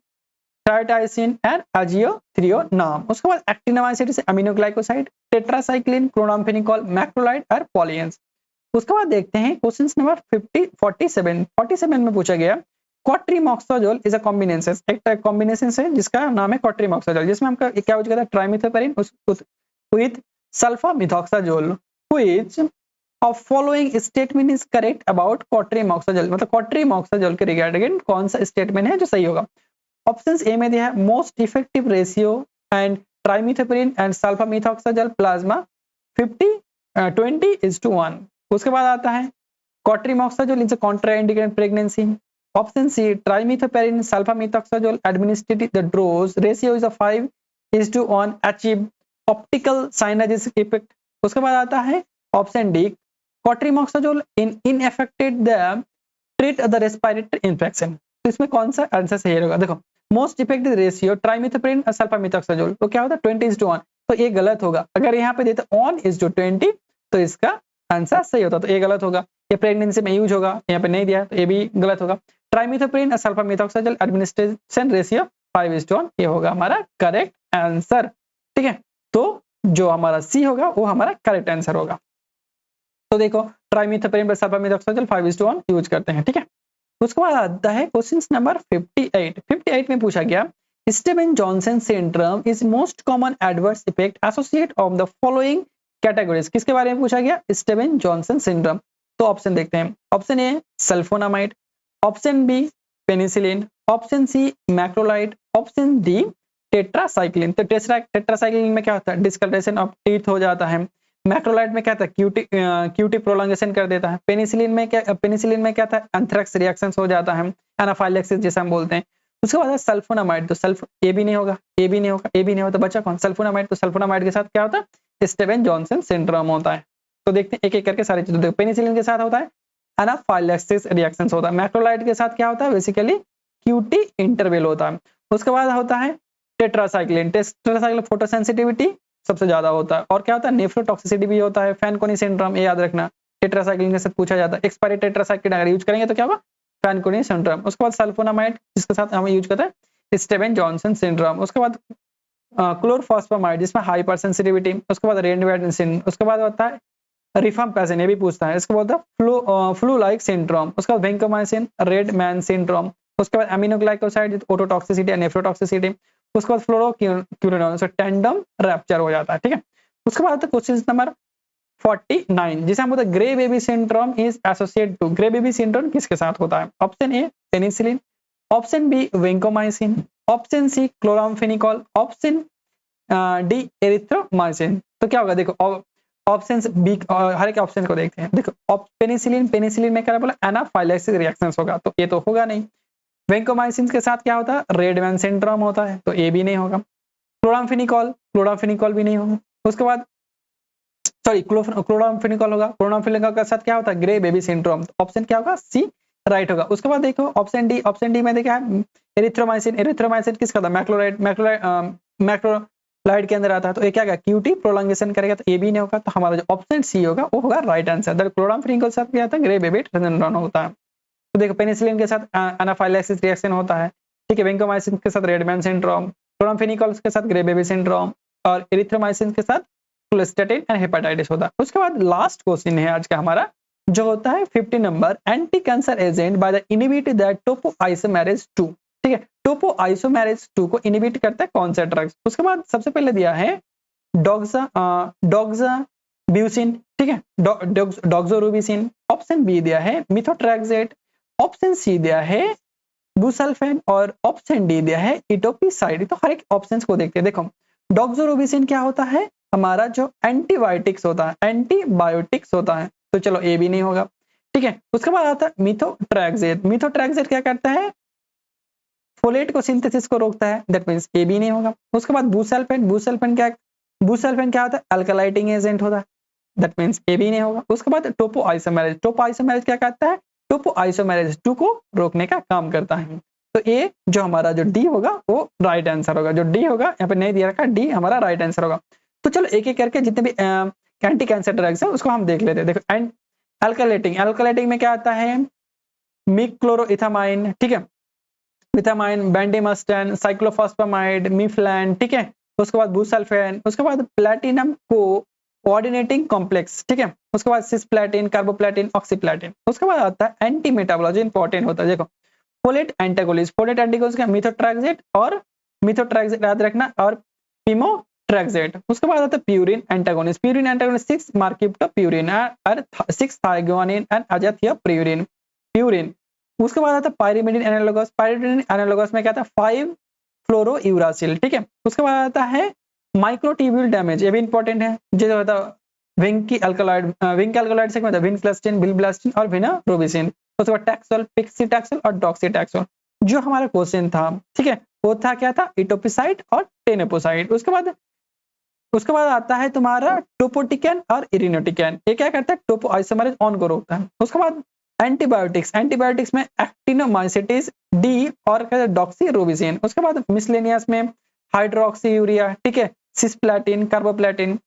टाइटाइसिन एंड एजियोथ्रियोनाम। उसके बाद एक्टिनोमाइसिटिन से अमीनोग्लाइकोसाइड, टेट्रासाइक्लिन, क्लोराम्फेनिकोल, मैक्रोलाइड और पॉलीएंस। उसके बाद देखते हैं क्वेश्चन नंबर 47 में पूछा गया क्वाट्रीमॉक्सोजोल इज अ कॉम्बिनेशन, एक कॉम्बिनेशन है जिसका नाम है क्वाट्रीमॉक्सोजोल, जिसमें हम क्या यूज करते हैं trimethoprim with sulfamethoxazole. Which of following statement is correct about cotrimoxazole, मतलब क्वाट्रीमॉक्सोजोल के रिगार्डिंग कौन सा स्टेटमेंट है जो सही होगा। ऑप्शन ए में दिया है most effective ratio and trimethoprim and sulfamethoxazole plasma 20:1। उसके बाद आता है cotrimoxazole is a contraindicated pregnancy. Option C trimethoprim sulfamethoxazole administered the dose ratio is 5:1 achieve optical synergic effect. उसके बाद आता है option D cotrimoxazole in ineffective the treat the respiratory infection. तो इसमें कौन सा आंसर सही होगा। देखो मोस्ट इफेक्टिव रेशियो ट्राइमिथोपेरिन और सल्फा मिथॉक्साजोल तो क्या होता है 20:1, तो ये गलत होगा। अगर यहाँ पे देते 1:20 तो इसका आंसर सही होता, तो ये गलत होगा। ये प्रेगनेंसी में यूज होगा, यहाँ पे नहीं दिया तो ये भी गलत होगा। ट्राइमिथोपेरिन और सल्फा मिथॉक्साजोल एडमिनिस्ट्रेशन रेशियो 5:1, ये होगा हमारा करेक्ट आंसर, ठीक है। तो जो हमारा सी होगा वो हमारा करेक्ट आंसर होगा। तो देखो ट्राइमिथोपेरिन पर सल्फा मिथॉक्साजोल 5:1 यूज करते हैं, ठीक है। उसके बाद आता है क्वेश्चन नंबर 58 में पूछा गया Steven Johnson syndrome is most common adverse effect associate of the following categories. किसके बारे में पूछा गया स्टीवन जॉनसन सिंड्रोम। तो ऑप्शन देखते हैं। Option A sulphonamide, option B penicillin, option C macrolide, option D tetracycline. तो टेट्रासाइक्लिन में क्या होता है डिस्कलरेशन ऑफ टीथ हो जाता है। मैक्रोलाइड में क्या था क्यूटी प्रोलॉन्गेशन कर देता है। पेनिसिलिन में क्या था एंथ्रेक्स रिएक्शंस हो जाता है, एनाफाइलेक्सिस जैसे हम बोलते हैं। उसके बाद सल्फोनामाइड, तो सल्फ ये भी नहीं होगा, ये भी नहीं होगा, ये भी नहीं होता, बचा कौन सल्फोनामाइड। तो सल्फोनामाइड के साथ क्या होता है स्टीवन जॉनसन सिंड्रोम होता है। तो देखते हैं एक एक करके सारी चीजें। देखो पेनिसिलिन के साथ होता है एनाफाइलेक्सिस रिएक्शंस होता है। मैक्रोलाइड के साथ क्या होता है बेसिकली क्यूटी इंटरवेल होता है। उसके बाद होता है टेट्रासाइक्लिन फोटोसेंसिटिविटी सबसे ज्यादा होता है। और क्या होता है नेफ्रोटॉक्सिसिटी भी होता है। फैनकोनी सिंड्रोम ये याद रखना टेट्रासाइक्लिन के साथ पूछा जाता है। एक्सपायरी टेट्रासाइक्लिन अगर यूज करेंगे तो क्या होगा फैनकोनी सिंड्रोम। उसके बाद सल्फोनामाइड जिसके साथ हम यूज करते हैं स्टीवन जॉनसन सिंड्रोम। उसके बाद क्लोरफॉस्फामाइड जिसमें हाइपर सेंसिटिविटी। उसके बाद रेनवेट सिंड्रोम। उसके बाद होता है रिफाम्पाइसिन, ये भी पूछता है। इसके बाद फ्लू लाइक सिंड्रोम, उसके बाद वेंकोमाइसिन, रेड मैन सिंड्रोम, उसके बाद एमिनोग्लाइकोसाइड ओटोटॉक्सिसिटी, नेफ्रोटॉक्सिसिटी, उसके बाद फ्लोरोक्यूरिनोन, सो टेंडम रैप्चर हो जाता है, ठीक है। उसके बाद क्वेश्चन नंबर 49, जिसे हम बोलते हैं grey baby syndrome is associated to, grey baby syndrome किसके साथ होता है? Option A penicillin, option B vancomycin, option C chloramphenicol, option D erythromycin. तो क्या होगा, देखो ऑप्शन बी, हर एक ऑप्शन को देखते हैं। देखो पेनिसिलिन, पेनिसिलिन में क्या बोला, एनाफाइलेक्सिस रिएक्शंस होगा, तो ये तो होगा नहीं। वेंकोमाइसिन के साथ क्या होता है, रेडमैन सिंड्रोम होता है, तो ये भी नहीं होगा। क्लोरामफेनिकॉल, क्लोरामफेनिकॉल भी नहीं होगा। उसके बाद सॉरी क्लोरामफेनिकॉल होगा, क्लोरामफेनिकॉल के साथ क्या होता है, ग्रे बेबी सिंड्रोम, तो ऑप्शन क्या होगा, सी राइट होगा। उसके बाद देखो ऑप्शन डी, ऑप्शन डी में देखा है एरिथ्रोमाइसिन, एरिथ्रोमाइसिन किसका था, मैक्रोलाइड, मैक्रोलाइड के अंदर आता है, तो ये क्या होगा, क्यूटी प्रोलॉन्गेशन करेगा, तो ये भी नहीं होगा। तो हमारा जो ऑप्शन सी होगा वो होगा राइट आंसर। दैट क्लोरामफेनिकॉल के साथ क्या होता है, ग्रे बेबी सिंड्रोम होता है। तो देखो पेनिसिलिन के साथ एनाफाइलेक्सिस रिएक्शन होता है, ठीक है। वेंकोमाइसिन के साथ रेडमैन सिंड्रोम, क्लोरामफेनिकॉल के साथ ग्रे बेबी सिंड्रोम, और एरिथ्रोमाइसिन के साथ कोलेस्टेटिन एंड हेपेटाइटिस होता है। उसके बाद लास्ट क्वेश्चन है आज का हमारा, जो होता है 50 number, anti cancer agent bye the inhibit that topoisomerase 2, ठीक है। टोपोआइसोमेरेज 2 को इनहिबिट करता है कौन सा ड्रग्स? उसके बाद सबसे पहले दिया है डॉक्साब्यूसिन, ठीक है, डॉक्सोरूबिसिन, ऑप्शन बी दिया है मिथोट्रेक्सेट, ऑप्शन सी दिया है बुसल्फेन, और ऑप्शन डी दिया है इटोपिसाइड। तो हर एक ऑप्शंस को देखते हैं। देखो डॉक्सोरूबिसिन क्या होता है, हमारा जो एंटीबायोटिक्स होता है, एंटीबायोटिक्स होता है, तो चलो ए भी नहीं होगा, ठीक है। उसके बाद आता है मिथोट्रेक्सेट, मिथोट्रेक्सेट क्या करता है, फोलेट को सिंथेसिस को रोकता है, दैट मींस ए भी नहीं होगा। उसके बाद बुसल्फेन, बुसल्फेन क्या होता है, अल्कलाइटिंग एजेंट होता है, दैट मींस ए भी नहीं होगा। उसके बाद टोपोआइसोमेरेज, टोपोआइसोमेरेज क्या करता है, टोपोआइसोमेरेज 2 को रोकने का काम करता है। तो ए जो हमारा जो डी होगा वो राइट आंसर होगा, जो डी होगा यहाँ पे नहीं दिया रखा, डी हमारा राइट आंसर होगा। तो चलो एक एक करके जितने भी एंटी कैंसर ड्रग्स है उसको हम देख लेते हैं। देखो अल्कलाइटिंग, अल्कलाइटिंग में क्या आता है, मिक्लोरोइथामाइन, ठीक है, विथामाइन, बेंडिमस्टैन, साइक्लोफॉस्फामाइड, मिफ्लैन, ठीक है। उसके बाद बुसल्फेन, उसके बाद प्लैटिनम कोऑर्डिनेटिंग कॉम्प्लेक्स, ठीक है। उसके बाद सिस्प्लैटिन, कार्बोप्लैटिन, ऑक्सीप्लैटिन। उसके बाद आता है एंटी मेटाबोलॉजी, इंपॉर्टेंट होता है। देखो फोलेट एंटागोनिस्ट, फोलेट एंटागोनिस्ट का मिथोट्रेक्सेट और मिथोट्रेक्सेट याद रखना, और पिमोट्रेक्सेट। उसके बाद आता है प्यूरिन एंटागोनिस्ट, प्यूरिन एंटागोनिस्ट 6 मार्किप्टोप्यूरिन और 6 थायगोनिन एंड अजाथियोप्यूरिन, प्यूरिन। उसके बाद आता है पायरिमिडिन एनालोगस, पायरिमिडिन एनालोगस में क्या आता है 5 फ्लोरोयूरासिल, ठीक है। उसके बाद आता है माइक्रोट्यूब्यूल डैमेज, ये भी इंपॉर्टेंट है, जैसे होता है विंकी अल्कलॉइड, विंकी अल्कलॉइड से क्या होता है विनक्लस्टिन, बिलब्लास्टिन और विनारोबिसिन। उसके बाद टैक्सोल, पिक्सीटैक्सोल और डॉक्सीटैक्सोल। जो हमारा क्वेश्चन था, ठीक है, वो था क्या था, इटोपिसाइड और टेनेपोसाइड। उसके बाद आता है तुम्हारा टोपोटिकैन और इरिनोटिकैन, ये क्या करता है, टोपोआइसोमेरेज ऑन को रोकता है। उसके बाद एंटीबायोटिक्स, एंटीबायोटिक्स में एक्टिनोमाइसिटिस, डी और डॉक्सीरोबिसिन। उसके बाद मिसलेनियस में हाइड्रोक्सीयूरिया, ठीक है, सिस्प्लैटिन, कार्बोप्लैटिन,